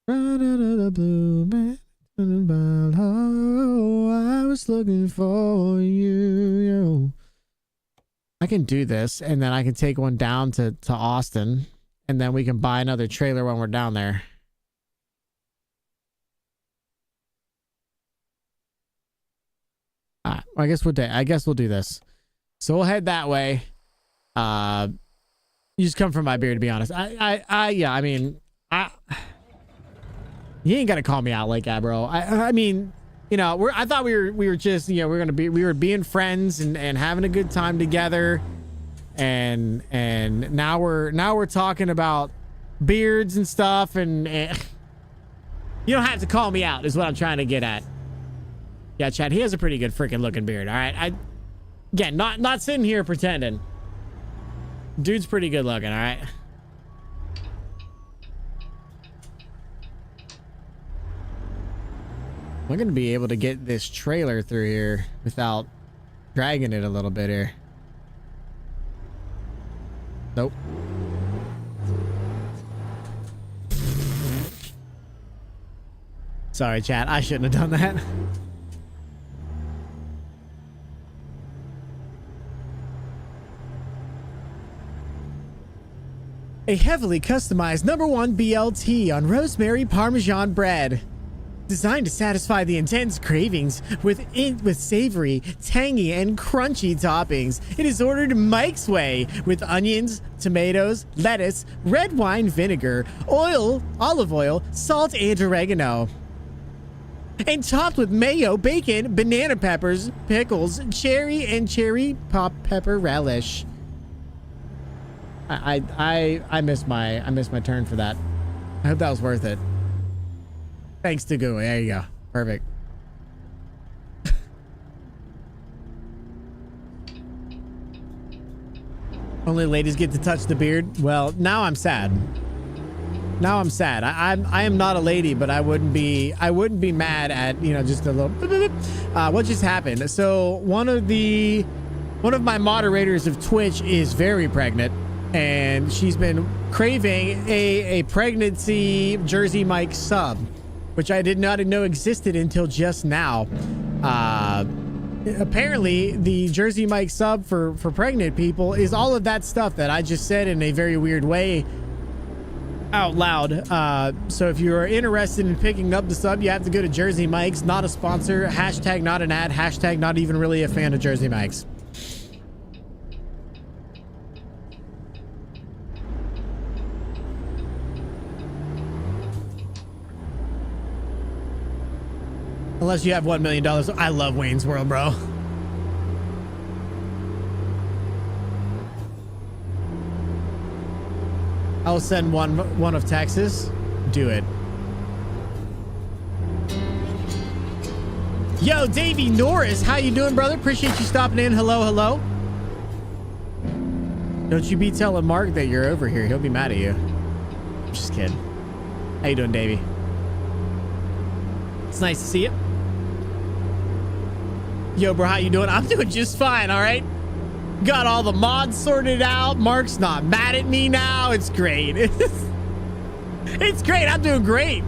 Right out of the blue, man. Oh, I was looking for you. I can do this, and then I can take one down to Austin, and then we can buy another trailer when we're down there. I guess we'll do this. So we'll head that way. You just come from my beer, to be honest. I mean, you ain't gotta call me out like that, bro. I mean, you know, I thought we were just, you know, we were being friends and having a good time together, and now we're talking about beards and stuff, and you don't have to call me out, is what I'm trying to get at. Yeah, Chad, he has a pretty good freaking looking beard. All right, again, not sitting here pretending. Dude's pretty good looking. All right. We're going to be able to get this trailer through here without dragging it a little bit here. Nope. Sorry, chat. I shouldn't have done that. A heavily customized #1 BLT on rosemary Parmesan bread. Designed to satisfy the intense cravings with savory, tangy, and crunchy toppings. It is ordered Mike's way with onions, tomatoes, lettuce, red wine vinegar, oil, olive oil, salt, and oregano. And topped with mayo, bacon, banana peppers, pickles, cherry, and cherry pop pepper relish. I missed my turn for that. I hope that was worth it. Thanks to Gooey. There you go. Perfect. Only ladies get to touch the beard. Well, now I'm sad. Now I'm sad. I am not a lady, but I wouldn't be mad at, you know, just a little what just happened. So one of my moderators of Twitch is very pregnant, and she's been craving a pregnancy Jersey Mike sub, which I did not know existed until just now. Apparently, the Jersey Mike sub for pregnant people is all of that stuff that I just said in a very weird way. out loud. So if you're interested in picking up the sub, you have to go to Jersey Mike's. Not a sponsor. Hashtag not an ad. Hashtag not even really a fan of Jersey Mike's. Unless you have $1 million. I love Wayne's World, bro. I'll send one of Texas. Do it. Yo, Davey Norris, how you doing, brother? Appreciate you stopping in. Hello, hello. Don't you be telling Mark that you're over here. He'll be mad at you. Just kidding. How you doing, Davey? It's nice to see you. Yo, bro, how you doing? I'm doing just fine, all right? Got all the mods sorted out. Mark's not mad at me now. It's great. It's great. I'm doing great.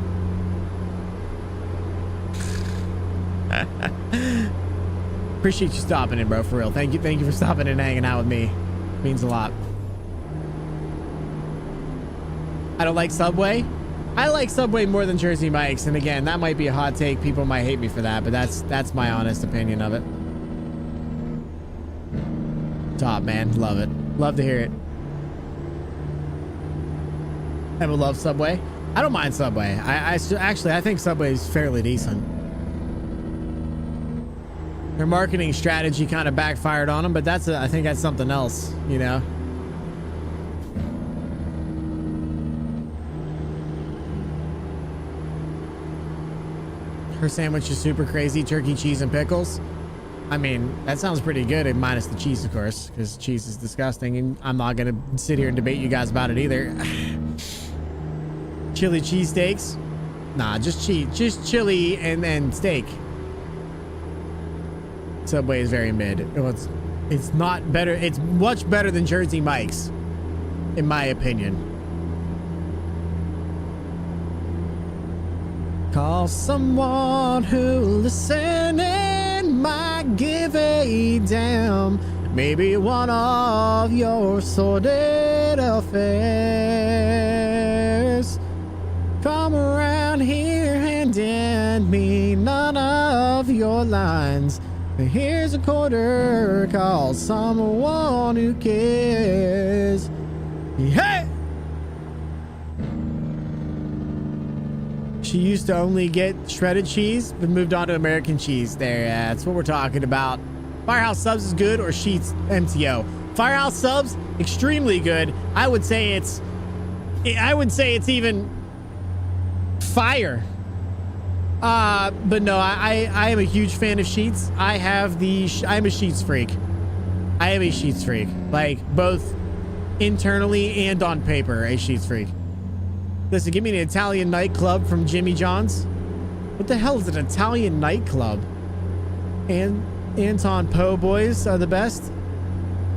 Appreciate you stopping in, bro, for real. Thank you for stopping in and hanging out with me. It means a lot. I don't like Subway. I like Subway more than Jersey Mike's, and again, that might be a hot take. People might hate me for that, but that's my honest opinion of it. Top, man. Love it. Love to hear it. Emma loves Subway. I don't mind Subway. I think Subway is fairly decent. Their marketing strategy kind of backfired on them, but I think that's something else, you know? Her sandwich is super crazy. Turkey, cheese, and pickles. I mean, that sounds pretty good, minus the cheese, of course, because cheese is disgusting, and I'm not going to sit here and debate you guys about it either. Chili cheesesteaks? Nah, just chili and then steak. Subway is very mid. It's not better. It's much better than Jersey Mike's, in my opinion. Call someone who listening might give a damn. Maybe one of your sordid affairs. Come around here and hand me none of your lines. Here's a quarter. Call someone who cares. Hey! She used to only get shredded cheese, but moved on to American cheese. There, that's what we're talking about. Firehouse Subs is good, or Sheetz MTO. Firehouse Subs, extremely good. I would say it's even fire. But no, I am a huge fan of Sheetz. I'm a Sheetz freak. I am a Sheetz freak. Like, both internally and on paper, a Sheetz freak. Listen, give me an Italian nightclub from Jimmy John's. What the hell is an Italian nightclub? And Anton Po Boys are the best?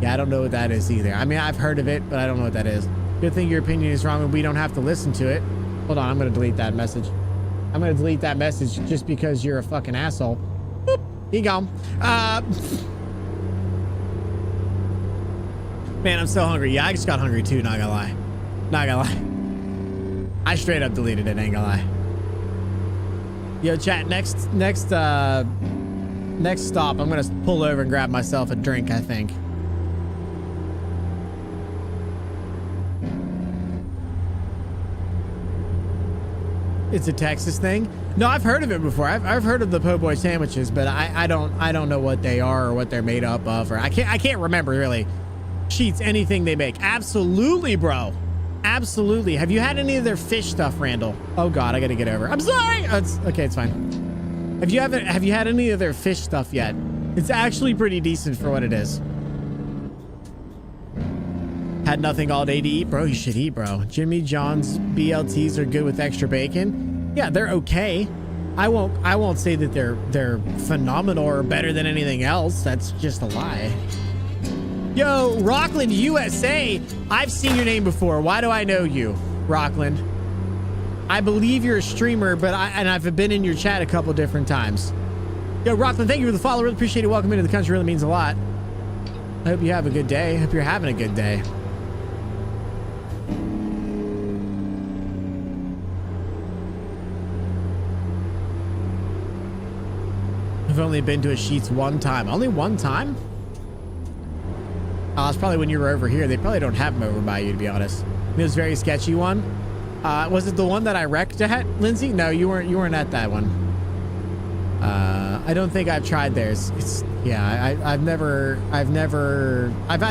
Yeah, I don't know what that is either. I mean, I've heard of it, but I don't know what that is. Good thing your opinion is wrong and we don't have to listen to it. Hold on, I'm going to delete that message. I'm going to delete that message just because you're a fucking asshole. Boop, he gone. Man, I'm so hungry. Yeah, I just got hungry too, not gonna lie. Not gonna lie. I straight up deleted it, ain't gonna lie. Yo, chat, next stop, I'm gonna pull over and grab myself a drink, I think. It's a Texas thing? No, I've heard of it before. I've heard of the po' boy sandwiches, but I don't know what they are or what they're made up of, or I can't remember really. Sheetz, anything they make. Absolutely, bro. Absolutely. Have you had any of their fish stuff, Randall? Oh God, I gotta get over. I'm sorry. Oh, okay, it's fine. Have you had any of their fish stuff yet? It's actually pretty decent for what it is. Had nothing all day to eat, bro. You should eat, bro. Jimmy John's BLTs are good with extra bacon. Yeah, they're okay. I won't say that they're phenomenal or better than anything else. That's just a lie. Yo, Rockland USA. I've seen your name before. Why do I know you, Rockland? I believe you're a streamer, but I've been in your chat a couple different times. Yo, Rockland, thank you for the follow. Really appreciate it. Welcome into the country. Really means a lot. I hope you have a good day. I hope you're having a good day. I've only been to a Sheets one time. Only one time? Oh, it's probably when you were over here. They probably don't have them over by you, to be honest. It was a very sketchy one. Was it the one that I wrecked at, Lindsay? No, you weren't at that one. I don't think I've tried theirs. It's, yeah, I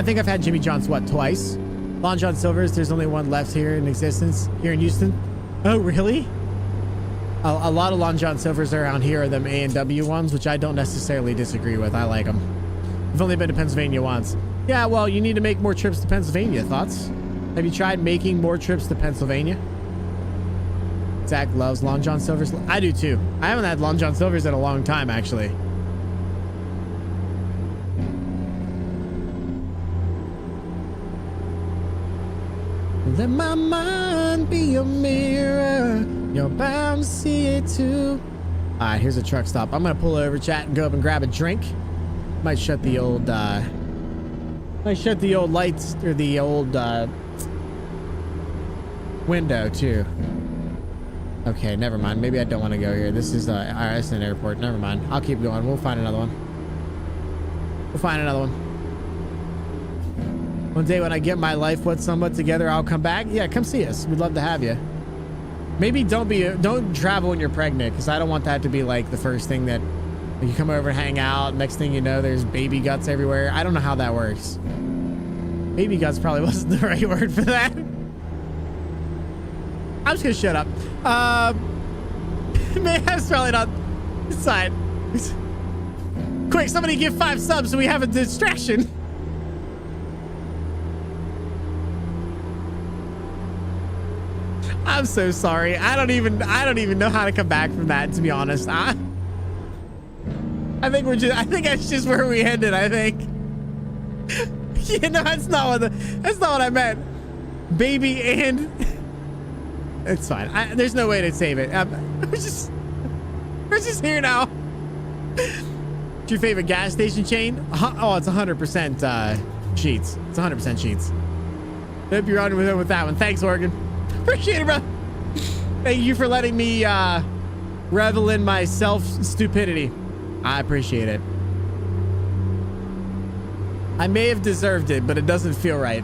think I've had Jimmy John's, what, twice? Long John Silver's, there's only one left here in existence, here in Houston. Oh, really? A lot of Long John Silver's around here are them A&W ones, which I don't necessarily disagree with. I like them. I've only been to Pennsylvania once. Yeah, well, you need to make more trips to Pennsylvania. Thoughts? Have you tried making more trips to Pennsylvania? Zach loves Long John Silver's. I do too. I haven't had Long John Silver's in a long time, actually. Let my mind be your mirror. You're bound to see it too. All right, here's a truck stop. I'm gonna pull over, chat, and go up and grab a drink. Might shut the old lights or the old window too. Okay, never mind. Maybe I don't want to go here. This is it's an airport. Never mind. I'll keep going. We'll find another one. One day when I get my life somewhat together, I'll come back. Yeah, come see us. We'd love to have you. Maybe don't travel when you're pregnant, because I don't want that to be like the first thing that you come over and hang out. Next thing you know, there's baby guts everywhere. I don't know how that works. Baby guts probably wasn't the right word for that. I'm just gonna shut up. Man, that's probably not side. Quick, somebody give 5 subs so we have a distraction. I'm so sorry. I don't even know how to come back from that, to be honest. I think that's just where we ended, I think. Yeah, no, that's not what I meant. Baby and it's fine. There's no way to save it. We're just here now. What's your favorite gas station chain? Oh, it's 100% Sheets. It's 100% Sheets. Hope you're on with that one. Thanks, Oregon. Appreciate it, bro. Thank you for letting me revel in my self-stupidity. I appreciate it. I may have deserved it, but it doesn't feel right.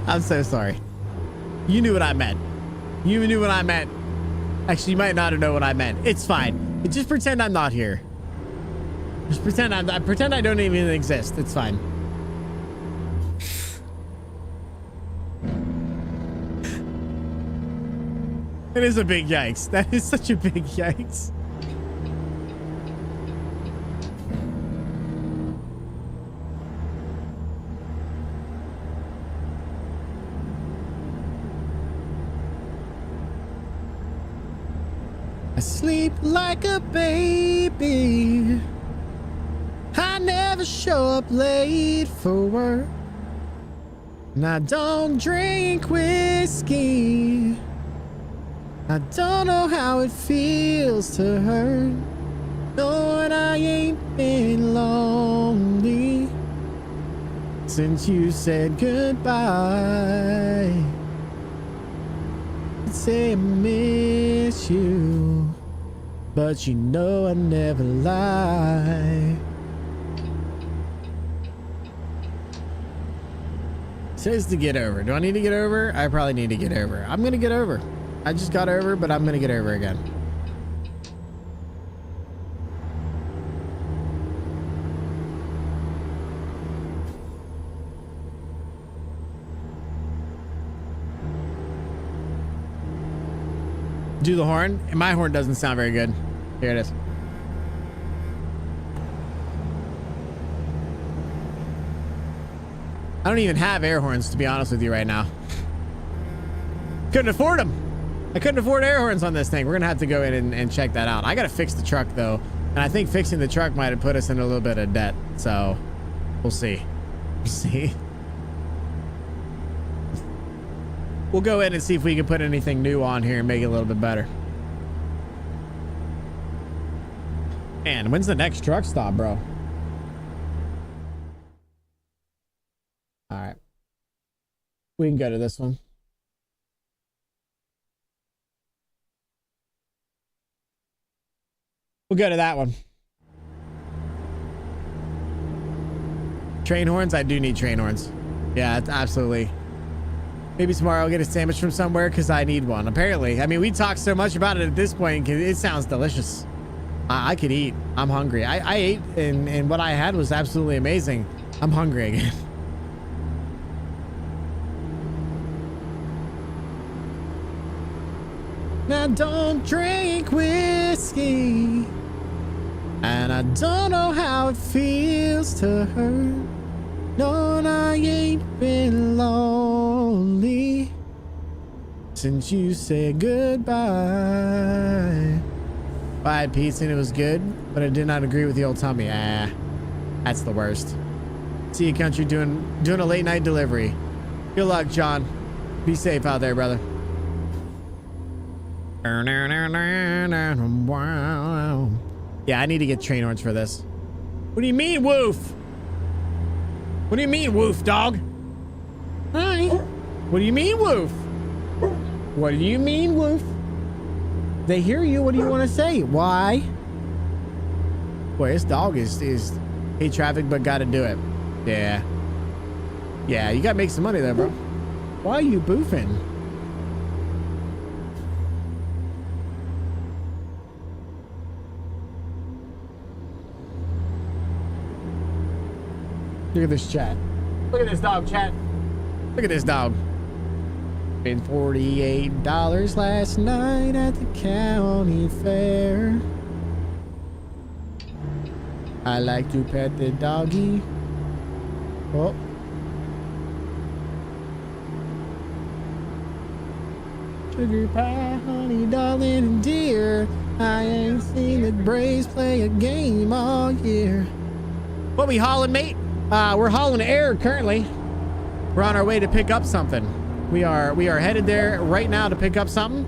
I'm so sorry. You knew what I meant. You knew what I meant. Actually, you might not have known what I meant. It's fine. Just pretend I'm not here. Just pretend pretend I don't even exist. It's fine. It is a big yikes. That is such a big yikes. I sleep like a baby. I never show up late for work. And I don't drink whiskey. I don't know how it feels to hurt, knowing I ain't been lonely since you said goodbye. I'd say I miss you, but you know I never lie. Says to get over. Do I need to get over? I probably need to get over. I'm gonna get over. I just got over, but I'm gonna get over again. Do the horn? And my horn doesn't sound very good. Here it is. I don't even have air horns, to be honest with you right now. Couldn't afford them. I couldn't afford air horns on this thing. We're gonna have to go in and check that out. I gotta fix the truck though, and I think fixing the truck might have put us in a little bit of debt. So we'll see. We'll see. We'll go in and see if we can put anything new on here and make it a little bit better. Man, when's the next truck stop, bro? All right. We can go to this one. We'll go to that one. Train horns? I do need train horns. Yeah, absolutely. Maybe tomorrow I'll get a sandwich from somewhere because I need one. Apparently. I mean, we talked so much about it at this point because it sounds delicious. I could eat. I'm hungry. I ate and what I had was absolutely amazing. I'm hungry again. I don't drink whiskey, and I don't know how it feels to hurt. No, I ain't been lonely since you said goodbye. I had pizza and it was good, but I did not agree with the old tummy. That's the worst. See you, country, doing a late night delivery. Good luck, John. Be safe out there, brother. Yeah, I need to get train horns for this. What do you mean, woof? What do you mean, woof, dog? Hi. What do you mean, woof? What do you mean, woof? They hear you. What do you want to say? Why? Boy, this dog is hate traffic, but got to do it. Yeah. Yeah, you got to make some money there, bro. Why are you boofing? Look at this chat. Look at this dog, chat. Look at this dog. Paid $48 last night at the county fair. I like to pet the doggy. Oh. Sugar pie, honey, darling, and dear. I ain't seen the Braves play a game all year. What we hauling, mate? We're hauling air currently. We're on our way to pick up something. We are headed there right now to pick up something.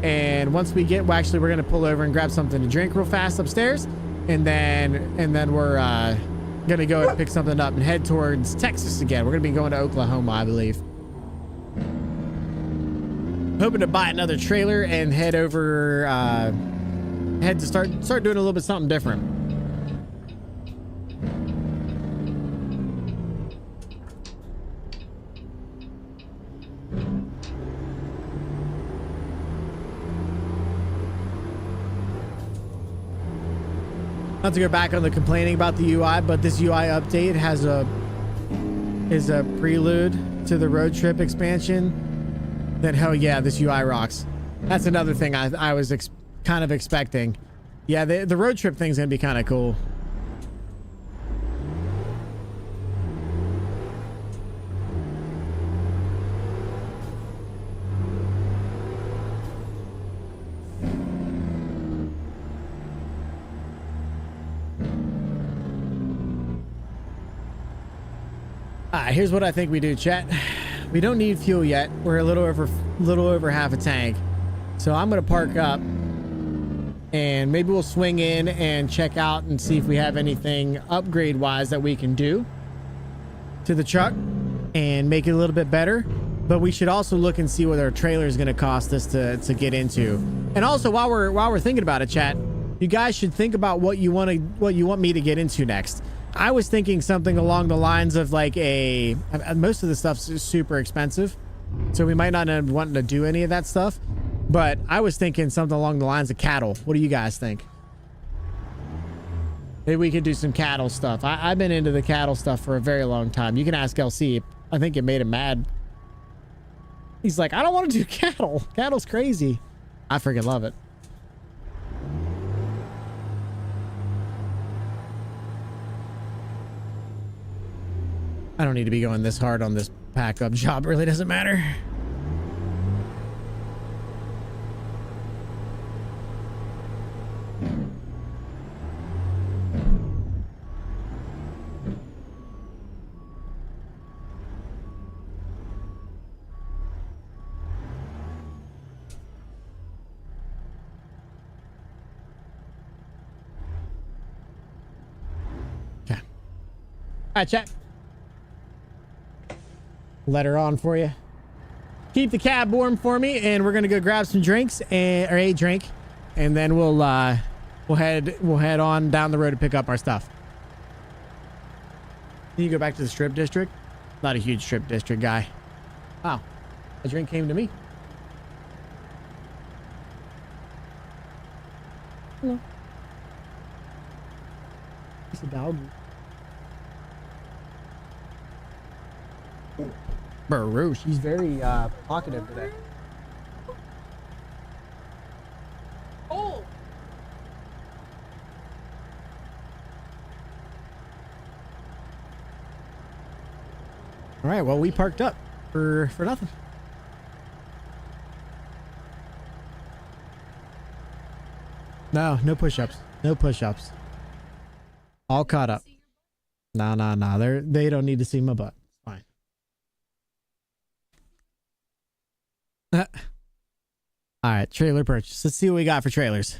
And once we get, well, actually, we're gonna pull over and grab something to drink real fast upstairs, and then we're gonna go and pick something up and head towards Texas again. We're gonna be going to Oklahoma, I believe. Hoping to buy another trailer and head over, head to start doing a little bit something different. Not to go back on the complaining about the UI, but this UI update has is a prelude to the road trip expansion. Then hell yeah, this UI rocks. That's another thing I was kind of expecting. Yeah, the road trip thing's gonna be kind of cool. Here's what I think we do, chat. We don't need fuel yet. We're a little over half a tank. So I'm gonna park up and maybe we'll swing in and check out and see if we have anything upgrade wise that we can do to the truck and make it a little bit better. But we should also look and see what our trailer is gonna cost us to get into. And also while we're thinking about it, chat, you guys should think about what you want me to get into next. I was thinking something along the lines of like most of the stuff's super expensive, so we might not end up wanting to do any of that stuff, but I was thinking something along the lines of cattle. What do you guys think? Maybe we could do some cattle stuff. I've been into the cattle stuff for a very long time. You can ask LC. I think it made him mad. He's like, I don't want to do cattle. Cattle's crazy. I freaking love it. I don't need to be going this hard on this pack up job. It really doesn't matter. Okay. All right, chat. Let her on for you. Keep the cab warm for me, and we're gonna go grab some drinks or a drink, and then we'll we'll head on down the road to pick up our stuff. Can you go back to the strip district? Not a huge strip district guy. Wow. A drink came to me. Hello. It's a dog. Bro, she's very talkative today. Oh. All right, well, we parked up for nothing. No push-ups. No push-ups. All caught up. No. They don't need to see my butt. It's fine. All right, trailer purchase. Let's see what we got for trailers.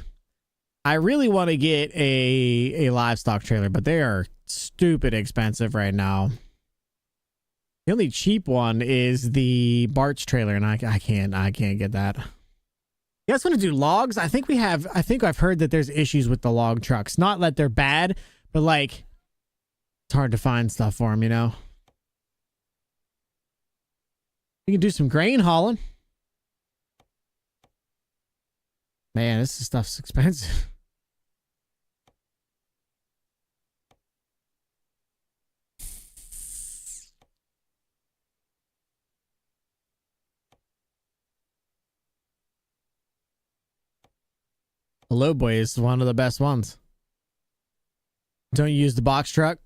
I really want to get a livestock trailer, but they are stupid expensive right now. The only cheap one is the Bart's trailer, and I can't get that. You guys want to do logs? I think I've heard that there's issues with the log trucks. Not that they're bad, but like it's hard to find stuff for them, you know. You can do some grain hauling. Man, this stuff's expensive. The low boy is one of the best ones. Don't you use the box truck?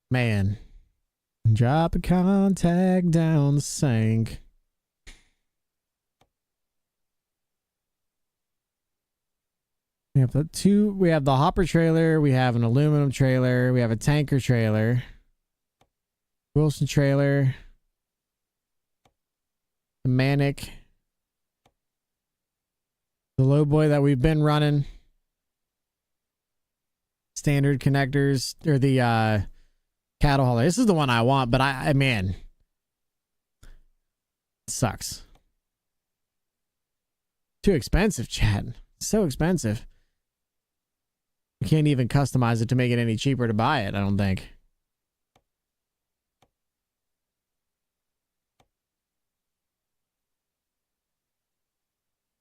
Man. Drop a contact down the sink. We have the hopper trailer, we have an aluminum trailer, we have a tanker trailer, Wilson trailer, the Manic, the low boy that we've been running, standard connectors, or the cattle hauler. This is the one I want, but man, it sucks. Too expensive, Chad. So expensive. You can't even customize it to make it any cheaper to buy it, I don't think.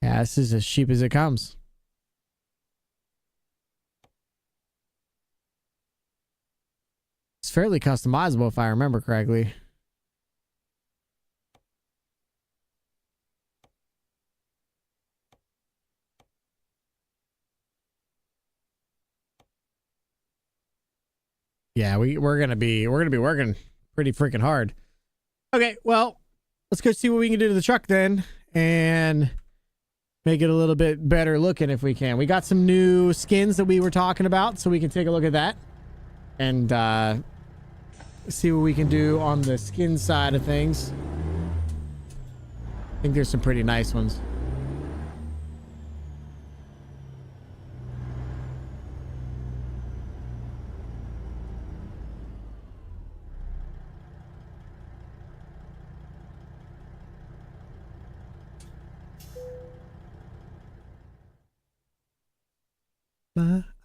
Yeah, this is as cheap as it comes. It's fairly customizable if I remember correctly. Yeah, we're gonna be working pretty freaking hard. Okay, well, let's go see what we can do to the truck then, and make it a little bit better looking if we can. We got some new skins that we were talking about, so we can take a look at that and see what we can do on the skin side of things. I think there's some pretty nice ones.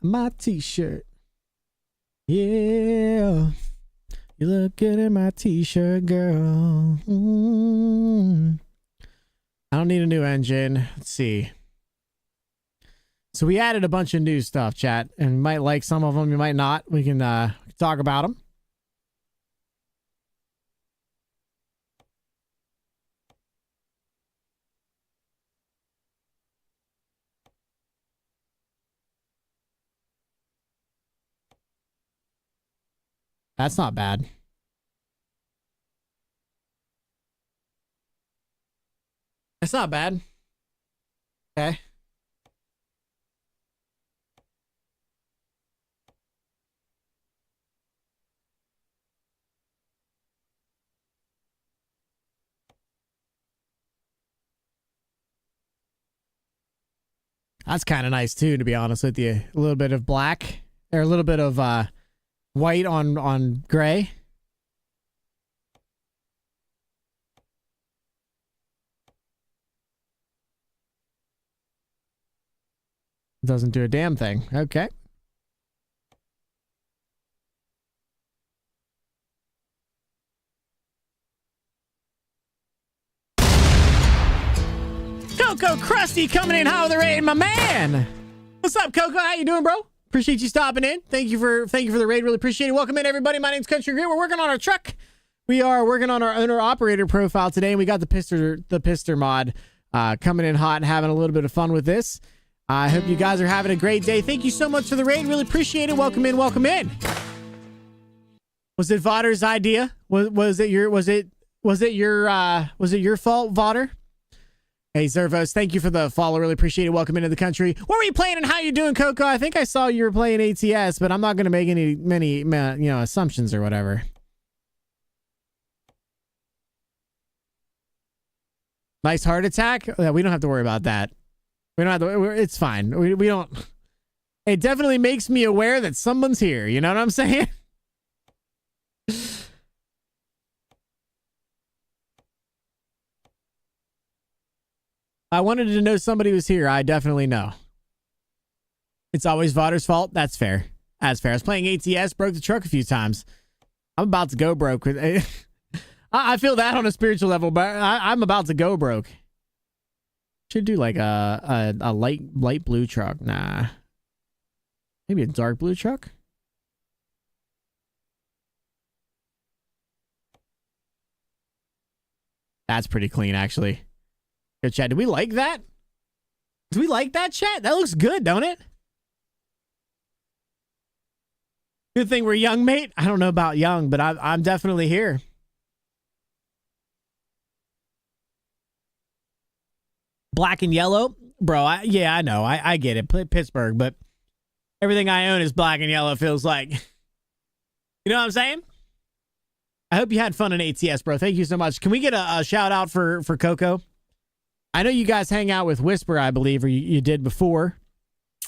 My t-shirt. Yeah. You look good in my t-shirt, girl. I don't need a new engine. Let's see. So we added a bunch of new stuff, chat, and you might like some of them, you might not. We can talk about them. That's not bad. That's not bad. Okay. That's kind of nice too, to be honest with you. A little bit of black, or a little bit of white on gray. Doesn't do a damn thing. Okay. Coco Krusty coming in hot with the raid, my man. What's up, Coco? How you doing, bro? Appreciate you stopping in. Thank you for the raid. Really appreciate it. Welcome in, everybody. My name's CountryGrit. We're working on our truck. We are working on our owner operator profile today, and we got the Pister mod coming in hot and having a little bit of fun with this. I hope you guys are having a great day. Thank you so much for the raid. Really appreciate it. Welcome in. Welcome in. Was it Vodder's idea? Was it your fault, Vodder? Hey, Zervos, thank you for the follow. Really appreciate it. Welcome into the country. What were you playing and how you doing, Coco? I think I saw you were playing ATS, but I'm not going to make many assumptions or whatever. Nice heart attack? Yeah, we don't have to worry about that. We don't have to. It's fine. We don't. It definitely makes me aware that someone's here. You know what I'm saying? I wanted to know somebody was here. I definitely know. It's always Vodder's fault. That's fair. That's fair. I was playing ATS, broke the truck a few times. I'm about to go broke. I feel that on a spiritual level, but I'm about to go broke. Should do like a light blue truck. Nah. Maybe a dark blue truck? That's pretty clean, actually. Good chat. Do we like that? Do we like that, chat? That looks good, don't it? Good thing we're young, mate. I don't know about young, but I'm definitely here. Black and yellow? Bro, I know. I get it. Pittsburgh, but everything I own is black and yellow, feels like. You know what I'm saying? I hope you had fun in ATS, bro. Thank you so much. Can we get a shout out for Coco? I know you guys hang out with Whisper, I believe, or you did before.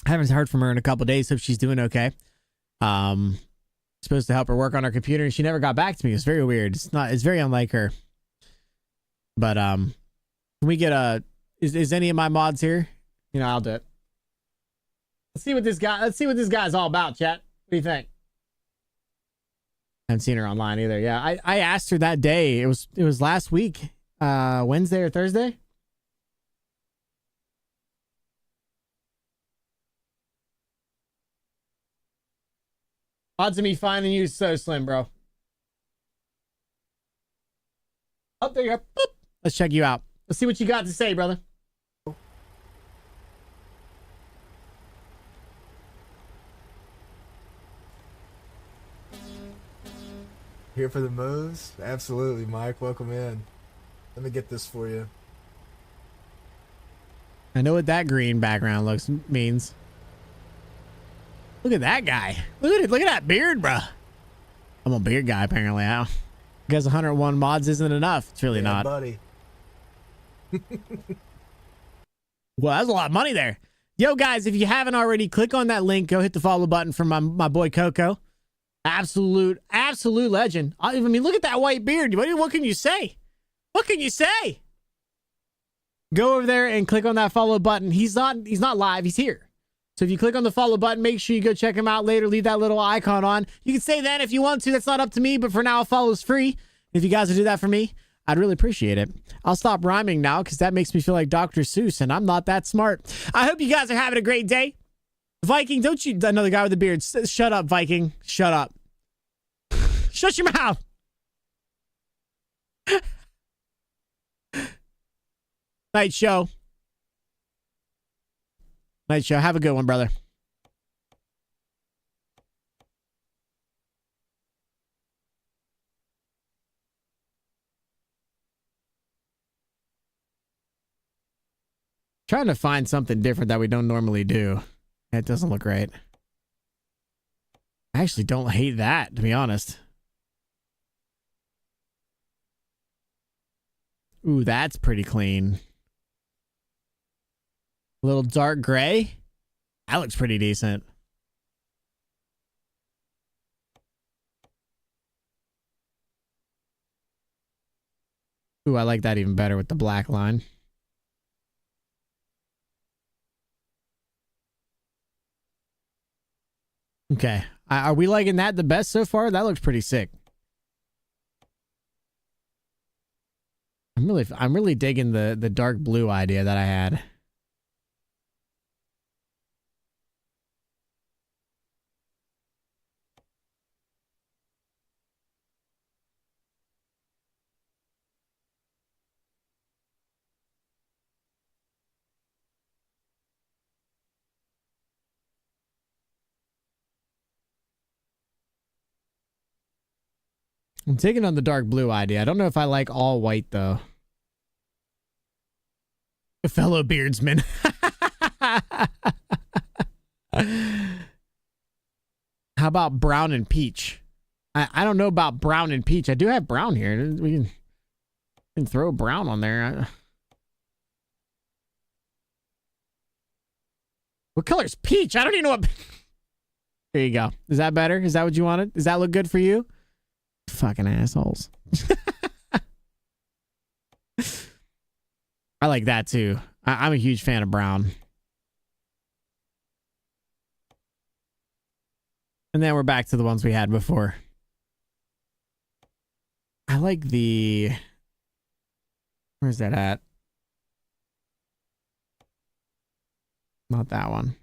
I haven't heard from her in a couple days. Hope she's doing okay. Supposed to help her work on her computer, and she never got back to me. It's very weird. It's very unlike her. But can we get is any of my mods here? You know, I'll do it. Let's see what this guy's all about, chat. What do you think? I haven't seen her online either. Yeah, I asked her that day. It was last week, Wednesday or Thursday. Odds of me finding you so slim, bro. Oh, there you go. Boop. Let's check you out. Let's see what you got to say, brother. Here for the moves? Absolutely, Mike. Welcome in. Let me get this for you. I know what that green background means. Look at that guy. Look at that beard, bro. I'm a beard guy, apparently. I guess 101 mods isn't enough. It's really not. Buddy. Well, that's a lot of money there. Yo, guys, if you haven't already, click on that link. Go hit the follow button for my boy Coco. Absolute legend. I mean, look at that white beard. What can you say? What can you say? Go over there and click on that follow button. He's not live. He's here. So if you click on the follow button, make sure you go check him out later. Leave that little icon on. You can say that if you want to. That's not up to me, but for now, a follow is free. If you guys would do that for me, I'd really appreciate it. I'll stop rhyming now because that makes me feel like Dr. Seuss, and I'm not that smart. I hope you guys are having a great day. Viking, don't you... Another guy with a beard. Shut up, Viking. Shut up. Shut your mouth. Night show. Night show. Have a good one, brother. Trying to find something different that we don't normally do. It doesn't look right. I actually don't hate that, to be honest. Ooh, that's pretty clean. A little dark gray. That looks pretty decent. Ooh, I like that even better with the black line. Okay. Are we liking that the best so far? That looks pretty sick. I'm really digging the dark blue idea that I had. I'm taking on the dark blue idea. I don't know if I like all white though. Fellow beardsman. How about brown and peach? I don't know about brown and peach. I do have brown here. We can throw brown on there. What color is peach? I don't even know what. There you go. Is that better? Is that what you wanted? Does that look good for you? Fucking assholes. I like that too. I'm a huge fan of brown. And then we're back to the ones we had before. I like the... Where's that at? Not that one.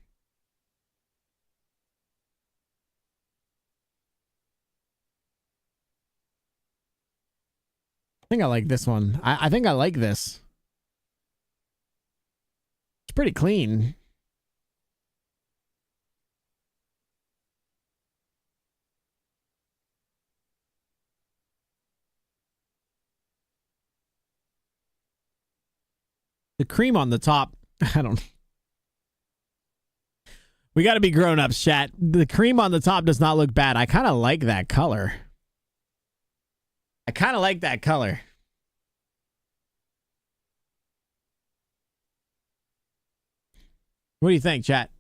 I think I like this one. I think I like this. It's pretty clean. The cream on the top, I don't... We got to be grown-ups, chat. The cream on the top does not look bad. I kind of like that color. I kind of like that color. What do you think, chat?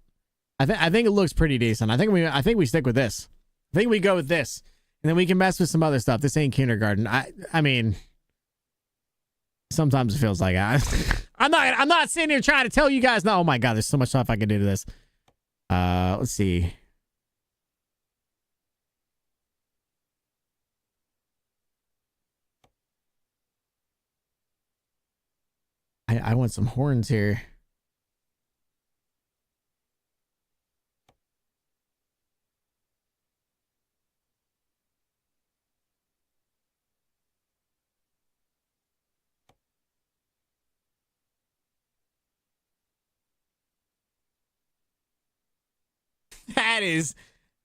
I think it looks pretty decent. I think we stick with this. I think we go with this, and then we can mess with some other stuff. This ain't kindergarten. I mean, sometimes it feels like I'm not sitting here trying to tell you guys. No, oh my god, there's so much stuff I can do to this. Let's see. I want some horns here.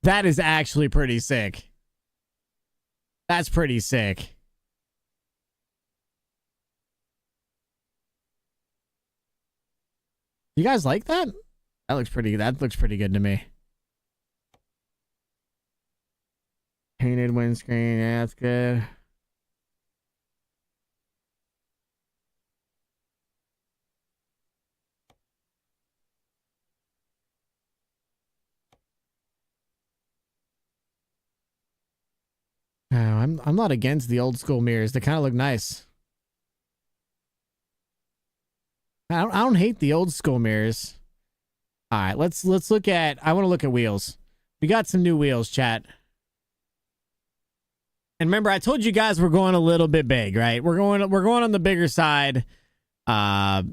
That is actually pretty sick. That's pretty sick. You guys like that? That looks pretty good to me. Painted windscreen, yeah, that's good. Oh, I'm not against the old school mirrors. They kind of look nice. I don't hate the old school mirrors. All right, let's look at. I want to look at wheels. We got some new wheels, chat. And remember, I told you guys we're going a little bit big, right? We're going on the bigger side. I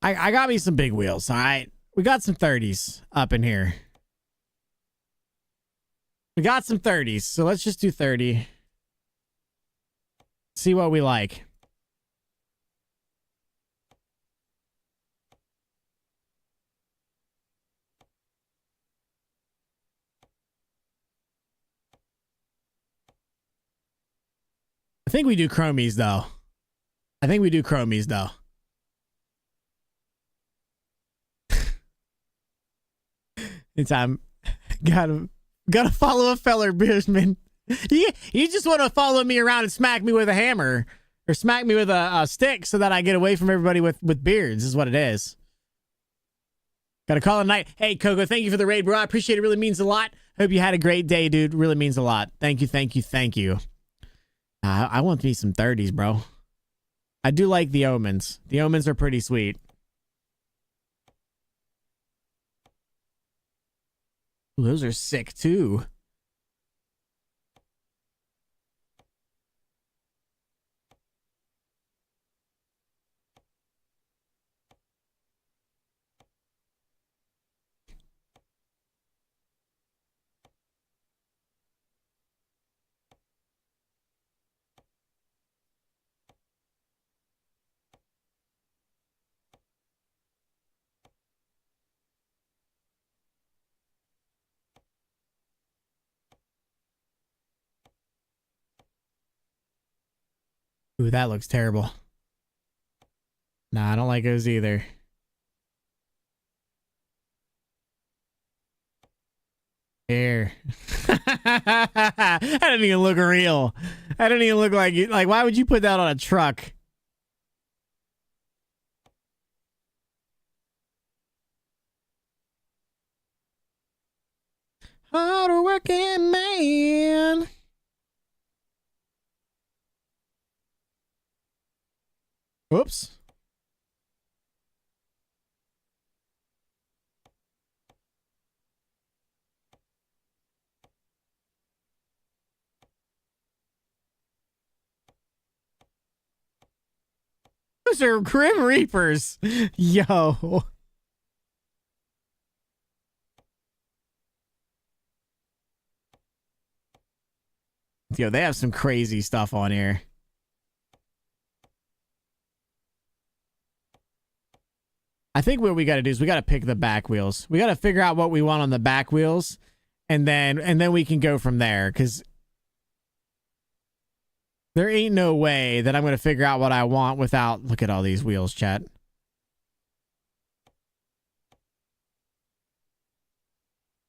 got me some big wheels. All right, we got some 30s up in here. We got some 30s, so let's just do 30. See what we like. I think we do chromies, though. Anytime. Gotta follow a feller, Beersman. You just want to follow me around and smack me with a hammer. Or smack me with a stick so that I get away from everybody with beards, is what it is. Gotta call it a night. Hey, Coco, thank you for the raid, bro. I appreciate it. Really means a lot. Hope you had a great day, dude. Really means a lot. Thank you. I want me some 30s, bro. I do like the omens. The omens are pretty sweet. Ooh, those are sick too. Ooh, that looks terrible. Nah, I don't like those either. Here. That didn't even look real. That didn't even look like you. Like, why would you put that on a truck? Hard working man. Whoops. Those are Grim Reapers. Yo. Yo, they have some crazy stuff on here. I think what we got to do is we got to pick the back wheels. We got to figure out what we want on the back wheels, and then we can go from there, because there ain't no way that I'm going to figure out what I want without... Look at all these wheels, chat.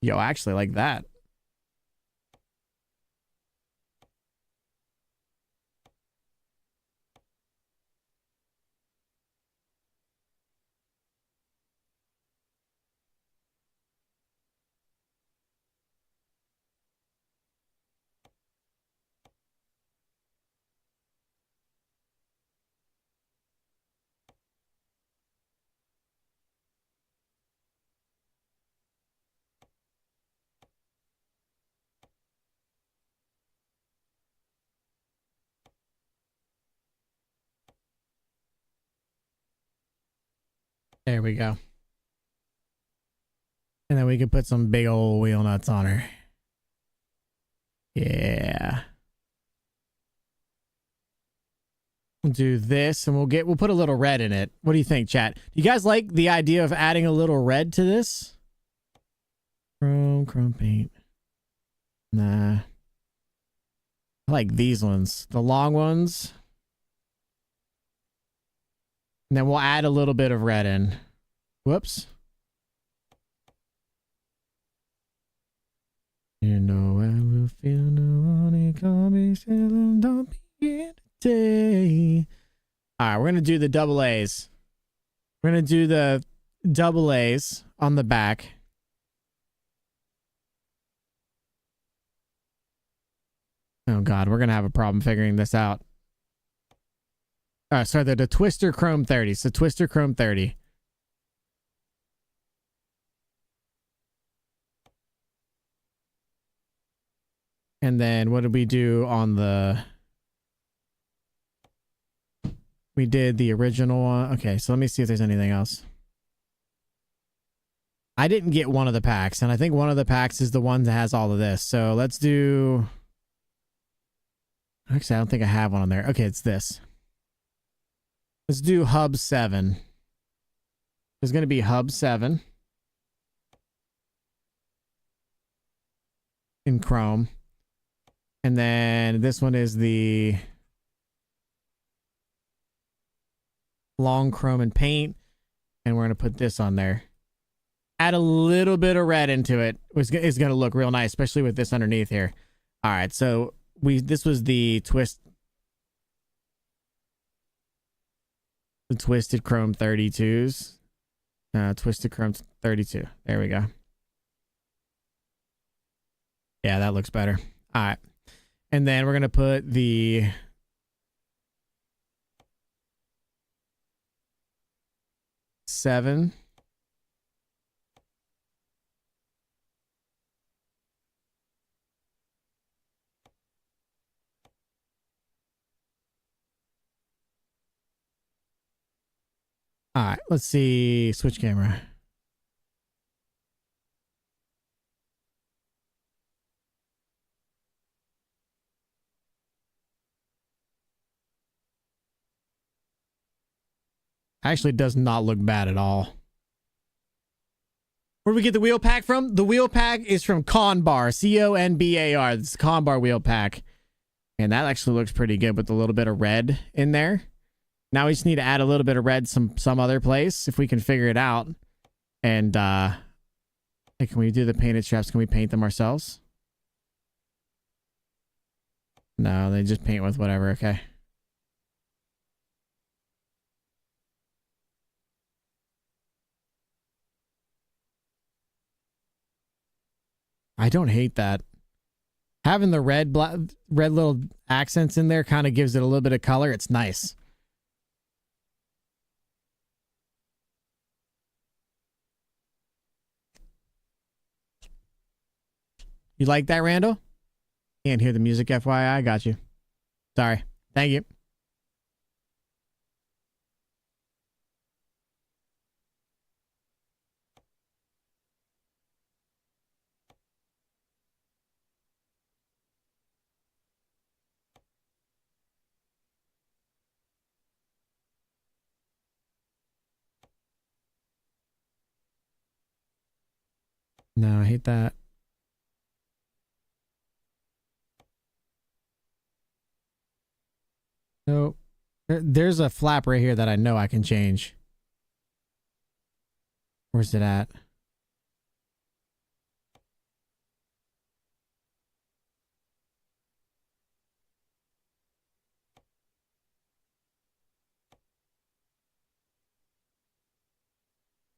Yo, I actually like that. There we go. And then we can put some big old wheel nuts on her. Yeah. We'll do this, and we'll put a little red in it. What do you think, chat? Do you guys like the idea of adding a little red to this? Chrome paint. Nah. I like these ones. The long ones. And then we'll add a little bit of red in. Whoops. You know I will feel no honey coming, don't begin today. Alright, we're gonna do the double A's. We're gonna do the double A's on the back. Oh god, we're gonna have a problem figuring this out. Sorry, the Twister Chrome 30. So Twister Chrome 30. And then what did we do on the... We did the original one. Okay, so let me see if there's anything else. I didn't get one of the packs, and I think one of the packs is the one that has all of this. So let's do... Actually, I don't think I have one on there. Okay, it's this. Let's do Hub 7. There's going to be Hub 7 in Chrome. And then this one is the long Chrome and paint. And we're going to put this on there. Add a little bit of red into it. It's going to look real nice, especially with this underneath here. All right, so this was the Twisted Chrome 32s. Twisted Chrome 32. There we go. Yeah, that looks better. All right. And then we're going to put the seven. All right, let's see. Switch camera. Actually, does not look bad at all. Where do we get the wheel pack from? The wheel pack is from Conbar. C-O-N-B-A-R. It's the Conbar wheel pack. And that actually looks pretty good with a little bit of red in there. Now we just need to add a little bit of red some other place if we can figure it out. And hey, can we do the painted straps? Can we paint them ourselves? No, they just paint with whatever. Okay. I don't hate that. Having the red little accents in there kind of gives it a little bit of color. It's nice. You like that, Randall? Can't hear the music, FYI. I got you. Sorry. Thank you. No, I hate that. No. There's a flap right here that I know I can change. Where's it at?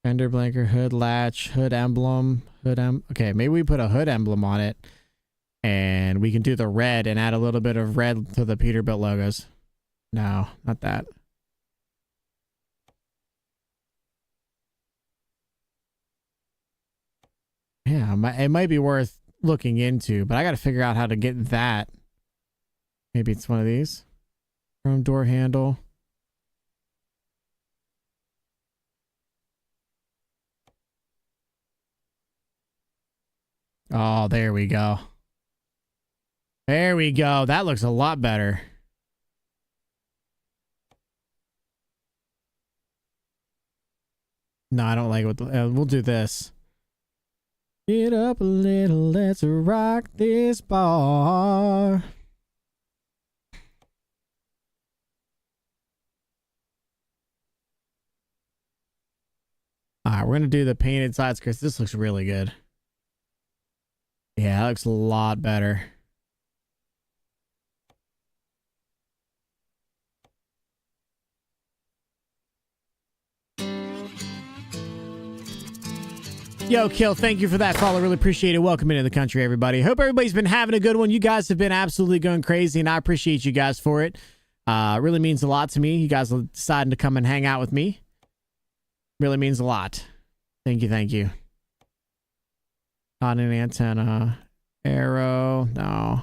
Fender blanker, hood latch, hood emblem, okay, maybe we put a hood emblem on it and we can do the red and add a little bit of red to the Peterbilt logos. No, not that. Yeah, it might be worth looking into, but I got to figure out how to get that. Maybe it's one of these. Chrome door handle. Oh, there we go. There we go. That looks a lot better. No, I don't like it. We'll do this. Get up a little, let's rock this bar. All right, we're going to do the painted side skirts. This looks really good. Yeah, that looks a lot better. Yo, Kill, thank you for that follow. Really appreciate it. Welcome into the country, everybody. Hope everybody's been having a good one. You guys have been absolutely going crazy, and I appreciate you guys for it. Really means a lot to me. You guys deciding to come and hang out with me. Really means a lot. Thank you, thank you. Not an antenna. Arrow. No.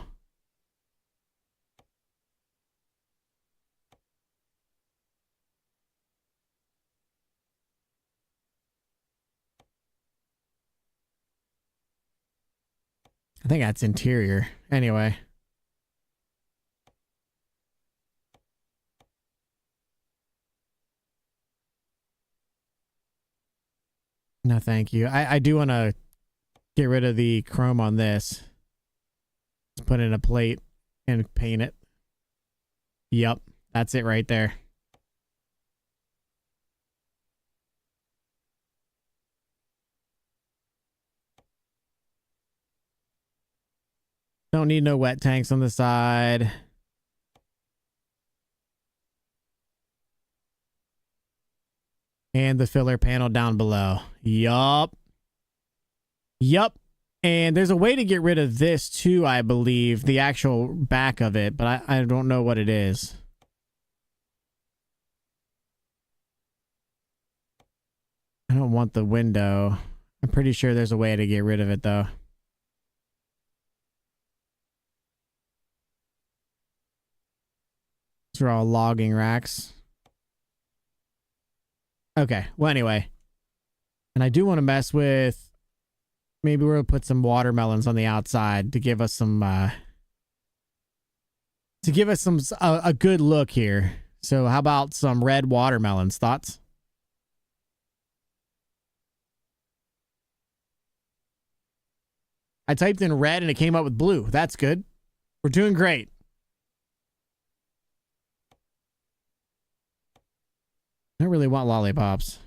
I think that's interior. Anyway. No, thank you. I do want to get rid of the chrome on this. Let's put in a plate and paint it. Yep, that's it right there. Don't need no wet tanks on the side. And the filler panel down below. Yup. Yup. And there's a way to get rid of this too, I believe. The actual back of it, but I don't know what it is. I don't want the window. I'm pretty sure there's a way to get rid of it though. These are all logging racks. Okay. Well, anyway. And I do want to mess with, maybe we'll put some watermelons on the outside to give us some, a good look here. So how about some red watermelons? Thoughts? I typed in red and it came up with blue. That's good. We're doing great. I don't really want lollipops.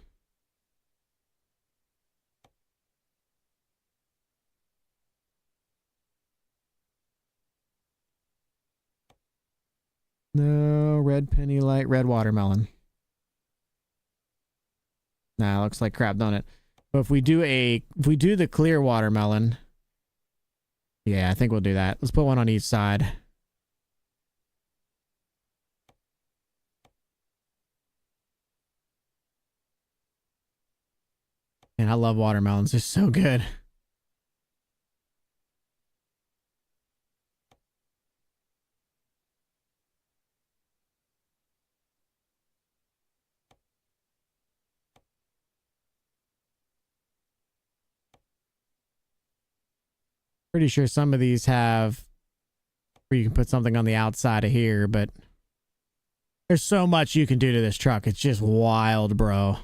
No, red penny light, red watermelon. Nah, looks like crap, don't it? But if we do the clear watermelon, yeah, I think we'll do that. Let's put one on each side. And I love watermelons. They're so good. Pretty sure some of these have where you can put something on the outside of here, but there's so much you can do to this truck. It's just wild, bro.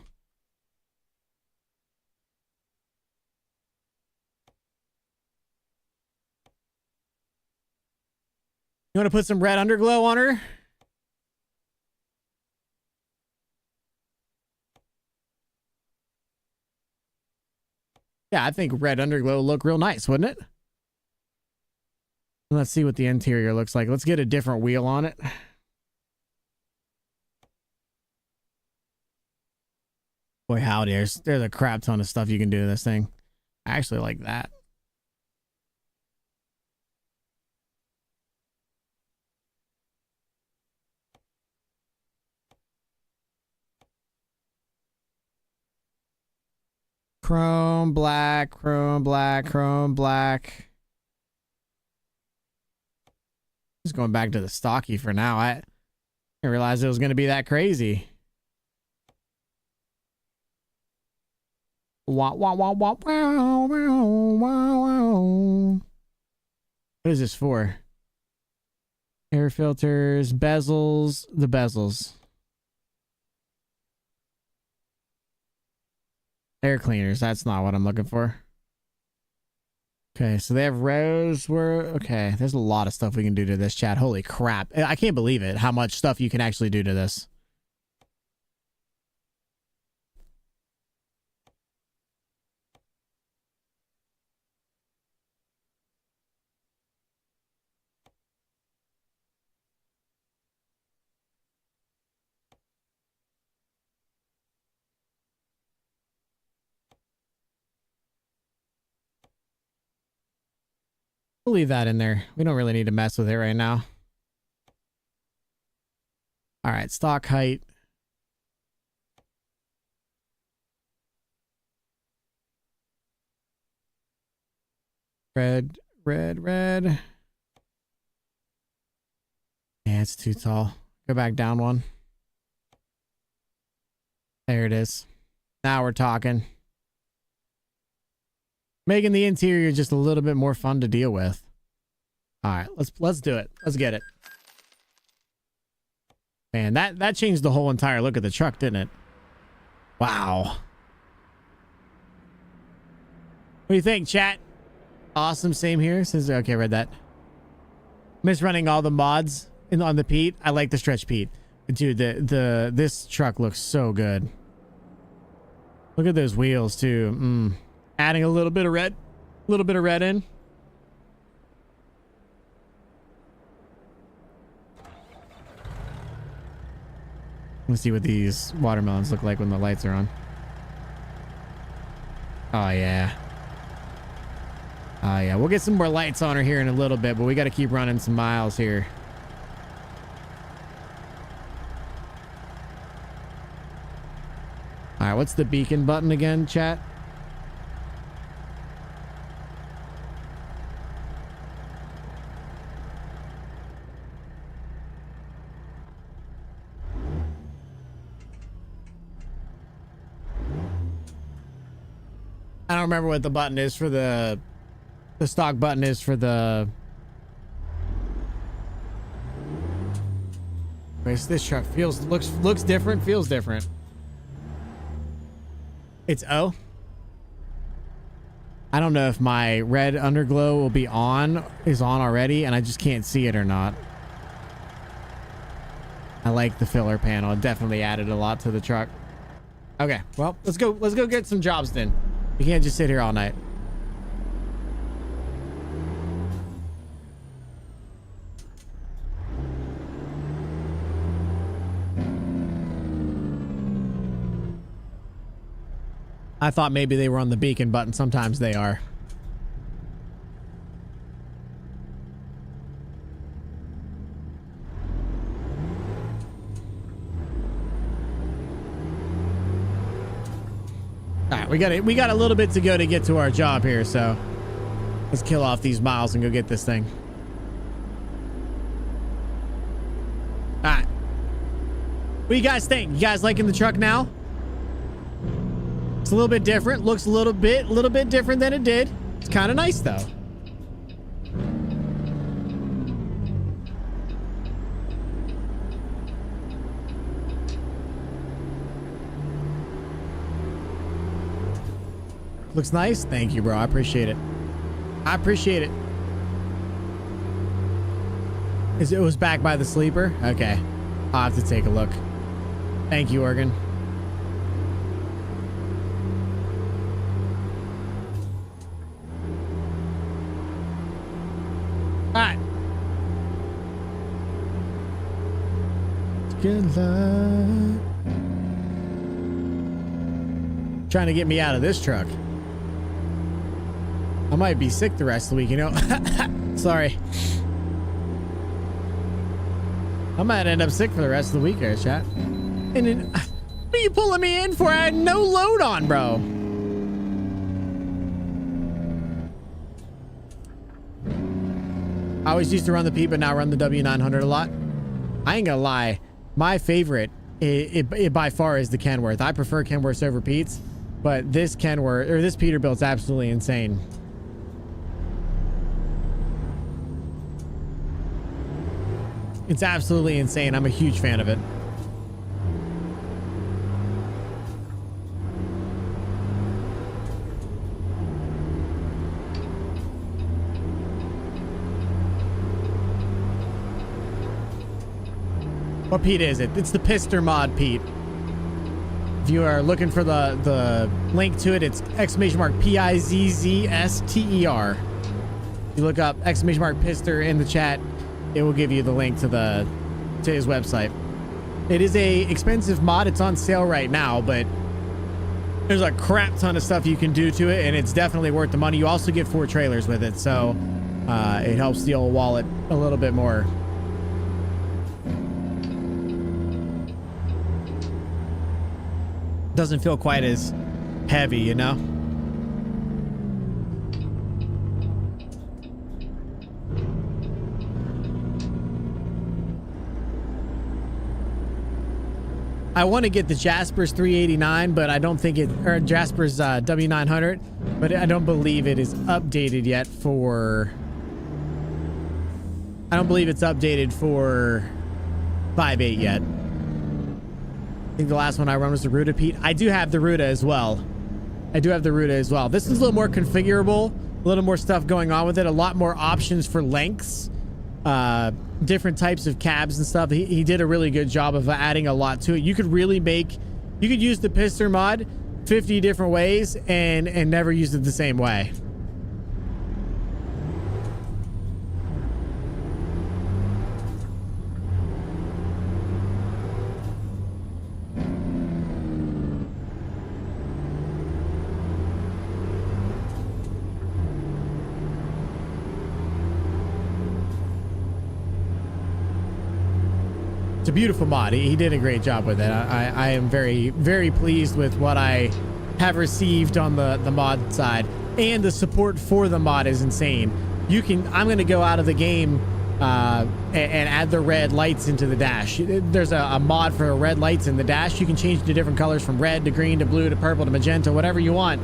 You want to put some red underglow on her? Yeah, I think red underglow would look real nice, wouldn't it? Let's see what the interior looks like. Let's get a different wheel on it. Boy, howdy, there's a crap ton of stuff you can do to this thing. I actually like that. Chrome black, chrome black, chrome black. Just going back to the stocky for now. I didn't realize it was going to be that crazy. Wah, wah, wah, wah, wow, wow, wow, wow. What is this for? Air filters, bezels, the bezels. Air cleaners, that's not what I'm looking for. Okay, so they have rows where, okay, there's a lot of stuff we can do to this, chat. Holy crap. I can't believe it, how much stuff you can actually do to this. We'll leave that in there. We don't really need to mess with it right now. All right, stock height. Red, red, red. Yeah, it's too tall. Go back down one. There it is. Now we're talking. Making the interior just a little bit more fun to deal with. All right, let's do it. Let's get it. Man, that changed the whole entire look of the truck, didn't it? Wow. What do you think, chat? Awesome, same here. Says okay, read that. Miss running all the mods on the Pete. I like the stretch Pete. Dude, this truck looks so good. Look at those wheels too. Adding a little bit of red in. Let's see what these watermelons look like when the lights are on. Oh yeah. Oh yeah, we'll get some more lights on her here in a little bit, but we got to keep running some miles here. All right, what's the beacon button again, chat? I don't remember what the button is for the stock button is for the. This truck looks different, feels different. It's O. I don't know if my red underglow will be is on already, and I just can't see it or not. I like the filler panel. It definitely added a lot to the truck. Okay, well, let's go get some jobs then. We can't just sit here all night. I thought maybe they were on the beacon button. Sometimes they are. All right, we got a little bit to go to get to our job here, so let's kill off these miles and go get this thing. All right. What do you guys think? You guys liking the truck now? It's a little bit different. Looks a little bit different than it did. It's kind of nice though. Looks nice. Thank you, bro. I appreciate it. I appreciate it. It was back by the sleeper? Okay. I'll have to take a look. Thank you, Oregon. All right. Good luck. Trying to get me out of this truck. I might be sick the rest of the week, you know. Sorry. I might end up sick for the rest of the week here, chat. And then, what are you pulling me in for? I had no load on, bro. I always used to run the Pete, but now run the W900 a lot. I ain't gonna lie. My favorite, it by far is the Kenworth. I prefer Kenworths over Pete's, but this Kenworth, or this Peterbilt's absolutely insane. It's absolutely insane. I'm a huge fan of it. What Pete is it? It's the Pister mod Pete. If you are looking for the link to it, it's !PIZZSTER. If you look up !Pister in the chat, it will give you the link to his website. It is a expensive mod. It's on sale right now, but there's a crap ton of stuff you can do to it, and it's definitely worth the money. You also get 4 trailers with it, so it helps the old wallet a little bit more. Doesn't feel quite as heavy, you know? I want to get the Jasper's 389, but I don't think or Jasper's W900, but I don't believe it is updated yet for, I don't believe it's updated for 5.8 yet. I think the last one I run was the Ruta Pete. I do have the Ruta as well. This is a little more configurable, a little more stuff going on with it, a lot more options for lengths, different types of cabs and stuff. He did a really good job of adding a lot to it. You could use the Pister mod 50 different ways and never use it the same way. It's a beautiful mod. He did a great job with it. I am very, very pleased with what I have received on the mod side, and the support for the mod is insane. I'm going to go out of the game and add the red lights into the dash. There's a mod for red lights in the dash. You can change to different colors from red to green to blue to purple to magenta, whatever you want.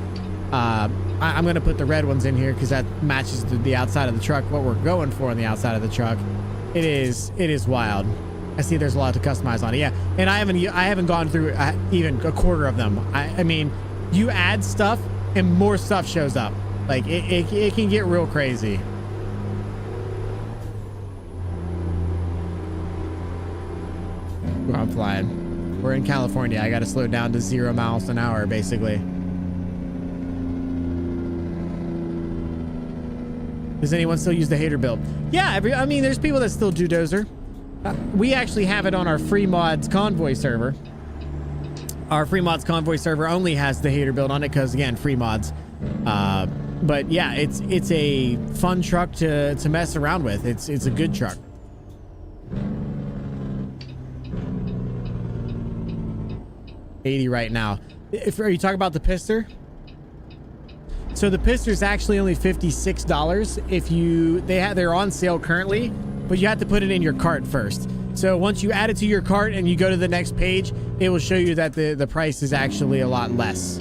I'm going to put the red ones in here because that matches the outside of the truck, what we're going for on the outside of the truck. It is wild. I see there's a lot to customize on it. Yeah, and I haven't gone through even a quarter of them. I mean, you add stuff and more stuff shows up. Like it can get real crazy. Ooh, I'm flying. We're in California. I got to slow down to 0 miles an hour, basically. Does anyone still use the hater build? Yeah, I mean, there's people that still do Dozer. We actually have it on our free mods convoy server. Our free mods convoy server only has the hater build on it because, again, free mods. But yeah, it's a fun truck to mess around with. It's a good truck. $80 right now. Are you talking about the Pister? So the Pister is actually only $56. They're on sale currently, but you have to put it in your cart first. So once you add it to your cart and you go to the next page, it will show you that the price is actually a lot less.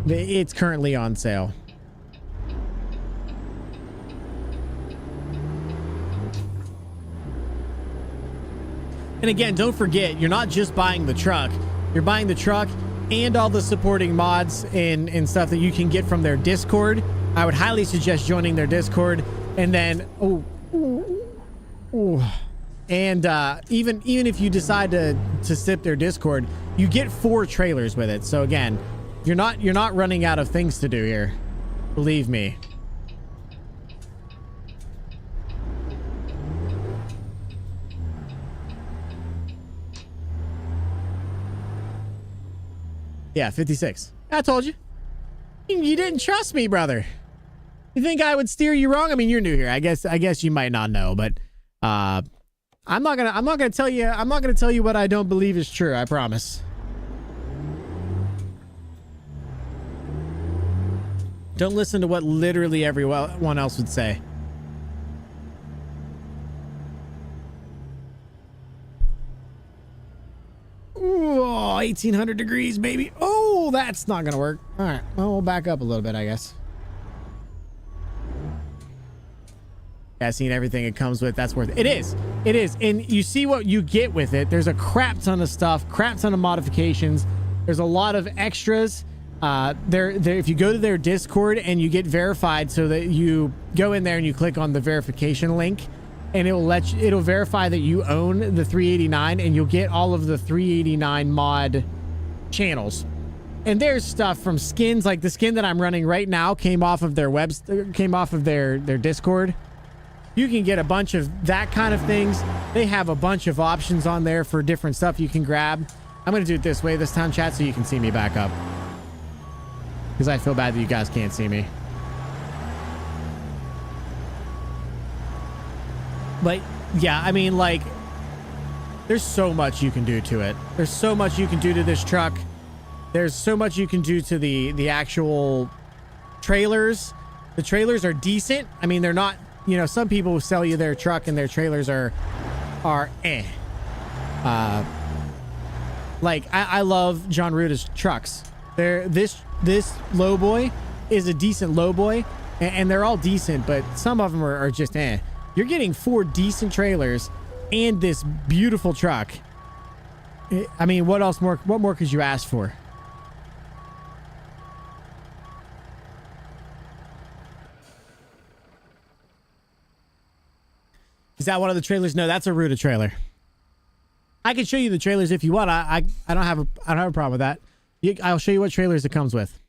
It's currently on sale. And again, don't forget, you're not just buying the truck. You're buying the truck and all the supporting mods and stuff that you can get from their Discord. I would highly suggest joining their Discord. And then, even if you decide to sip their Discord, you get 4 trailers with it. So again, you're not running out of things to do here. Believe me. Yeah, 56. I told you. You didn't trust me, brother. You think I would steer you wrong? I mean, you're new here. I guess you might not know, but I'm not gonna tell you what I don't believe is true. I promise. Don't listen to what literally everyone else would say. Ooh, 1800 degrees, baby. Oh, that's not gonna work. All right, well, we'll back up a little bit, I guess. Yeah, seeing everything it comes with, that's worth it. It is. And you see what you get with it. There's a crap ton of stuff, crap ton of modifications. There's a lot of extras. If you go to their Discord and you get verified, so that you go in there and you click on the verification link, and it'll verify that you own the 389, and you'll get all of the 389 mod channels. And there's stuff from skins, like the skin that I'm running right now came off of their their Discord. You can get a bunch of that kind of things. They have a bunch of options on there for different stuff you can grab. I'm going to do it this way this time, chat, so you can see me back up. Because I feel bad that you guys can't see me. But, yeah, I mean, like, there's so much you can do to it. There's so much you can do to this truck. There's so much you can do to the actual trailers. The trailers are decent. I mean, they're not... You know, some people will sell you their truck and their trailers are eh. Like I love John Ruta's trucks. This lowboy is a decent lowboy, and they're all decent, but some of them are just eh. You're getting 4 decent trailers and this beautiful truck. I mean, what more could you ask for? Is that one of the trailers? No, that's a Ruta trailer. I can show you the trailers if you want. I don't have a problem with that. I'll show you what trailers it comes with.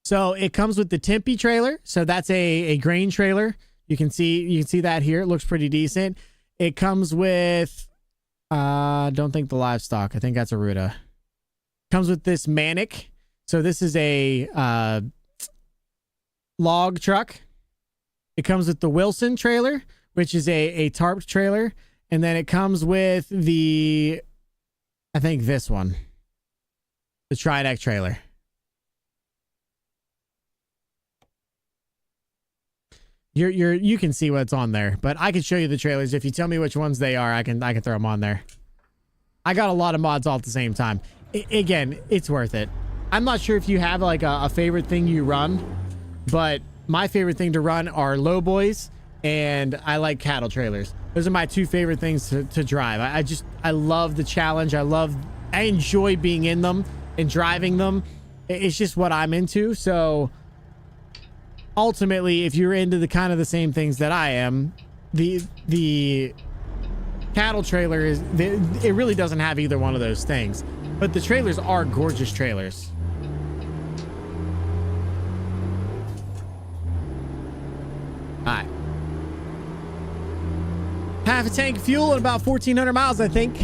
So it comes with the Tempe trailer. So that's a grain trailer. You can see that here. It looks pretty decent. It comes with don't think the livestock. I think that's a Ruta. Comes with this Manic. So this is a log truck. It comes with the Wilson trailer, which is a tarp trailer. And then it comes with the, I think this one, the Trideck trailer. You can see what's on there, but I can show you the trailers. If you tell me which ones they are, I can throw them on there. I got a lot of mods all at the same time. Again, it's worth it. I'm not sure if you have like a favorite thing you run, but my favorite thing to run are lowboys, and I like cattle trailers. Those are my two favorite things to drive. I love the challenge. I enjoy being in them and driving them. It's just what I'm into. So ultimately, if you're into the kind of the same things that I am, the cattle trailer it really doesn't have either one of those things, but the trailers are gorgeous trailers. All right. Half a tank of fuel and about 1,400 miles, I think.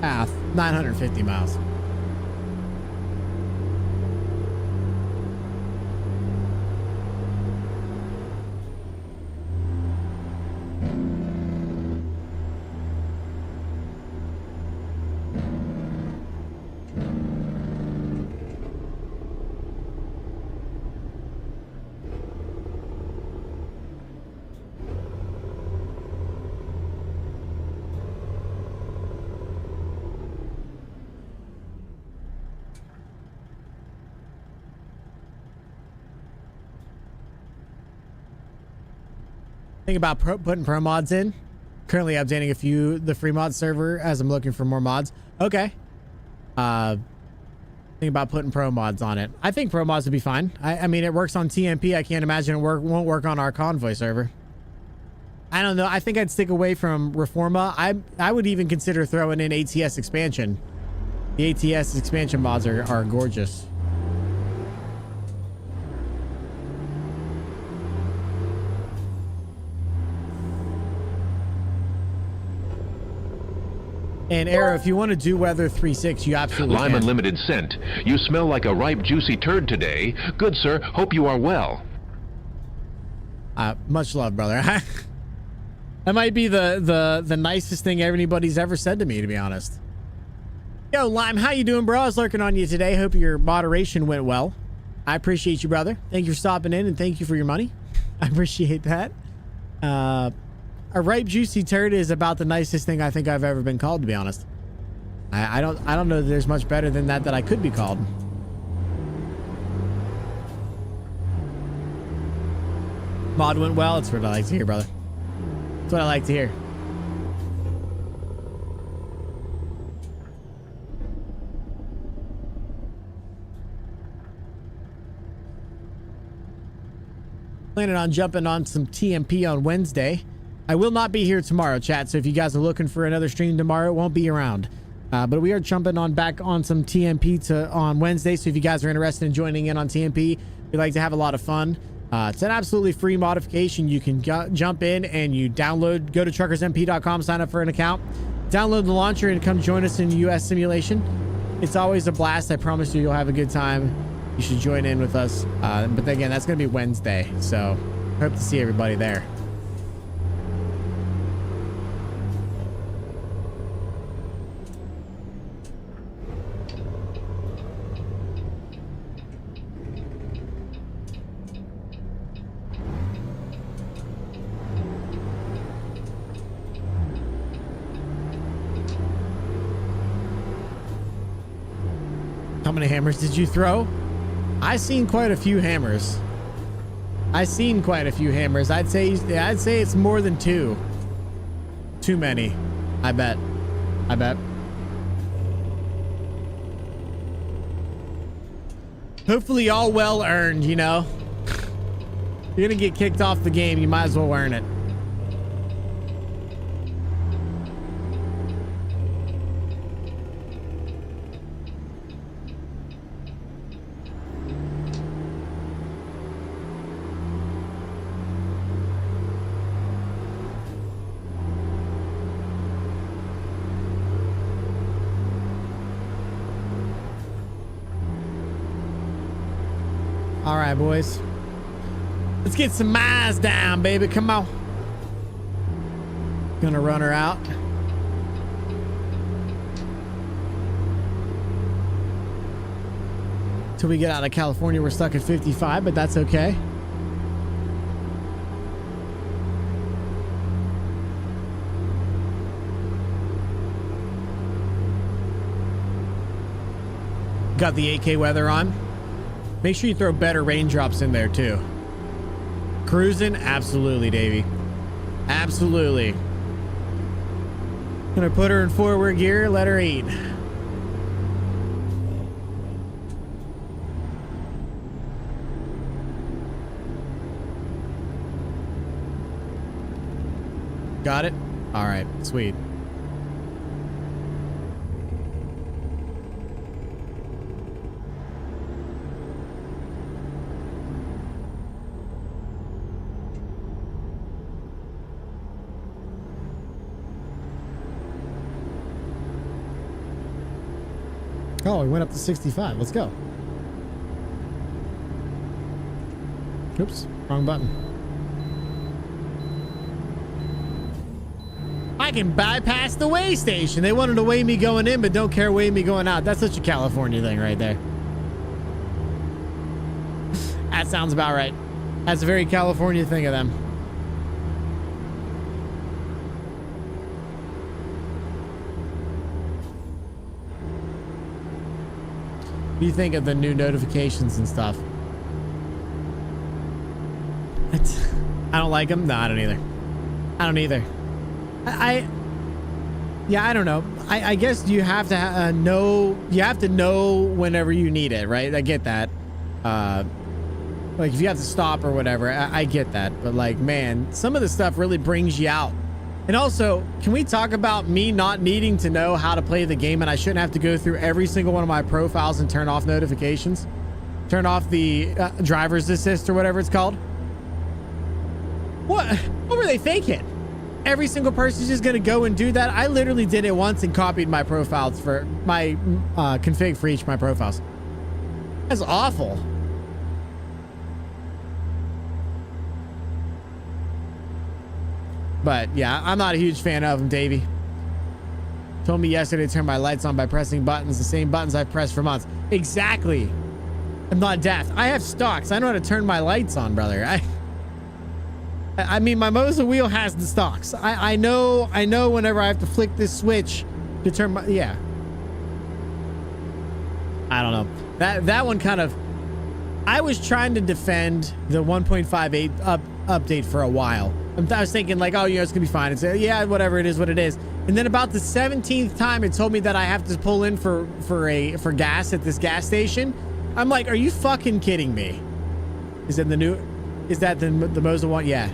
950 miles. Think about putting pro mods in. Currently updating the free mod server as I'm looking for more mods. Okay. Think about putting pro mods on it. I think pro mods would be fine. I mean, it works on TMP. I can't imagine it won't work on our convoy server. I don't know. I think I'd stick away from Reforma. I would even consider throwing in ATS expansion. The ATS expansion mods are gorgeous. And Arrow, if you want to do Weather 3.6, you absolutely Lime can. Unlimited scent. You smell like a ripe, juicy turd today. Good, sir. Hope you are well. Much love, brother. That might be the nicest thing anybody's ever said to me, to be honest. Yo, Lime, how you doing, bro? I was lurking on you today. Hope your moderation went well. I appreciate you, brother. Thank you for stopping in, and thank you for your money. I appreciate that. A ripe, juicy turd is about the nicest thing I think I've ever been called, to be honest. I don't know that there's much better than that I could be called. Mod went well. It's what I like to hear, brother. That's what I like to hear. Planning on jumping on some TMP on Wednesday. I will not be here tomorrow, chat, so if you guys are looking for another stream tomorrow, it won't be around. But we are jumping back on some TMP on Wednesday, so if you guys are interested in joining in on TMP, we like to have a lot of fun. It's an absolutely free modification. You can jump in and you go to truckersmp.com, sign up for an account, download the launcher, and come join us in US simulation. It's always a blast. I promise you'll have a good time. You should join in with us. But again, that's going to be Wednesday, so hope to see everybody there. How many hammers did you throw? I seen quite a few hammers. I'd say it's more than two. Too many. I bet. Hopefully all well earned, you know. You're gonna get kicked off the game, you might as well earn it. All right, boys. Let's get some miles down, baby. Come on. Gonna run her out. Till we get out of California, we're stuck at 55, but that's okay. Got the 8K weather on. Make sure you throw better raindrops in there too. Cruising? Absolutely, Davey. Absolutely. Gonna put her in forward gear, let her eat. Got it? All right, sweet. Oh, we went up to 65. Let's go. Oops, wrong button. I can bypass the weigh station. They wanted to weigh me going in, but don't care weigh me going out. That's such a California thing right there. That sounds about right. That's a very California thing of them. What do you think of the new notifications and stuff? I don't like them. No, I don't either. I don't either. Yeah, I don't know. I guess you have to know. You have to know whenever you need it, right? I get that. Like if you have to stop or whatever, I get that. But like, man, some of the stuff really brings you out. And also, can we talk about me not needing to know how to play the game and I shouldn't have to go through every single one of my profiles and turn off notifications? Turn off the driver's assist or whatever it's called? What were they thinking? Every single person's just gonna go and do that? I literally did it once and copied my profiles for my config for each of my profiles. That's awful. But yeah, I'm not a huge fan of them, Davey. Told me yesterday to turn my lights on by pressing buttons, the same buttons I've pressed for months. Exactly. I'm not deaf. I have stocks. I know how to turn my lights on, brother. I mean, my Moza wheel has the stocks. I know whenever I have to flick this switch to turn my, yeah. I don't know. That one kind of, I was trying to defend the 1.58 update for a while. I was thinking like, oh, you know, it's gonna be fine. It's yeah, whatever it is, what it is. And then about the 17th time, it told me that I have to pull in for gas at this gas station. I'm like, are you fucking kidding me? Is that the Moza one? Yeah.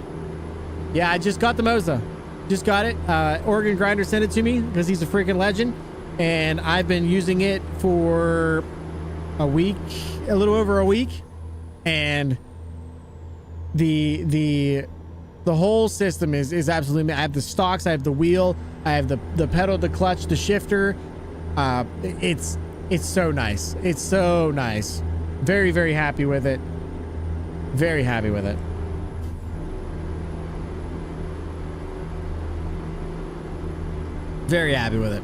Yeah, I just got the Moza. Just got it. Oregon Grinder sent it to me because he's a freaking legend. And I've been using it for a week, a little over a week. And the whole system is absolutely, I have the stocks, I have the wheel, I have the pedal, the clutch, the shifter. It's so nice. It's so nice. Very, very happy with it. Very happy with it. Very happy with it.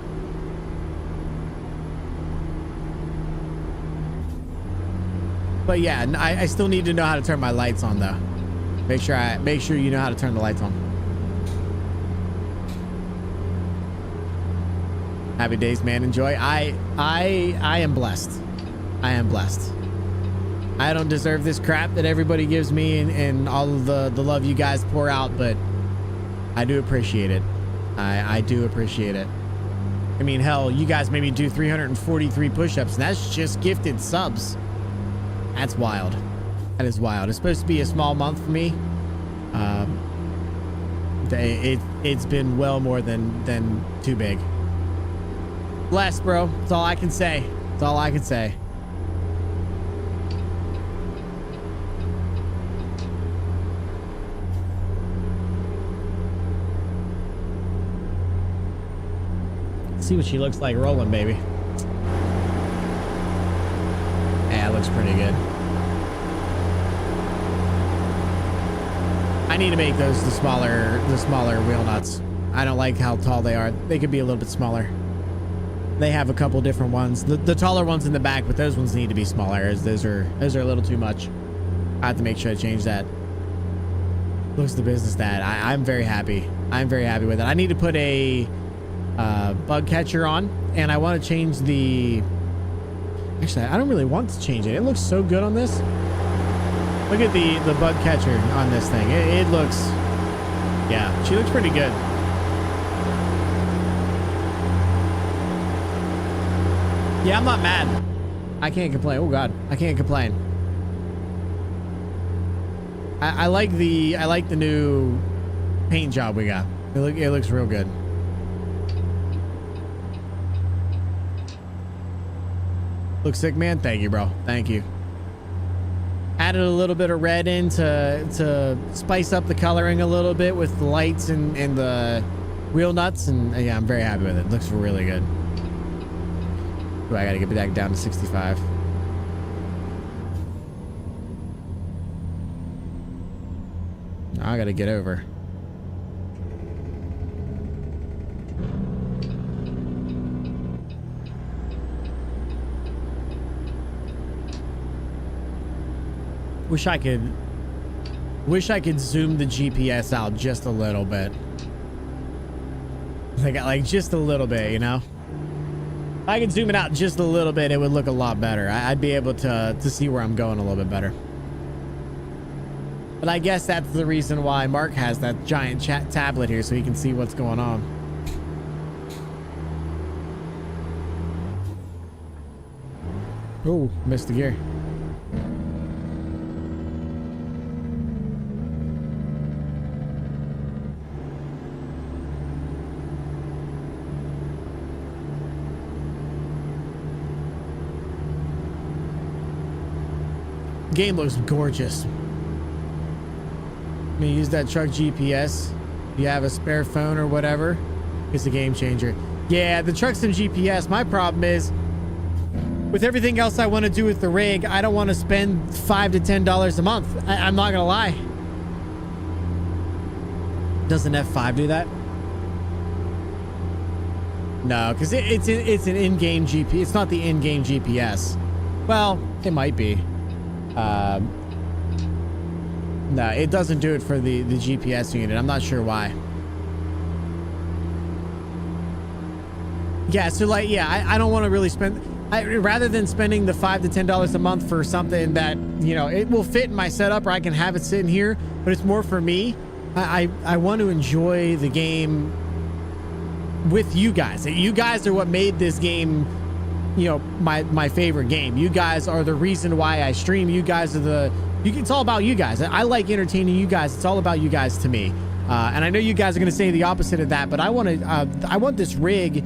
But yeah, I still need to know how to turn my lights on though. Make sure you know how to turn the lights on. Happy days, man. Enjoy. I am blessed. I am blessed. I don't deserve this crap that everybody gives me and all of the love you guys pour out, but I do appreciate it. I do appreciate it. I mean, hell, you guys made me do 343 push-ups, and that's just gifted subs. That's wild. That is wild. It's supposed to be a small month for me. It's been well more than too big. Blessed, bro. That's all I can say. That's all I can say. See what she looks like rolling, baby. Yeah, it looks pretty good. I need to make those the smaller wheel nuts. I don't like how tall they are. They could be a little bit smaller. They have a couple different ones. The taller ones in the back, but those ones need to be smaller, as those are a little too much. I have to make sure I change that. Looks the business that I'm very happy. I'm very happy with it. I need to put a bug catcher on, and I want to change the Actually, I don't really want to change it. It looks so good on this. Look at the bug catcher on this thing. It looks, yeah, she looks pretty good. Yeah, I'm not mad. I can't complain. Oh God, I can't complain. I like the new paint job we got. It looks real good. Looks sick, man. Thank you, bro. Thank you. Added a little bit of red in to spice up the coloring a little bit with the lights and the wheel nuts, and yeah, I'm very happy with it. Looks really good. Ooh, I gotta get back down to 65. I gotta get over. Wish I could zoom the GPS out just a little bit. Like just a little bit, you know? If I could zoom it out just a little bit, it would look a lot better. I'd be able to see where I'm going a little bit better. But I guess that's the reason why Mark has that giant tablet here, so he can see what's going on. Oh, missed the gear. Game looks gorgeous. I'm gonna use that truck GPS. If you have a spare phone or whatever, it's a game changer. Yeah, the truck's in GPS. My problem is, with everything else I want to do with the rig, I don't want to spend $5 to $10 a month. I'm not gonna lie. Doesn't F5 do that? No, because it's an in-game GPS. It's not the in-game GPS. Well, it might be. No, it doesn't do it for the GPS unit. I'm not sure why. Yeah, so like, yeah, I don't want to really spend... rather than spending the $5 to $10 a month for something that, you know, it will fit in my setup, or I can have it sitting here, but it's more for me. I want to enjoy the game with you guys. You guys are what made this game, you know, my favorite game. You guys are the reason why I stream. You guys are it's all about you guys. I like entertaining you guys. It's all about you guys to me. And I know you guys are going to say the opposite of that, but I want this rig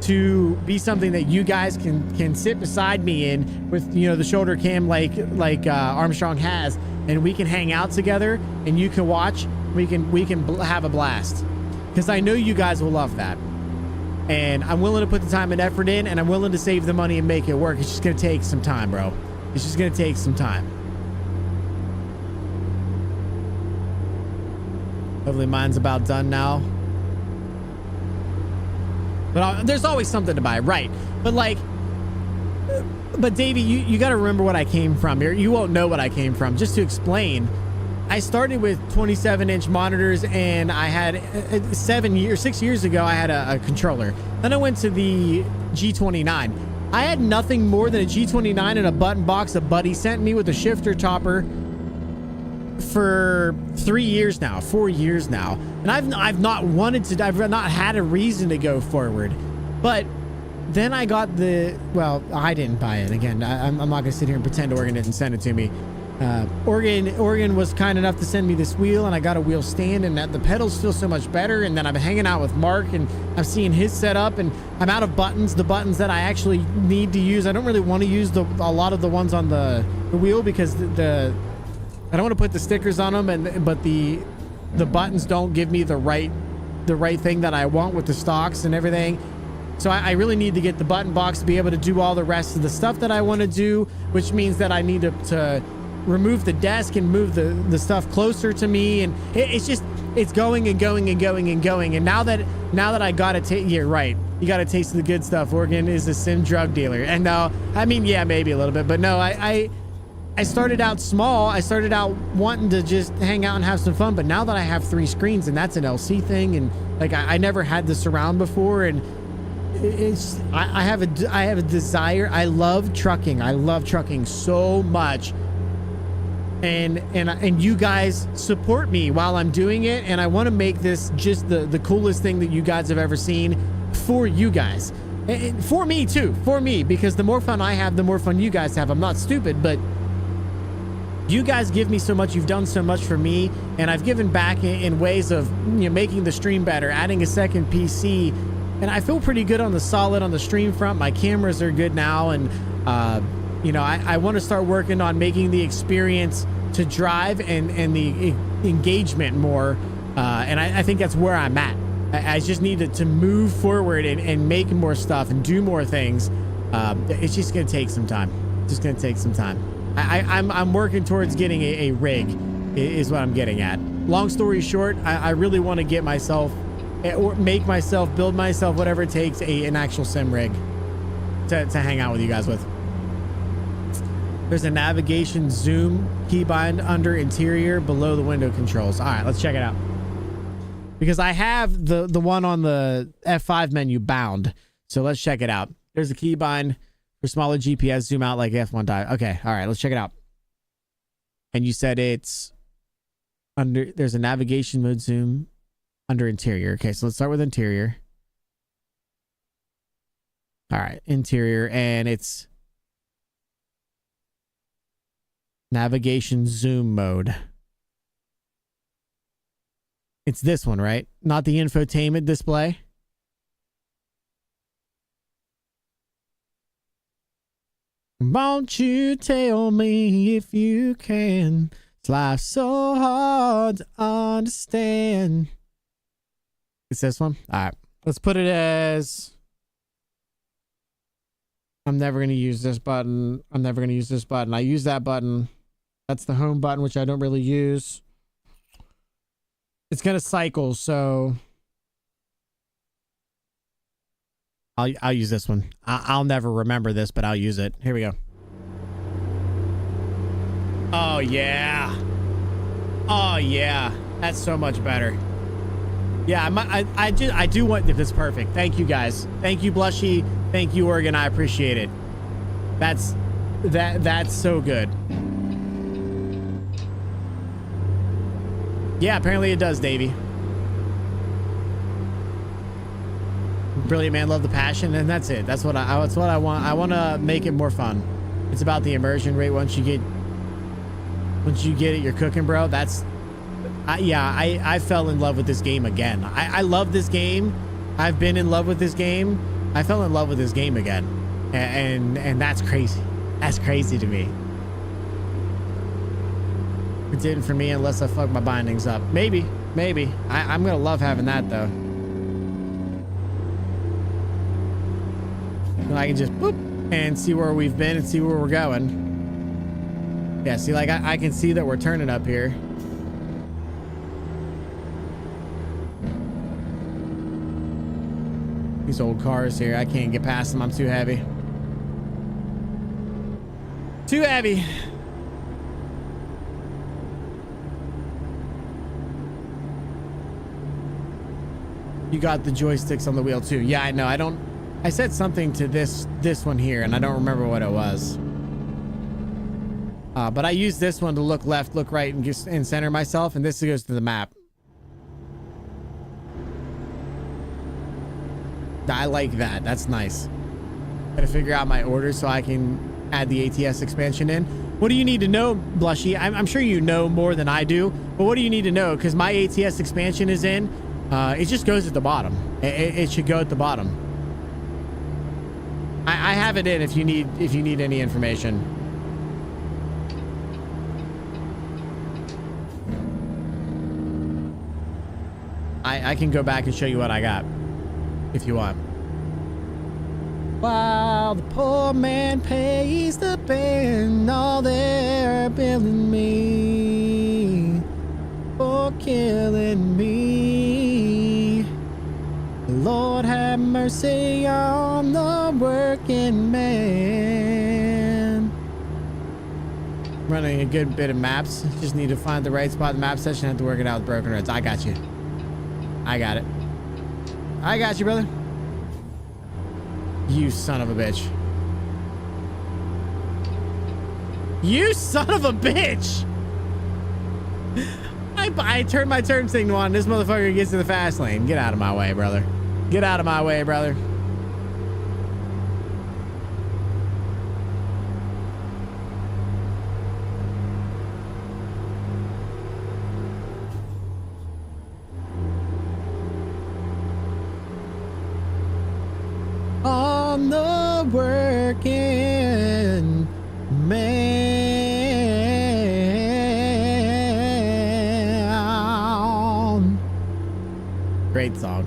to be something that you guys can sit beside me in with, you know, the shoulder cam like Armstrong has, and we can hang out together and you can watch. We can have a blast, because I know you guys will love that. And I'm willing to put the time and effort in, and I'm willing to save the money and make it work. It's just going to take some time, bro. It's just going to take some time. Hopefully mine's about done now. But there's always something to buy, right? But like, but Davey, you got to remember what I came from. You won't know what I came from. Just to explain, I started with 27-inch monitors, and I had 6 years ago, I had a controller. Then I went to the G29. I had nothing more than a G29 and a button box a buddy sent me with a shifter topper for 4 years now. And I've not wanted to, I've not had a reason to go forward. But then I got well, I didn't buy it. Again, I'm not going to sit here and pretend Oregon didn't send it to me. Oregon was kind enough to send me this wheel, and I got a wheel stand, and the pedals feel so much better. And then I've been hanging out with Mark, and I'm seeing his setup, and I'm out of buttons, the buttons that I actually need to use. I don't really want to use a lot of the ones on the wheel, because I don't want to put the stickers on them, but the buttons don't give me the right thing that I want with the stocks and everything. So I really need to get the button box to be able to do all the rest of the stuff that I want to do, which means that I need to remove the desk and move the stuff closer to me. And it's going and going and going and going. And now that I got to take, you're right, you got to taste the good stuff. Oregon is a sim drug dealer. And no, I mean, yeah, maybe a little bit, but no, I started out small. I started out wanting to just hang out and have some fun. But now that I have 3 screens, and that's an LC thing, and like I never had the surround before, and I have a desire. I love trucking. I love trucking so much. And you guys support me while I'm doing it, and I want to make this just the coolest thing that you guys have ever seen for you guys. And for me too, for me, because the more fun I have, the more fun you guys have. I'm not stupid, but you guys give me so much. You've done so much for me, and I've given back in ways of, you know, making the stream better, adding a second PC, and I feel pretty good on the stream front. My cameras are good now, and you know, I want to start working on making the experience to drive and the engagement more, and I think that's where I'm at. I just need to move forward and make more stuff and do more things. It's just gonna take some time. Just gonna take some time. I'm working towards getting a rig, is what I'm getting at. Long story short, I really want to get myself, or make myself, build myself, whatever it takes, an actual sim rig to hang out with you guys with. There's a navigation zoom keybind under interior below the window controls. All right, let's check it out. Because I have the one on the F5 menu bound. So let's check it out. There's a keybind for smaller GPS zoom out like F1 dive. Okay, all right, let's check it out. And you said it's under, there's a navigation mode zoom under interior. Okay, so let's start with interior. All right, interior, and it's navigation zoom mode. It's this one, right? Not the infotainment display. Won't you tell me if you can? It's life so hard to understand. It's this one? All right. Let's put it as... I'm never going to use this button. I'm never going to use this button. I use that button. That's the home button, which I don't really use. It's going to cycle, so... I'll use this one. I'll never remember this, but I'll use it. Here we go. Oh, yeah. Oh, yeah. That's so much better. Yeah, I do want... This is perfect. Thank you, guys. Thank you, Blushy. Thank you, Oregon. I appreciate it. That's so good. Yeah, apparently it does, Davey. Brilliant, man. Love the passion, and that's it. That's what I want. I want to make it more fun. It's about the immersion rate. Once you get it, you're cooking, bro. That's... I fell in love with this game again. I love this game. I've been in love with this game. I fell in love with this game again. And that's crazy. That's crazy to me. It didn't for me unless I fuck my bindings up. Maybe. I'm gonna love having that though. I can just boop and see where we've been and see where we're going. Yeah, see, like I can see that we're turning up here. These old cars here, I can't get past them. I'm too heavy. Too heavy. You got the joysticks on the wheel too. Yeah, I know. I said something to this one here, and I don't remember what it was. But I use this one to look left, look right, and center myself, and this goes to the map. I like that. That's nice. Gotta figure out my order so I can add the ATS expansion in. What do you need to know, Blushy? I'm sure you know more than I do, but what do you need to know? Because my ATS expansion is in. It just goes at the bottom. It should go at the bottom. I have it in if you need any information. I can go back and show you what I got if you want. While the poor man pays the bill, all they're billing me for killing me. Lord have mercy on the working man. Running a good bit of maps. Just need to find the right spot in the map session. Have to work it out with broken roads. I got you. I got it. I got you, brother. You son of a bitch. You son of a bitch! I turned my turn signal on. This motherfucker gets to the fast lane. Get out of my way, brother. Get out of my way, brother. On the working man. Great song.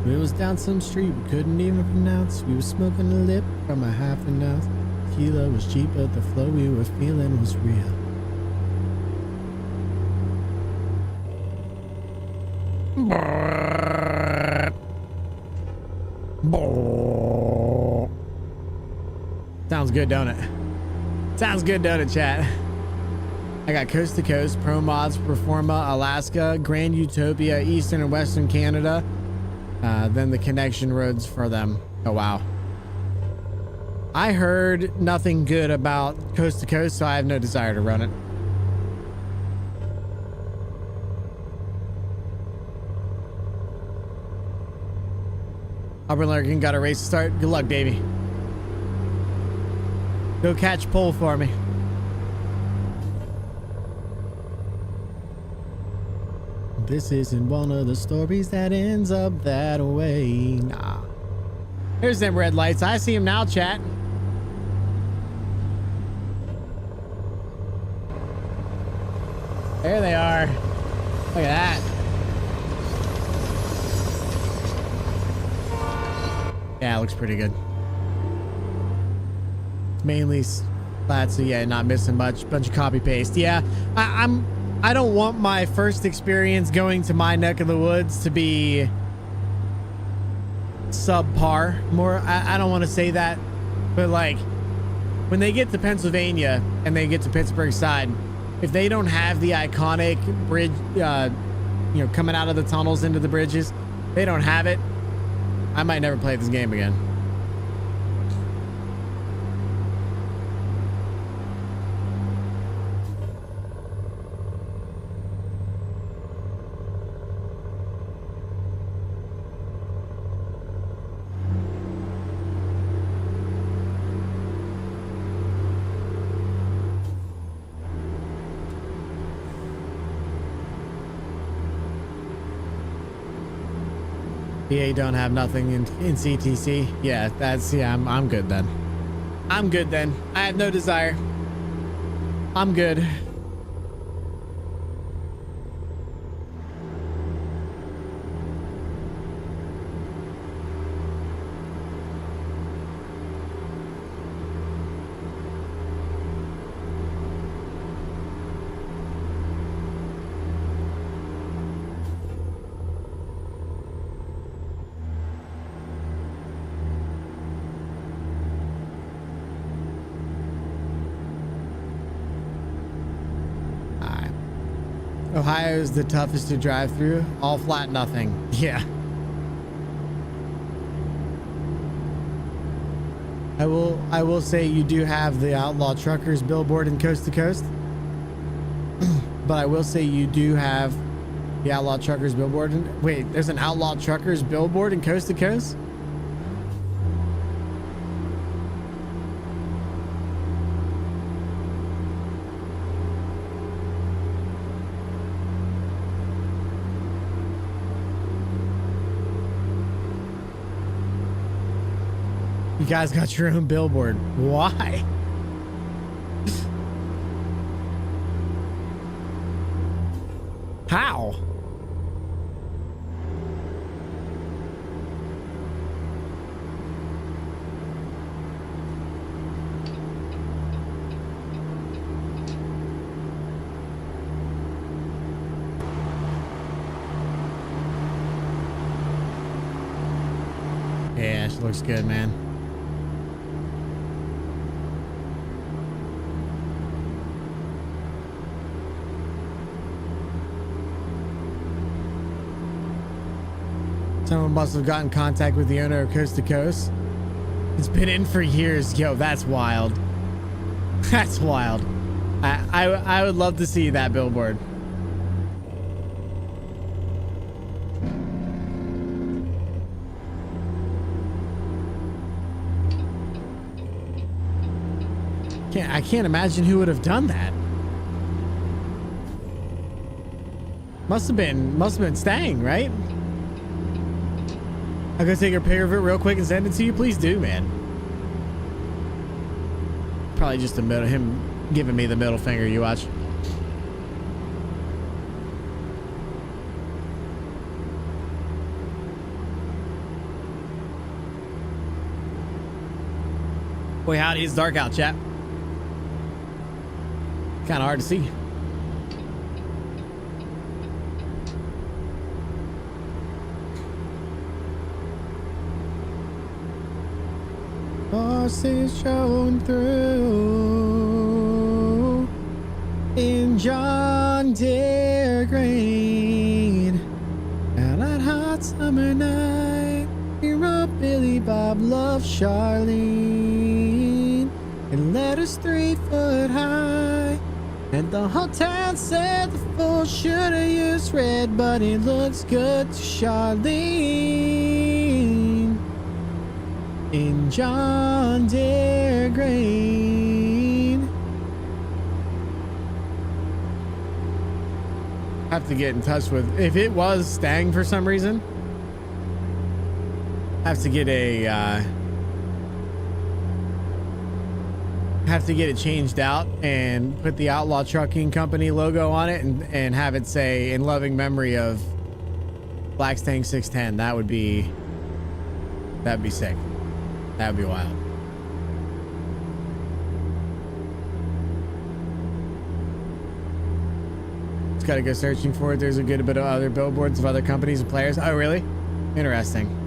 We was down some street we couldn't even pronounce. We was smoking a lip from a half an ounce. Tequila was cheap, but the flow we were feeling was real. Sounds good, don't it? Sounds good, don't it, chat? I got Coast to Coast, Pro Mods, Performa, Alaska, Grand Utopia, Eastern and Western Canada. Then the connection roads for them. Oh, wow. I heard nothing good about Coast to Coast, so I have no desire to run it. Auburn Lurkin got a race to start. Good luck, baby. Go catch pole for me. This isn't one of the stories that ends up that way. Nah. There's them red lights. I see them now, chat. There they are. Look at that. Yeah, it looks pretty good. Mainly flat, so yeah, not missing much. Bunch of copy paste. Yeah, I don't want my first experience going to my neck of the woods to be subpar. I don't want to say that, but like when they get to Pennsylvania and they get to Pittsburgh side, if they don't have the iconic bridge, coming out of the tunnels into the bridges, they don't have it, I might never play this game again. PA don't have nothing in CTC. Yeah, I'm good then. I'm good then. I have no desire. I'm good. Ohio is the toughest to drive through. All flat, nothing. Yeah. I will say you do have the Outlaw Truckers billboard in Coast to Coast. But I will say you do have the Outlaw Truckers billboard in, wait, there's an Outlaw Truckers billboard in Coast to Coast? You guys got your own billboard. Why? How? Yeah, she looks good, man. Someone must have gotten in contact with the owner of Coast to Coast. It's been in for years. Yo, that's wild. That's wild. I would love to see that billboard. I can't imagine who would have done that. Must have been Stang, right? I'm gonna take a picture of it real quick and send it to you. Please do, man. Probably just him giving me the middle finger. You watch. Boy, howdy, it's dark out, chat. Kind of hard to see. Horses showing through in John Deere grain. On that hot summer night, here up Billy Bob loved Charlene and let us 3 foot high. And the whole town said the fool should have used red, but it looks good to Charlene in John Deere grain. Have to get in touch with, if it was Stang for some reason, have to get it changed out and put the Outlaw Trucking Company logo on it and have it say in loving memory of Black Stang 610. That'd be sick. That'd be wild. Just gotta go searching for it. There's a good bit of other billboards of other companies and players. Oh, really? Interesting.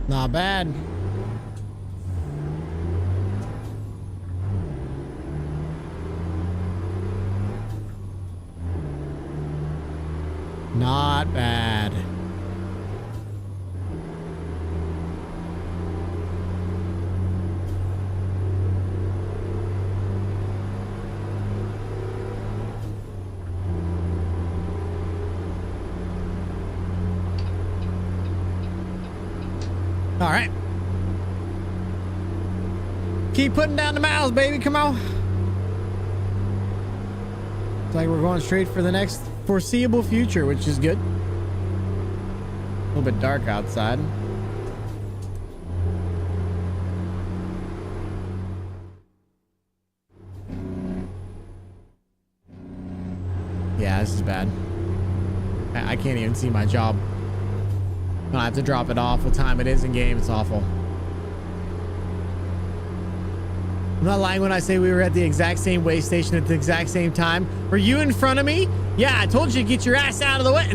Not bad. Not bad. All right. Keep putting down the miles, baby. Come on. It's like we're going straight for the next foreseeable future, which is good. A little bit dark outside. Yeah, this is bad. I can't even see my job. I have to drop it off. What time it is in game? It's awful. I'm not lying when I say we were at the exact same way station at the exact same time. Were you in front of me? Yeah, I told you to get your ass out of the way.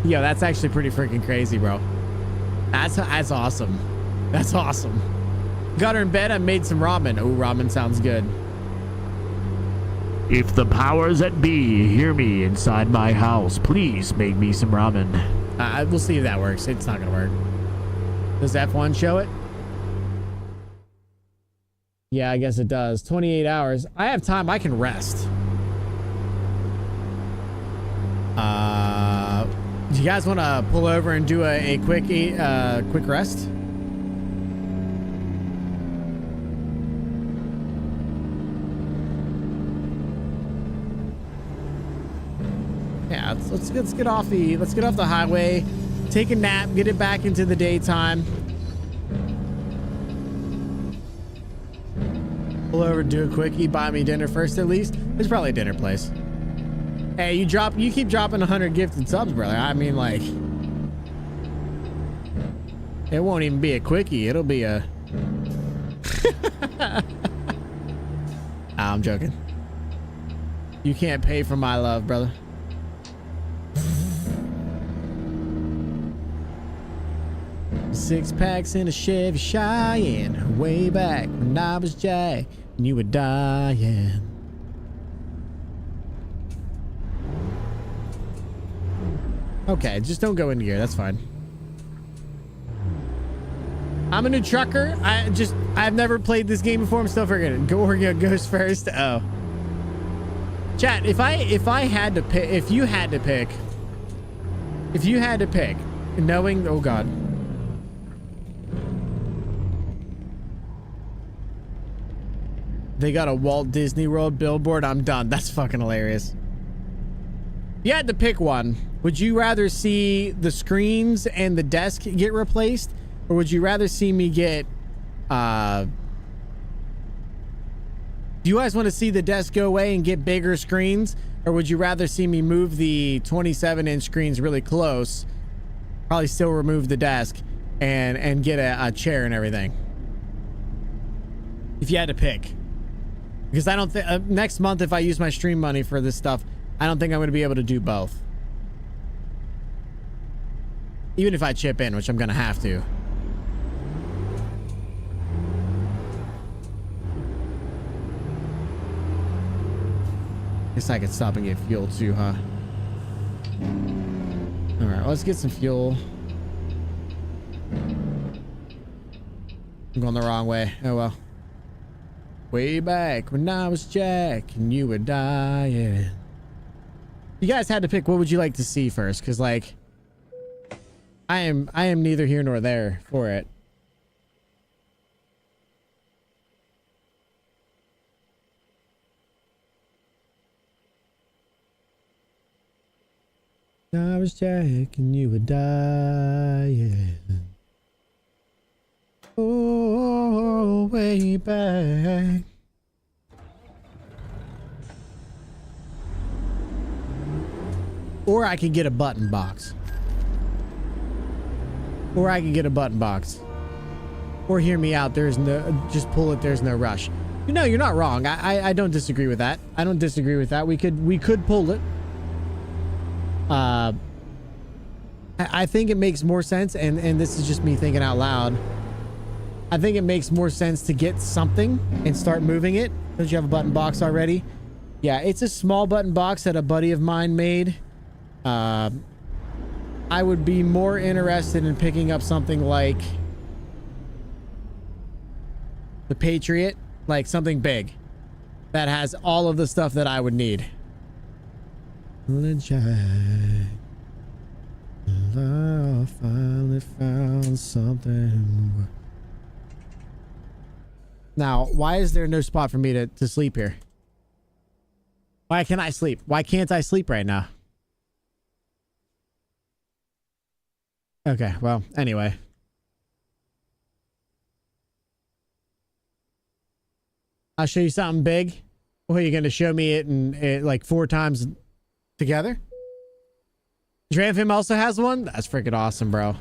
Yo, that's actually pretty freaking crazy, bro. That's awesome. That's awesome. Got her in bed. I made some ramen. Oh, ramen sounds good. If the powers that be hear me inside my house, please make me some ramen. We'll see if that works. It's not gonna work. Does F1 show it? Yeah, I guess it does. 28 hours. I have time. I can rest. Do you guys want to pull over and do a quick rest? Yeah, let's get off the highway, take a nap, get it back into the daytime. Pull over, do a quickie, buy me dinner first at least. There's probably a dinner place. Hey, you keep dropping 100 gifted subs, brother. I mean, like, it won't even be a quickie. It'll be a. I'm joking. You can't pay for my love, brother. Six packs in a Chevy Cheyenne, way back when I was Jack and you were dying. Okay, just don't go into gear. That's fine. I'm a new trucker. I've never played this game before. I'm still figuring it. Gorgia goes first. Oh. Chat, if you had to pick, knowing, oh God. They got a Walt Disney World billboard. I'm done. That's fucking hilarious. If you had to pick one, would you rather see the screens and the desk get replaced? Or would you rather see me get, do you guys want to see the desk go away and get bigger screens? Or would you rather see me move the 27-inch screens really close, probably still remove the desk, and get a chair and everything? If you had to pick. Because I don't think, next month if I use my stream money for this stuff, I don't think I'm going to be able to do both. Even if I chip in, which I'm going to have to. Guess I could stop and get fuel too, huh? Alright, let's get some fuel. I'm going the wrong way. Oh well. Way back when I was Jack and you were dying. You guys had to pick, what would you like to see first? Because, like, I am neither here nor there for it. I was Jack and you were dying. Oh, way back. Or I could get a button box. Or hear me out. There's no, just pull it. There's no rush. No, you're not wrong. I don't disagree with that. We could pull it. I think it makes more sense, and this is just me thinking out loud. I think it makes more sense to get something and start moving it. Don't you have a button box already? Yeah, it's a small button box that a buddy of mine made. I would be more interested in picking up something like the Patriot, like something big that has all of the stuff that I would need. I finally found something. Now, why is there no spot for me to sleep here? Why can't I sleep? Why can't I sleep right now? Okay, well, anyway. I'll show you something big. Well, you're going to show me it in like 4 times together? Dranfim also has one? That's freaking awesome, bro.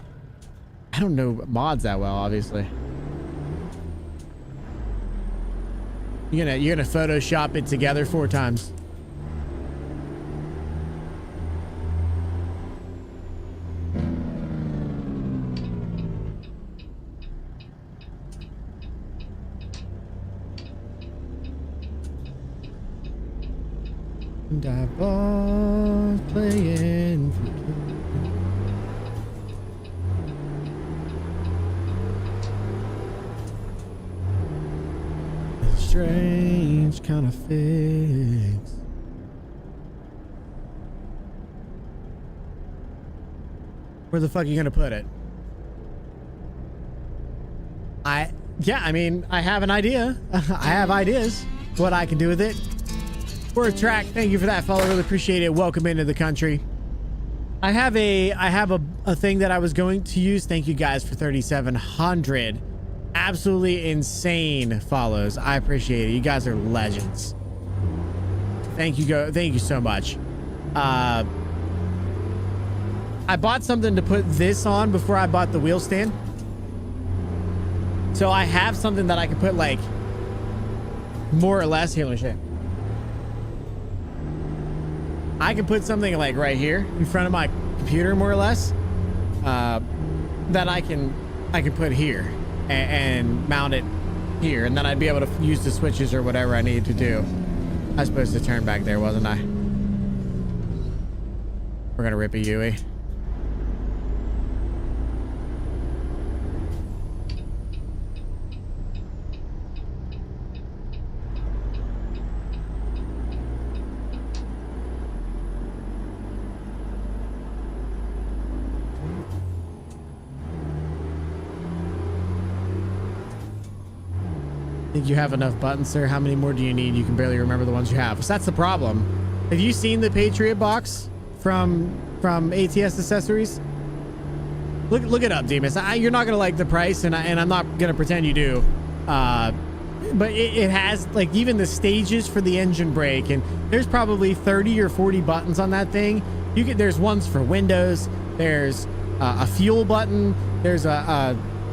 I don't know mods that well, obviously. You're gonna Photoshop it together 4 times. And I was playing. Strange kind of fix. Where the fuck are you gonna put it? Yeah, I mean, I have an idea. I have ideas what I can do with it. We're a track. Thank you for that follow. Really appreciate it. Welcome into the country. I have a thing that I was going to use. Thank you guys for 3,700. Absolutely insane follows. I appreciate it. You guys are legends. Thank you so much. I bought something to put this on before I bought the wheel stand. So I have something that I can put like more or less. Here, let me show you. I can put something like right here in front of my computer, more or less, that I can put here and mount it here, and then I'd be able to use the switches or whatever I need to do. I was supposed to turn back there, wasn't I? We're gonna rip a Yui. Think you have enough buttons, sir? How many more do you need? You can barely remember the ones you have. So that's the problem. Have you seen the Patriot box from ATS Accessories? Look it up, Demas. You're not gonna like the price, and I'm not gonna pretend you do. But it has like even the stages for the engine brake, and there's probably 30 or 40 buttons on that thing. There's ones for Windows. There's a fuel button. There's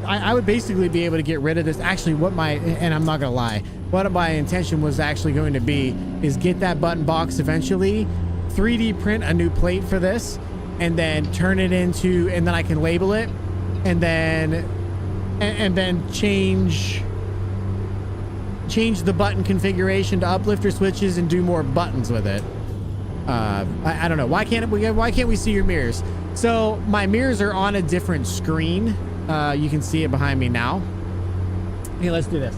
I would basically be able to get rid of this. Actually, and I'm not gonna lie, what my intention was actually going to be is get that button box eventually, 3D print a new plate for this, and then turn it into, and then I can label it, and then change the button configuration to uplifter switches and do more buttons with it. I don't know. Why can't we see your mirrors? So my mirrors are on a different screen. You can see it behind me now. Okay, let's do this.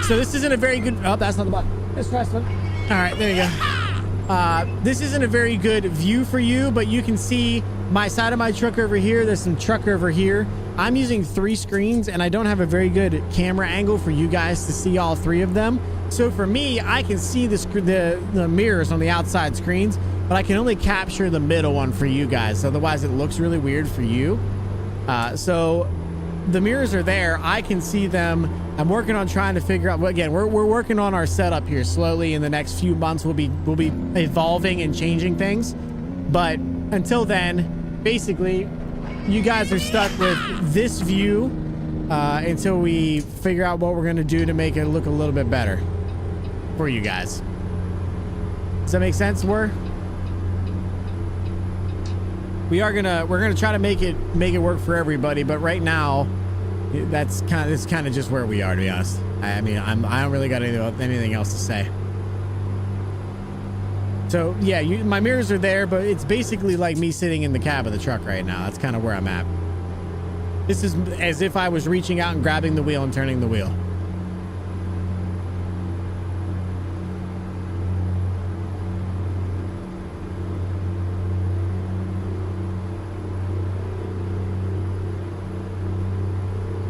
So this isn't a very good... Oh, that's not the button. Let's try something. All right, there you go. This isn't a very good view for you, but you can see my side of my truck over here. There's some truck over here. I'm using 3 screens, and I don't have a very good camera angle for you guys to see all 3 of them. So for me, I can see the mirrors on the outside screens, but I can only capture the middle one for you guys. Otherwise, it looks really weird for you. So the mirrors are there. I can see them. I'm working on trying to figure out. Again, we're working on our setup here slowly. In the next few months, we'll be evolving and changing things. But until then, basically, you guys are stuck with this view until we figure out what we're going to do to make it look a little bit better for you guys. Does that make sense? We're gonna try to make it work for everybody, but right now it's kind of just where we are, to be honest. I mean, I don't really got anything else to say. So yeah, my mirrors are there, but it's basically like me sitting in the cab of the truck right now. That's kind of where I'm at. This is as if I was reaching out and grabbing the wheel and turning the wheel.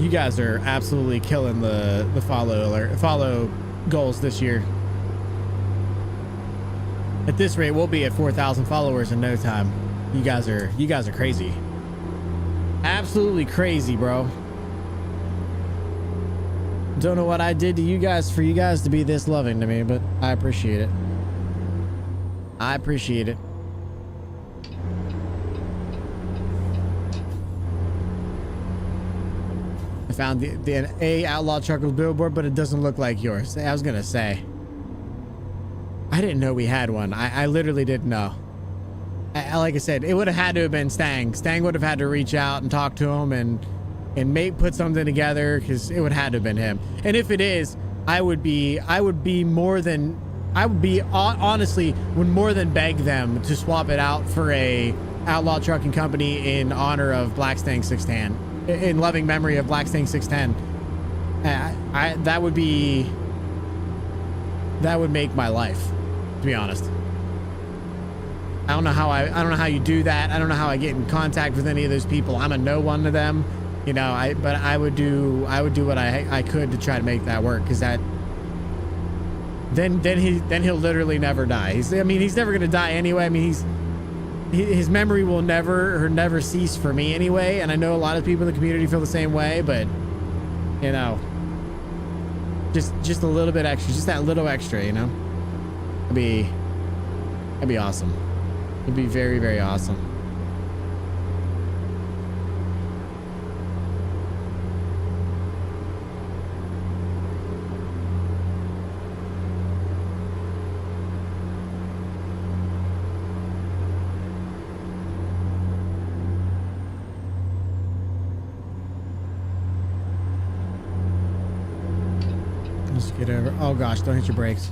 You guys are absolutely killing the follow goals this year. At this rate, we'll be at 4,000 followers in no time. You guys are crazy. Absolutely crazy, bro. Don't know what I did to you guys for you guys to be this loving to me, but I appreciate it. I appreciate it. I found the Outlaw Truckers billboard, but it doesn't look like yours. I was gonna say. I didn't know we had one. I literally didn't know. Like I said, it would have had to have been Stang. Stang would have had to reach out and talk to him and put something together, because it would have had to have been him. And if it is, I would honestly would more than beg them to swap it out for a Outlaw Trucking Company in honor of Black Stang 610, in loving memory of Black Stang 610. That would make my life, to be honest. I don't know how you do that. I don't know how I get in contact with any of those people. I'm a no one to them, you know. But I would do what I could to try to make that work, because that then he'll literally never die. He's never gonna die anyway. I mean, his memory will never cease for me anyway. And I know a lot of people in the community feel the same way, but you know, just a little bit extra, just that little extra, you know, that'd be awesome. It'd be very, very awesome. Let's get over. Oh gosh, don't hit your brakes.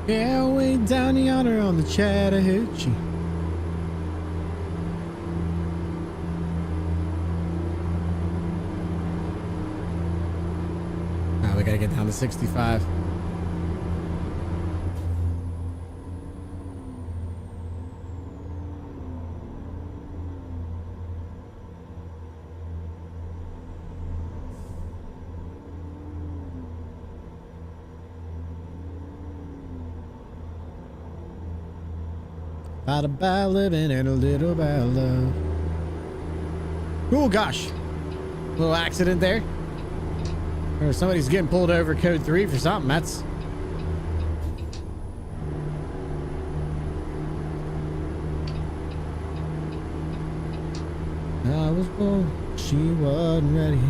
Yeah, way down yonder on the Chattahoochee. Now we gotta get down to 65. Not about living and a little about love. Oh gosh, a little accident there. Or somebody's getting pulled over code 3 for something. That's I was born, she wasn't ready.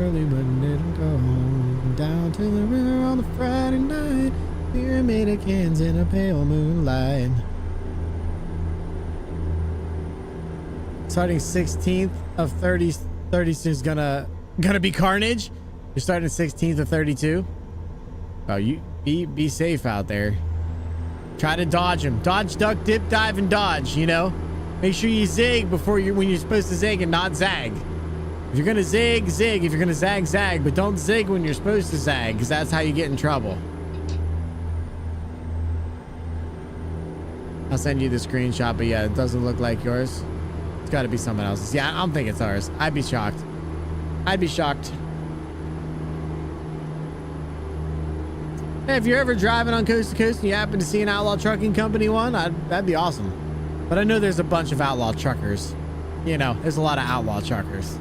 Early but didn't go home. Down to the river on the Friday night. Pyramid of cans in a pale moonlight. Starting 16th of 30 is gonna be carnage. You're starting 16th of 32. Oh, you be safe out there. Try to dodge him. Dodge, duck, dip, dive, and dodge. You know, make sure you zig when you're supposed to zig and not zag. If you're gonna zig, zig. If you're gonna zag, zag. But don't zig when you're supposed to zag, because that's how you get in trouble. I'll send you the screenshot, but yeah, it doesn't look like yours. It's got to be someone else's. Yeah, I don't think it's ours. I'd be shocked. I'd be shocked. Hey, if you're ever driving on coast to coast and you happen to see an Outlaw Trucking Company one, that'd be awesome. But I know there's a bunch of outlaw truckers. You know, there's a lot of outlaw truckers.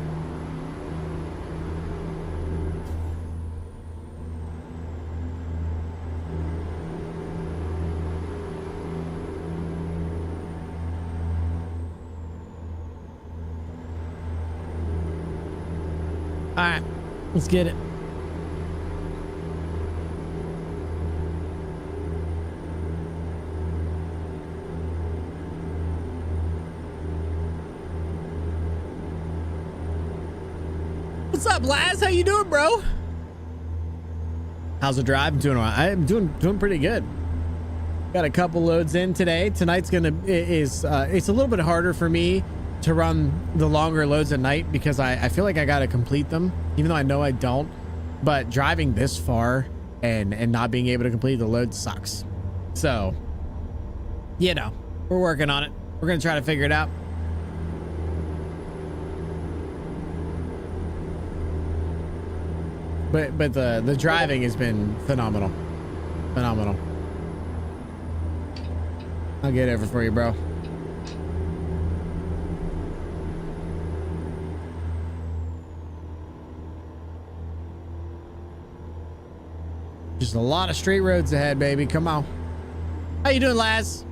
All right, let's get it. What's up, Laz? How you doing, bro? How's the drive? I'm doing all right. I'm doing pretty good. Got a couple loads in today. Tonight's it's a little bit harder for me to run the longer loads at night because I feel like I got to complete them, even though I know I don't. But driving this far and not being able to complete the load sucks. So, you know, we're working on it. We're going to try to figure it out. But the driving has been phenomenal. Phenomenal. I'll get over for you, bro. Just a lot of straight roads ahead, baby. Come on. How you doing, Laz?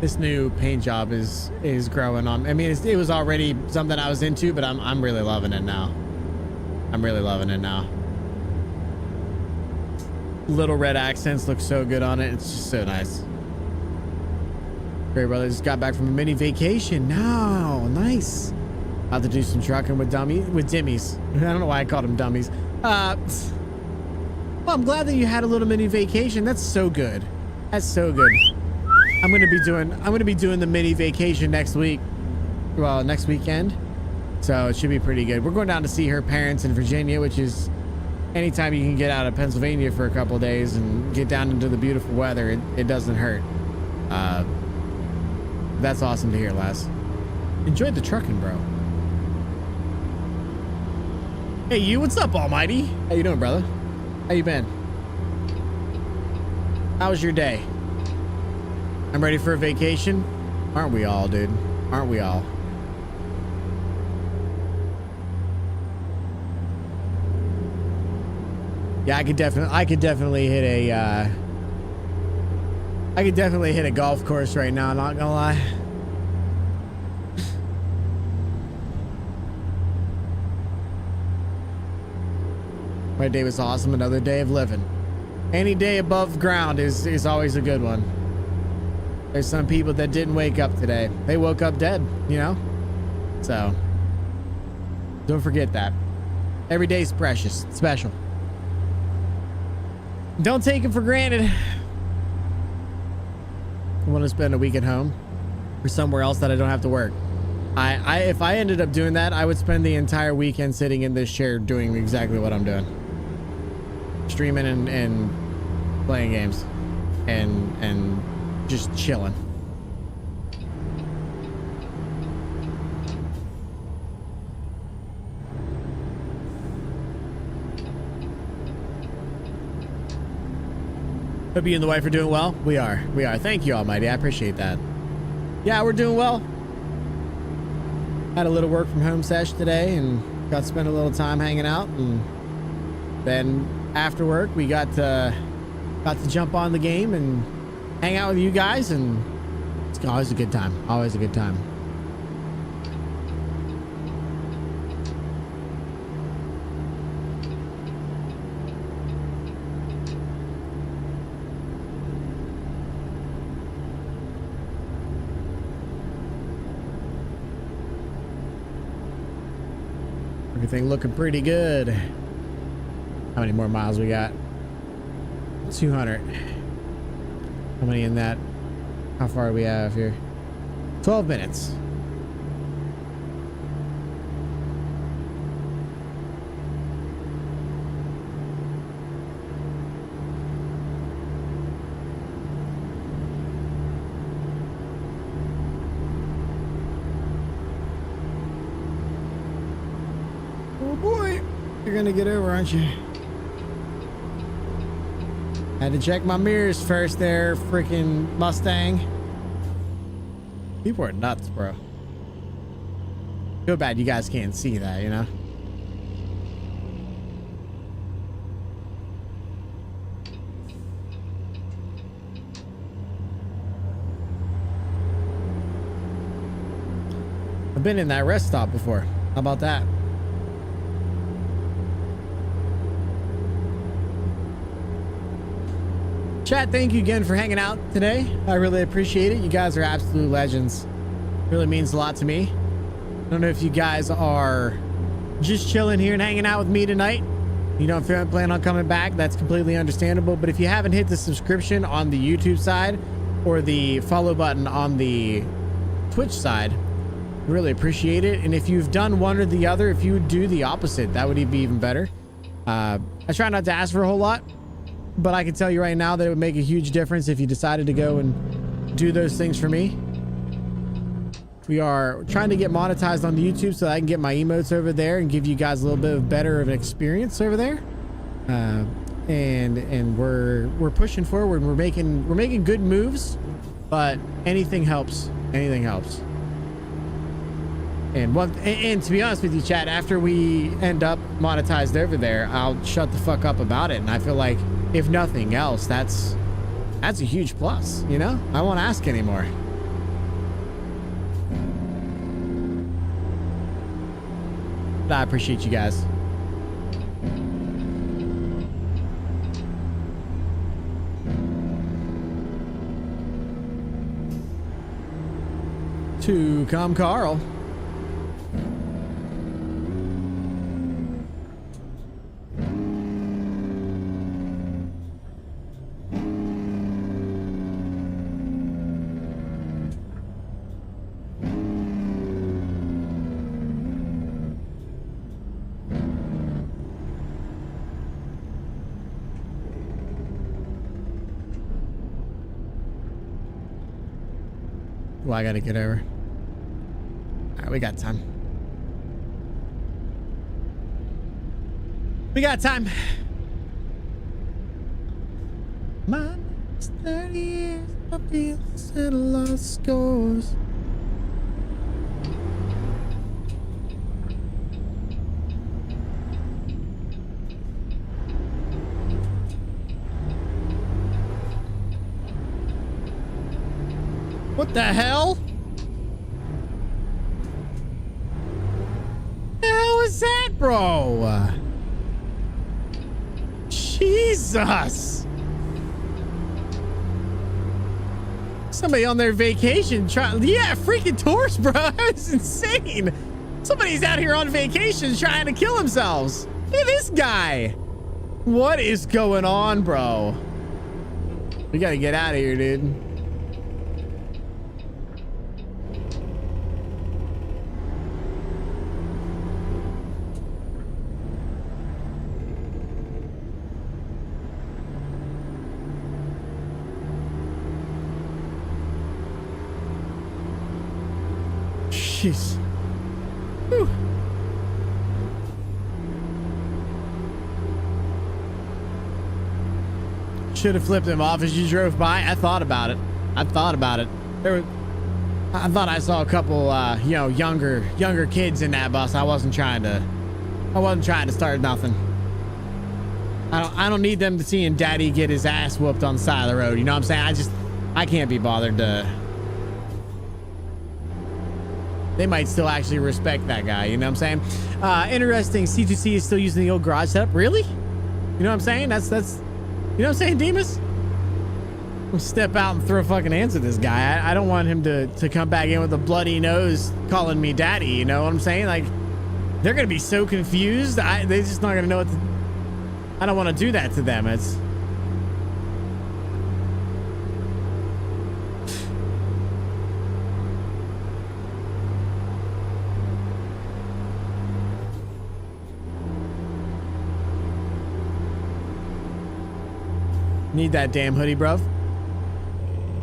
This new paint job is growing on. I mean, it was already something I was into, but I'm really loving it now. I'm really loving it now. Little red accents look so good on it. It's just so nice. Great brother just got back from a mini vacation. Now, nice. About to do some trucking with dimmies. I don't know why I called them dummies. Well, I'm glad that you had a little mini vacation. That's so good. That's so good. I'm gonna be doing the mini vacation next week. Well, next weekend. So it should be pretty good. We're going down to see her parents in Virginia, which is anytime you can get out of Pennsylvania for a couple of days and get down into the beautiful weather, it doesn't hurt. That's awesome to hear, Les. Enjoyed the trucking, bro. Hey, you, what's up, Almighty? How you doing, brother? How you been? How was your day? I'm ready for a vacation. Aren't we all, dude? Aren't we all? Yeah, I could definitely hit a golf course right now, not gonna lie. My day was awesome. Another day of living. Any day above ground is always a good one. There's some people that didn't wake up today. They woke up dead, you know? So, don't forget that. Every day's precious, special. Don't take it for granted. I want to spend a week at home or somewhere else that I don't have to work. If I ended up doing that, I would spend the entire weekend sitting in this chair doing exactly what I'm doing. Streaming and playing games and just chilling. Hope you and the wife are doing well. We are. Thank you, Almighty. I appreciate that. Yeah, we're doing well. Had a little work from home sesh today and got to spend a little time hanging out, and then after work we got to jump on the game and hang out with you guys, and it's always a good time. Always a good time. Everything looking pretty good. How many more miles we got? 200. How many in that? How far do we have here? 12 minutes. Oh boy, you're gonna get over, aren't you? Had to check my mirrors first there, freaking Mustang. People are nuts, bro. Feel bad you guys can't see that, you know? been in that rest stop before. How about that? Chat, thank you again for hanging out today. I really appreciate it. You guys are absolute legends. Really means a lot to me. I don't know if you guys are just chilling here and hanging out with me tonight. You don't plan on coming back. That's completely understandable. But if you haven't hit the subscription on the YouTube side or the follow button on the Twitch side, really appreciate it. And if you've done one or the other, if you would do the opposite, that would be even better. I try not to ask for a whole lot, but I can tell you right now that it would make a huge difference if you decided to go and do those things for me. We are trying to get monetized on the YouTube so that I can get my emotes over there and give you guys a little bit of better of an experience over there. And we're pushing forward. We're making good moves, but anything helps. Anything helps. And to be honest with you, chat, after we end up monetized over there, I'll shut the fuck up about it. And I feel like if nothing else, that's a huge plus, you know? I won't ask anymore. But I appreciate you guys. To come, Carl. Well, I gotta get over. All right, we got time. We got time. My next 30 years, I feel settle all scores. What the hell? The hell is that, bro? Jesus. Somebody on their vacation yeah, freaking tourist, bro. That's insane. Somebody's out here on vacation trying to kill themselves. Look at this guy. What is going on, bro? We gotta get out of here, dude. Jeez. Whew. Should have flipped him off as you drove by. I thought about it. I thought I saw a couple, you know, younger kids in that bus. I wasn't trying to start nothing. I don't need them to seeing daddy get his ass whooped on the side of the road. You know what I'm saying? I can't be bothered to. They might still actually respect that guy. You know what I'm saying? Interesting. C2C is still using the old garage setup. Really? You know what I'm saying? That's, you know what I'm saying, Demas? We'll step out and throw fucking hands at this guy. I don't want him to come back in with a bloody nose calling me daddy. You know what I'm saying? Like, they're going to be so confused. They're just not going to know what to, I don't want to do that to them. It's, need that damn hoodie, bruv.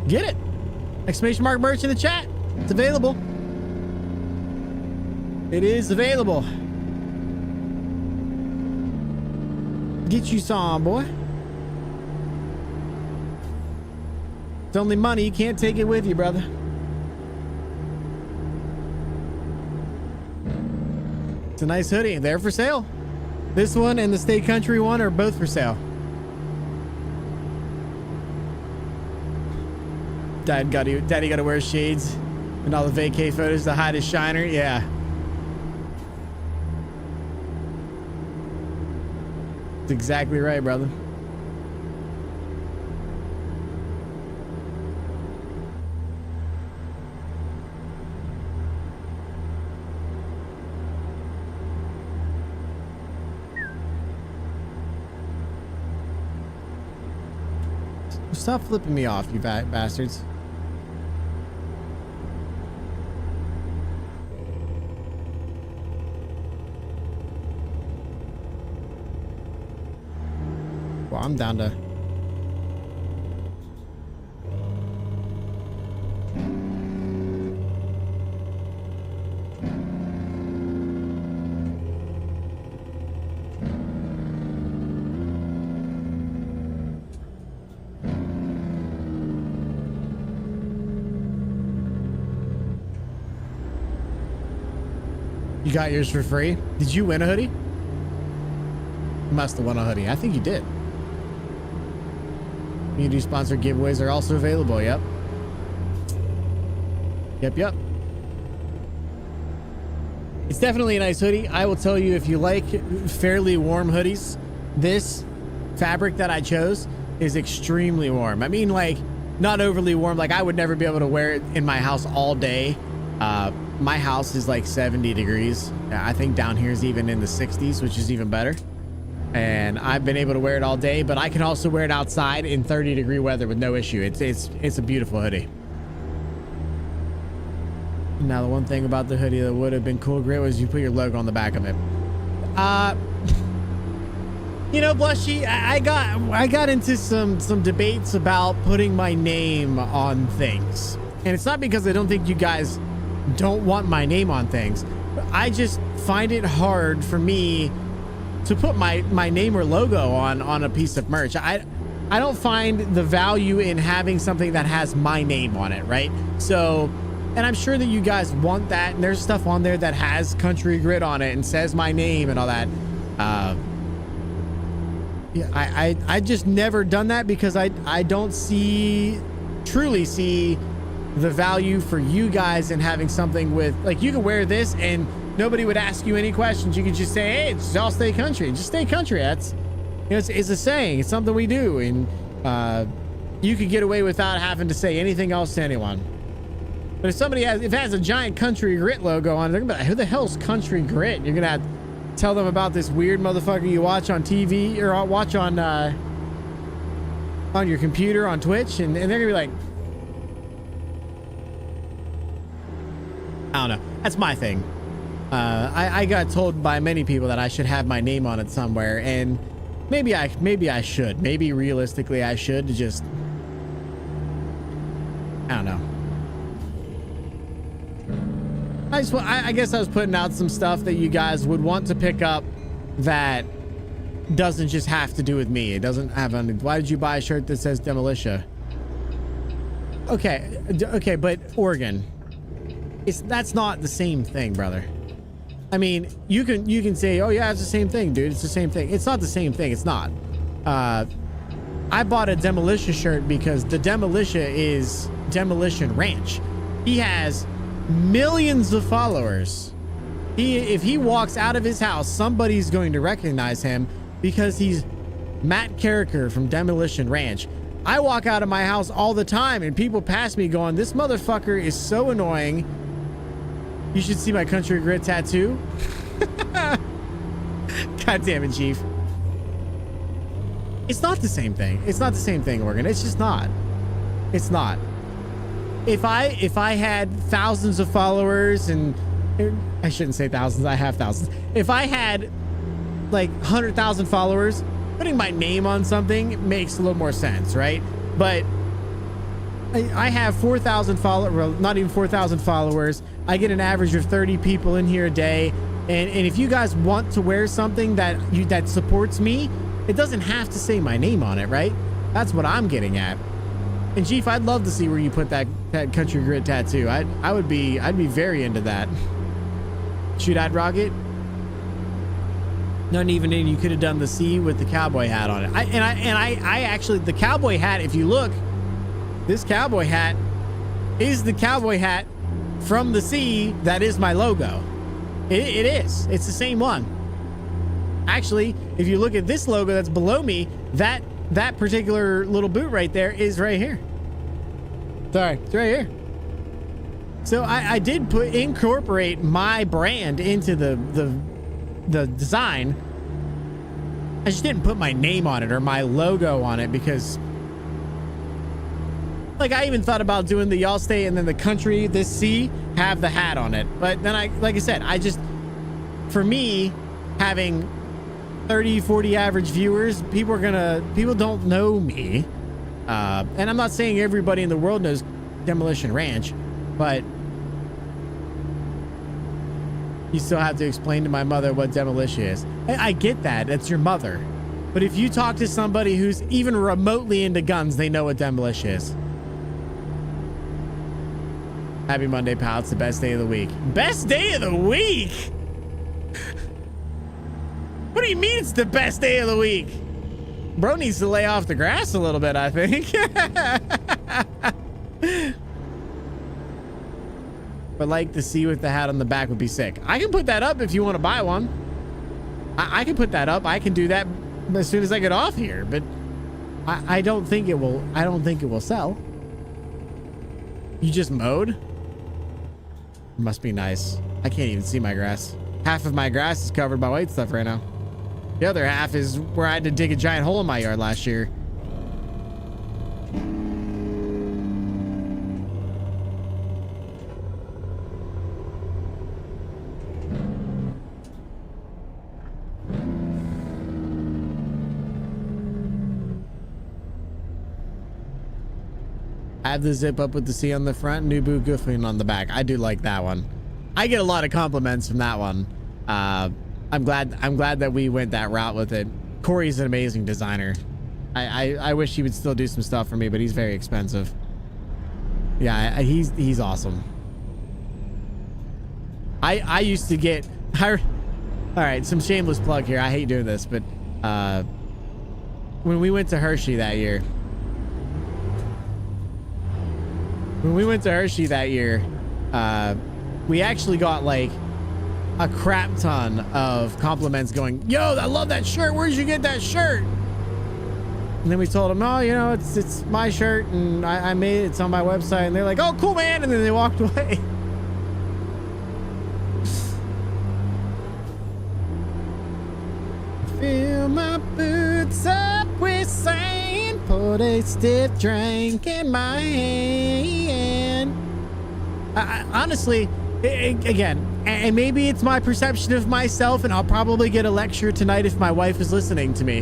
Get it. Exclamation mark merch in the chat. It's available. It is available. Get you some, boy. It's only money. You can't take it with you, brother. It's a nice hoodie. They're for sale. This one and the State Country one are both for sale. Daddy got to wear shades. And all the vacay photos to hide his shiner. Yeah. That's exactly right, brother. Stop flipping me off, you bastards. Well, I'm down to... You got yours for free? Did you win a hoodie? You must have won a hoodie. I think you did. Community sponsored giveaways are also available. Yep. Yep. It's definitely a nice hoodie. I will tell you, if you like fairly warm hoodies, this fabric that I chose is extremely warm. I mean, like, not overly warm. Like, I would never be able to wear it in my house all day. My house is like 70 degrees. I think down here is even in the 60s, which is even better. And I've been able to wear it all day, but I can also wear it outside in 30-degree weather with no issue. It's a beautiful hoodie. Now, the one thing about the hoodie that would have been cool, Grit, was you put your logo on the back of it. You know, Blushy, I got into some debates about putting my name on things. And it's not because I don't think you guys don't want my name on things. I just find it hard for me to put my name or logo on a piece of merch. I don't find the value in having something that has my name on it, right? So, and I'm sure that you guys want that, and there's stuff on there that has CountryGrit on it and says my name and all that. Yeah, I just never done that because I don't truly see the value for you guys in having something with, like, you can wear this and nobody would ask you any questions. You could just say, hey, it's all stay country. Just stay country. That's, you know, it's a saying. It's something we do. And you could get away without having to say anything else to anyone. But if somebody if it has a giant CountryGrit logo on it, they're gonna be like, who the hell's CountryGrit? You're gonna have to tell them about this weird motherfucker you watch on TV or watch on your computer on Twitch, and they're gonna be like, I don't know. That's my thing. I got told by many people that I should have my name on it somewhere, and maybe I should. Maybe realistically I should. Just, I don't know. I guess I was putting out some stuff that you guys would want to pick up that doesn't just have to do with me. It doesn't have any. Why did you buy a shirt that says Demolitia? Okay, but Oregon. That's not the same thing, brother. I mean, you can say, oh yeah, it's the same thing, dude. It's the same thing. It's not the same thing. It's not. I bought a Demolition shirt because the Demolition is Demolition Ranch. He has millions of followers. If he walks out of his house, somebody's going to recognize him because he's Matt Carricker from Demolition Ranch. I walk out of my house all the time and people pass me going, this motherfucker is so annoying. You should see my CountryGrit tattoo. God damn it, Chief. It's not the same thing. It's not the same thing, Oregon. It's just not. It's not. If I had thousands of followers, and I shouldn't say thousands, I have thousands. If I had like 100,000 followers, putting my name on something makes a little more sense, right? But I have 4,000 followers, well, not even 4,000 followers. I get an average of 30 people in here a day. And if you guys want to wear something that supports me, it doesn't have to say my name on it, right? That's what I'm getting at. And Chief, I'd love to see where you put that CountryGrit tattoo. I'd be very into that. Shoot, I'd rock it. Not even in. You could have done the C with the cowboy hat on it. I actually, the cowboy hat, if you look, this cowboy hat is the cowboy hat from the sea that is my logo. It is. It's the same one. Actually, if you look at this logo that's below me, that particular little boot right there is right here. Sorry, it's right here. So I did incorporate my brand into the design. I just didn't put my name on it or my logo on it because, like, I even thought about doing the y'all stay and then the country, this sea, have the hat on it. But then like I said, for me, having 30, 40 average viewers, people don't know me. And I'm not saying everybody in the world knows Demolition Ranch, but you still have to explain to my mother what demolition is. I get that. That's your mother. But if you talk to somebody who's even remotely into guns, they know what demolition is. Happy Monday, pal. It's the best day of the week. Best day of the week? What do you mean it's the best day of the week? Bro needs to lay off the grass a little bit, I think. But like the sea with the hat on the back would be sick. I can put that up if you want to buy one. I can put that up. I can do that as soon as I get off here. But I don't think it will. I don't think it will sell. You just mowed? Must be nice. I can't even see my grass. Half of my grass is covered by white stuff right now. The other half is where I had to dig a giant hole in my yard last year. Have the zip up with the C on the front, new boot goofing on the back. I do like that one. I get a lot of compliments from that one. I'm glad that we went that route with it. Corey's an amazing designer. I wish he would still do some stuff for me, but he's very expensive. Yeah, he's awesome. I used to get all right, some shameless plug here. I hate doing this, but when we went to Hershey that year, we actually got like a crap ton of compliments going, yo, I love that shirt. Where'd you get that shirt? And then we told them, oh, you know, it's my shirt and I made it. It's on my website. And they're like, oh, cool, man. And then they walked away. Fill my boots up with sand, put a stiff drink in my hand. Honestly, again, and maybe it's my perception of myself, and I'll probably get a lecture tonight if my wife is listening to me.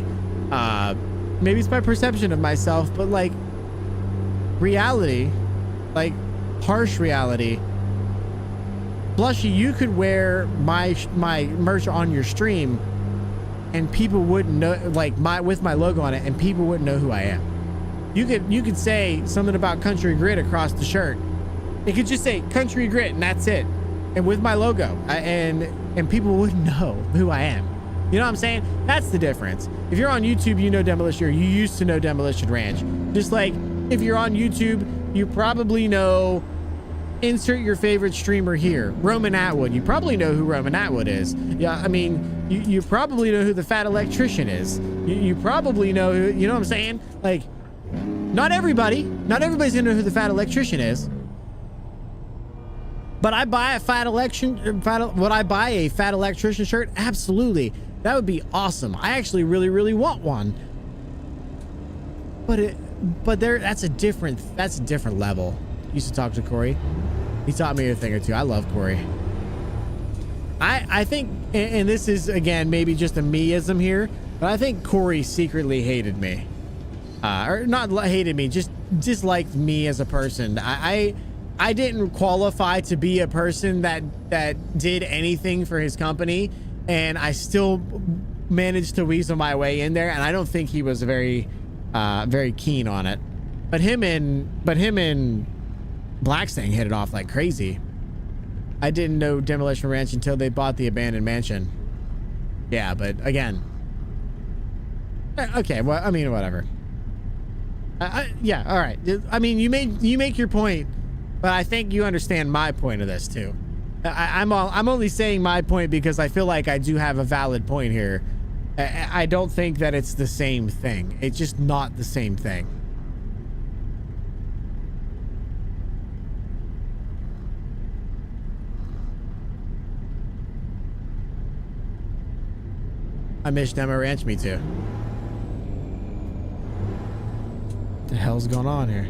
Maybe it's my perception of myself, but like reality, like harsh reality. Blushy, you could wear my merch on your stream and people wouldn't know, like with my logo on it, and people wouldn't know who I am. You could say something about CountryGrit across the shirt. It could just say CountryGrit and that's it. And with my logo, and people wouldn't know who I am. You know what I'm saying? That's the difference. If you're on YouTube, you know Demolition, or you used to know Demolition Ranch. Just like if you're on YouTube, you probably know, insert your favorite streamer here, Roman Atwood. You probably know who Roman Atwood is. Yeah, I mean, you probably know who the Fat Electrician is. You probably know who, you know what I'm saying? Like, not everybody's gonna know who the Fat Electrician is. But I buy would I buy a Fat Electrician shirt? Absolutely. That would be awesome. I actually really, really want one. But that's a different level. Used to talk to Corey. He taught me a thing or two. I love Corey. I think, and this is again maybe just a meism here, but I think Corey secretly hated me. Or not hated me, just disliked me as a person. I didn't qualify to be a person that did anything for his company, and I still managed to weasel my way in there, and I don't think he was very keen on it. But him and Blackstang hit it off like crazy. I didn't know Demolition Ranch until they bought the abandoned mansion. Yeah, but again, okay, well, I mean, whatever. Yeah, all right. I mean, you make your point. But I think you understand my point of this too. I'm only saying my point because I feel like I do have a valid point here. I don't think that it's the same thing. It's just not the same thing. I miss Demo Ranch, me too. What the hell's going on here?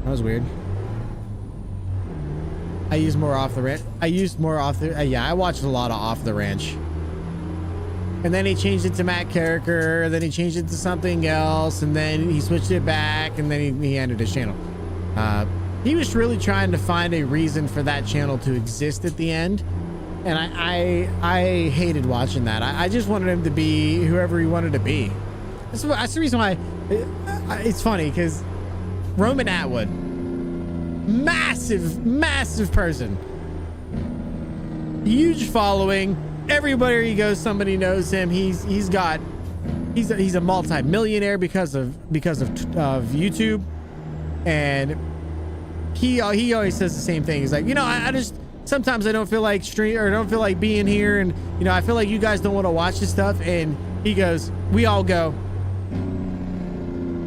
That was weird. I used more off the ranch. Yeah, I watched a lot of Off the Ranch. And then he changed it to Matt Carricker, then he changed it to something else, and then he switched it back, and then he ended his channel. He was really trying to find a reason for that channel to exist at the end. And I hated watching that. I just wanted him to be whoever he wanted to be. That's the reason why it's funny, because Roman Atwood, massive person, huge following. Everywhere he goes, somebody knows him. He's a multi-millionaire because of YouTube, and he always says the same thing. He's like, I just sometimes I don't feel like don't feel like being here, and I feel like you guys don't want to watch this stuff. And he goes, we all go,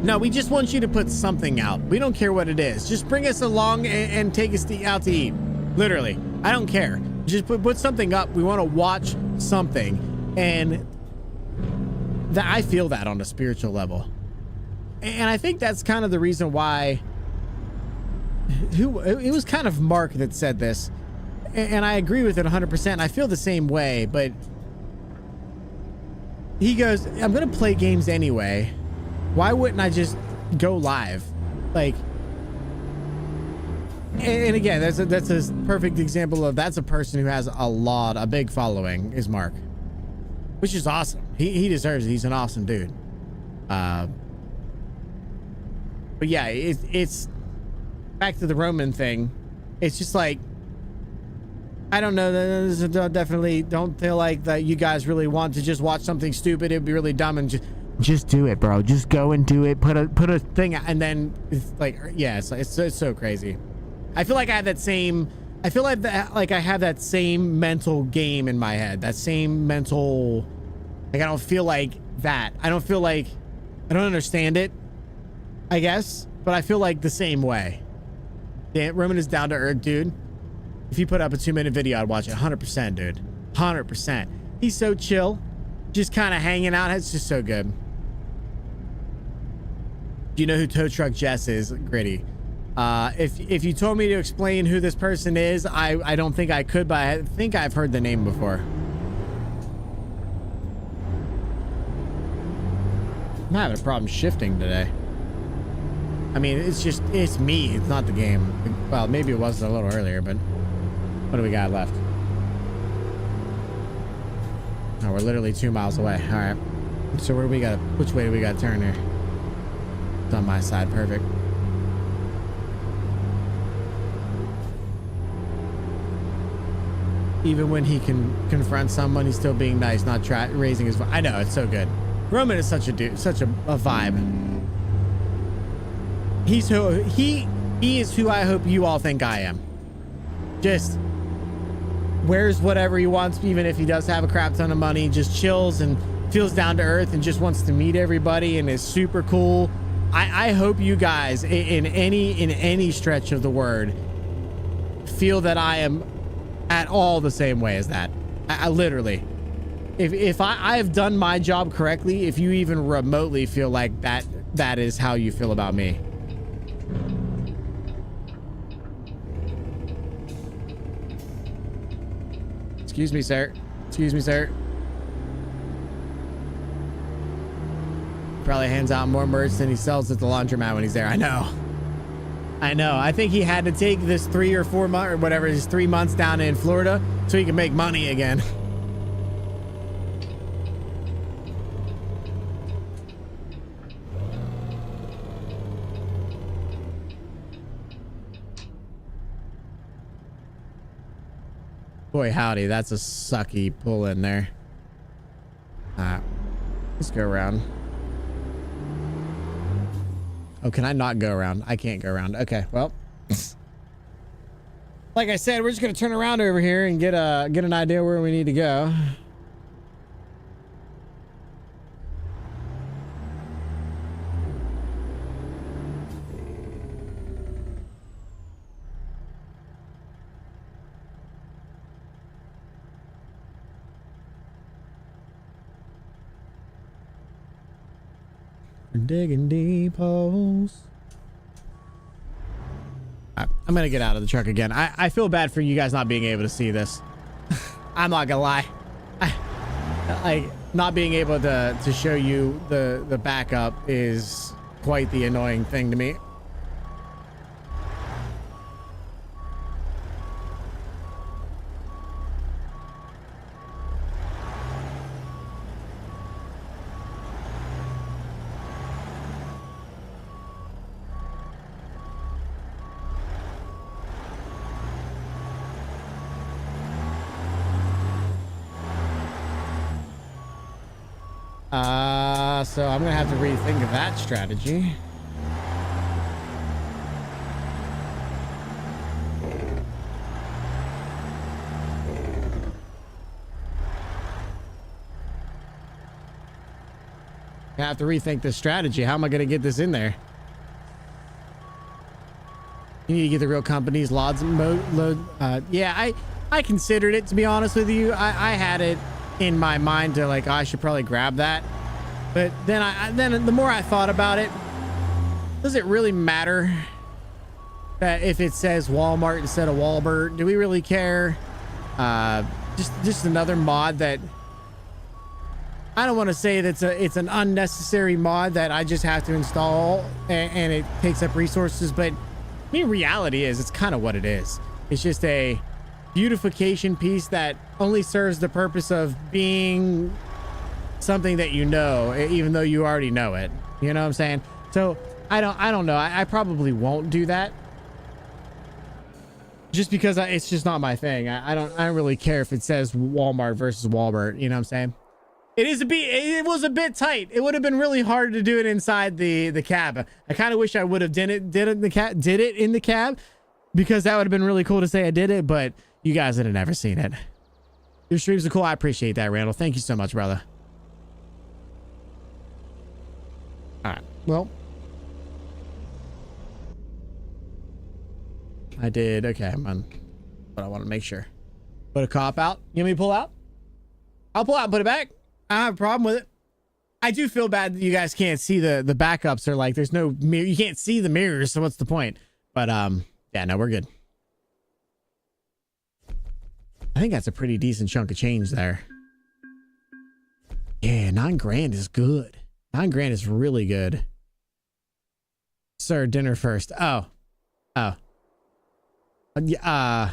no, we just want you to put something out. We don't care what it is. Just bring us along and take us out to eat. Literally, I don't care. Just put something up. We want to watch something. And that I feel that on a spiritual level. And I think that's kind of the reason why it was kind of Mark that said this. And I agree with it 100%. I feel the same way, but he goes, I'm going to play games anyway. Why wouldn't I just go live? Like, and again, that's a perfect example of that's a person who has a big following, is Mark, which is awesome. He deserves it. He's an awesome dude. But yeah, it's back to the Roman thing. It's just like, I don't know. Definitely don't feel like that you guys really want to just watch something stupid. It'd be really dumb, and just do it, bro. Just go and do it. Put a thing out, and then it's like, yeah, it's so crazy. I feel like I have that same. I feel like I have that same mental game in my head. That same mental. Like, I don't feel like that. I don't feel like I don't understand it, I guess, but I feel like the same way. Dan, Roman is down to earth, dude. If he put up a 2-minute video, I'd watch it 100%, dude. 100%. He's so chill, just kind of hanging out. It's just so good. Do you know who Tow Truck Jess is, Gritty? If you told me to explain who this person is, I don't think I could, but I think I've heard the name before. I'm having a problem shifting today. I mean, it's me. It's not the game. Well, maybe it was a little earlier, but what do we got left? Oh, we're literally 2 miles away. All right. So which way do we got to turn here? It's on my side. Perfect. Even when he can confront someone, he's still being nice, not raising his voice. I know, it's so good. Roman is such a dude, such a vibe. He is who I hope you all think I am. Just wears whatever he wants, even if he does have a crap ton of money, just chills and feels down to earth and just wants to meet everybody and is super cool. I hope you guys in any stretch of the word feel that I am at all the same way as that. I literally, if I have done my job correctly, if you even remotely feel like that is how you feel about me. Excuse me, sir. Excuse me, sir. Probably hands out more merch than he sells at the laundromat when he's there. I know. I think he had to take this 3 or 4 months or whatever, his 3 months down in Florida so he can make money again. Boy, howdy, that's a sucky pull in there. Let's go around. Oh, can I not go around? I can't go around. Okay, well. Like I said, we're just gonna turn around over here and get an idea where we need to go. We're digging deep holes. I'm gonna get out of the truck again. I feel bad for you guys not being able to see this. I'm not gonna lie. Like not being able to show you the backup is quite the annoying thing to me. So I'm gonna have to rethink of that strategy. I have to rethink this strategy. How am I gonna get this in there? You need to get the real company's load. Yeah, I considered it, to be honest with you. I had it in my mind to like, I should probably grab that. But then the more I thought about it, does it really matter that if it says Walmart instead of Walbert? Do we really care? Just another mod that I don't want to say that it's an unnecessary mod that I just have to install and it takes up resources. But I mean, reality is it's kind of what it is. It's just a beautification piece that only serves the purpose of being something that you know, even though you already know it. You know what I'm saying? So I don't know. I probably won't do that, just because it's just not my thing. I don't really care if it says Walmart versus Walbert. You know what I'm saying? It was a bit tight. It would have been really hard to do it inside the cab. I kind of wish I would have did it in the cab, because that would have been really cool to say I did it, but you guys would have never seen it. Your streams are cool. I appreciate that, Randall. Thank you so much, brother. All right. Well, I did. Okay, I'm on, but I want to make sure. Put a cop out. You want me to pull out? I'll pull out and put it back. I don't have a problem with it. I do feel bad that you guys can't see the backups, or like there's no mirror. You can't see the mirrors, so what's the point? But yeah, no, we're good. I think that's a pretty decent chunk of change there. Yeah, $9 grand is good. $9 grand is really good. Sir, dinner first. Oh. Yeah.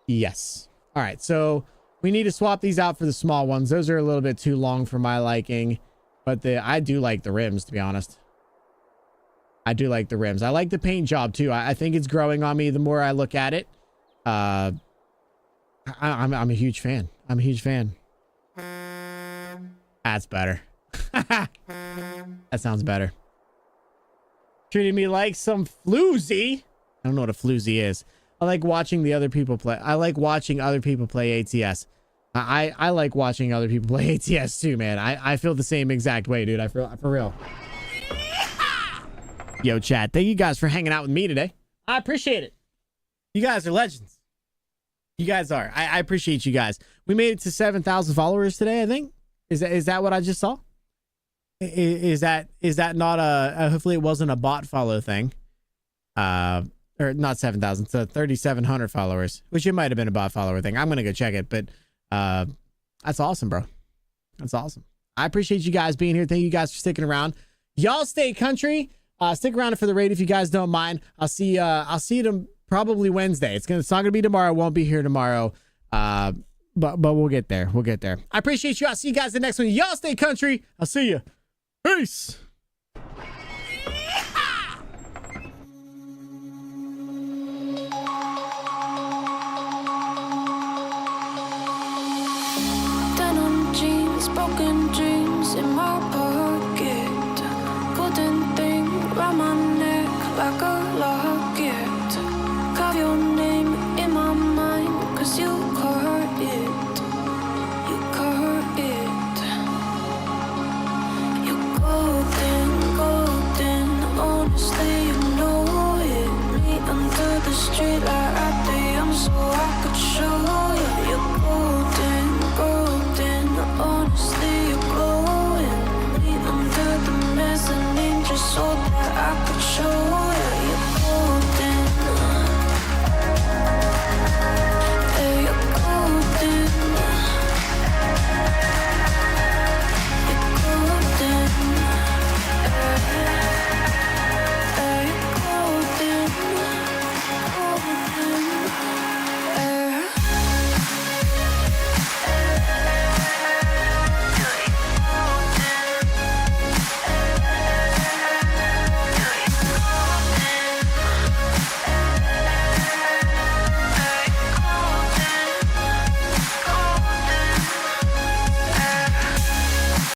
Yes. All right. So we need to swap these out for the small ones. Those are a little bit too long for my liking, but I do like the rims, to be honest. I do like the rims. I like the paint job too. I think it's growing on me the more I look at it. I'm a huge fan. I'm a huge fan. That's better. That sounds better. Treating me like some floozy. I don't know what a floozy is. I like watching the other people play. I like watching other people play ATS. I like watching other people play ATS too, man. I feel the same exact way, dude. I feel for real. Yo, chat. Thank you guys for hanging out with me today. I appreciate it. You guys are legends. You guys are. I appreciate you guys. We made it to 7,000 followers today, I think. Is that what I just saw? Is that not a hopefully it wasn't a bot follow thing? Or not 7,000, so 3,700 followers, which it might have been a bot follower thing. I'm gonna go check it, but that's awesome, bro. That's awesome. I appreciate you guys being here. Thank you guys for sticking around. Y'all stay country. Stick around for the raid if you guys don't mind. I'll see you probably Wednesday. It's not gonna be tomorrow. I won't be here tomorrow. But we'll get there. We'll get there. I appreciate you. I'll see you guys in the next one. Y'all stay country. I'll see you. Peace. Denim jeans, broken dreams in my pocket. like a locket. Carve your name in my mind, 'cause you caught it. You caught it. You're golden, golden, honest.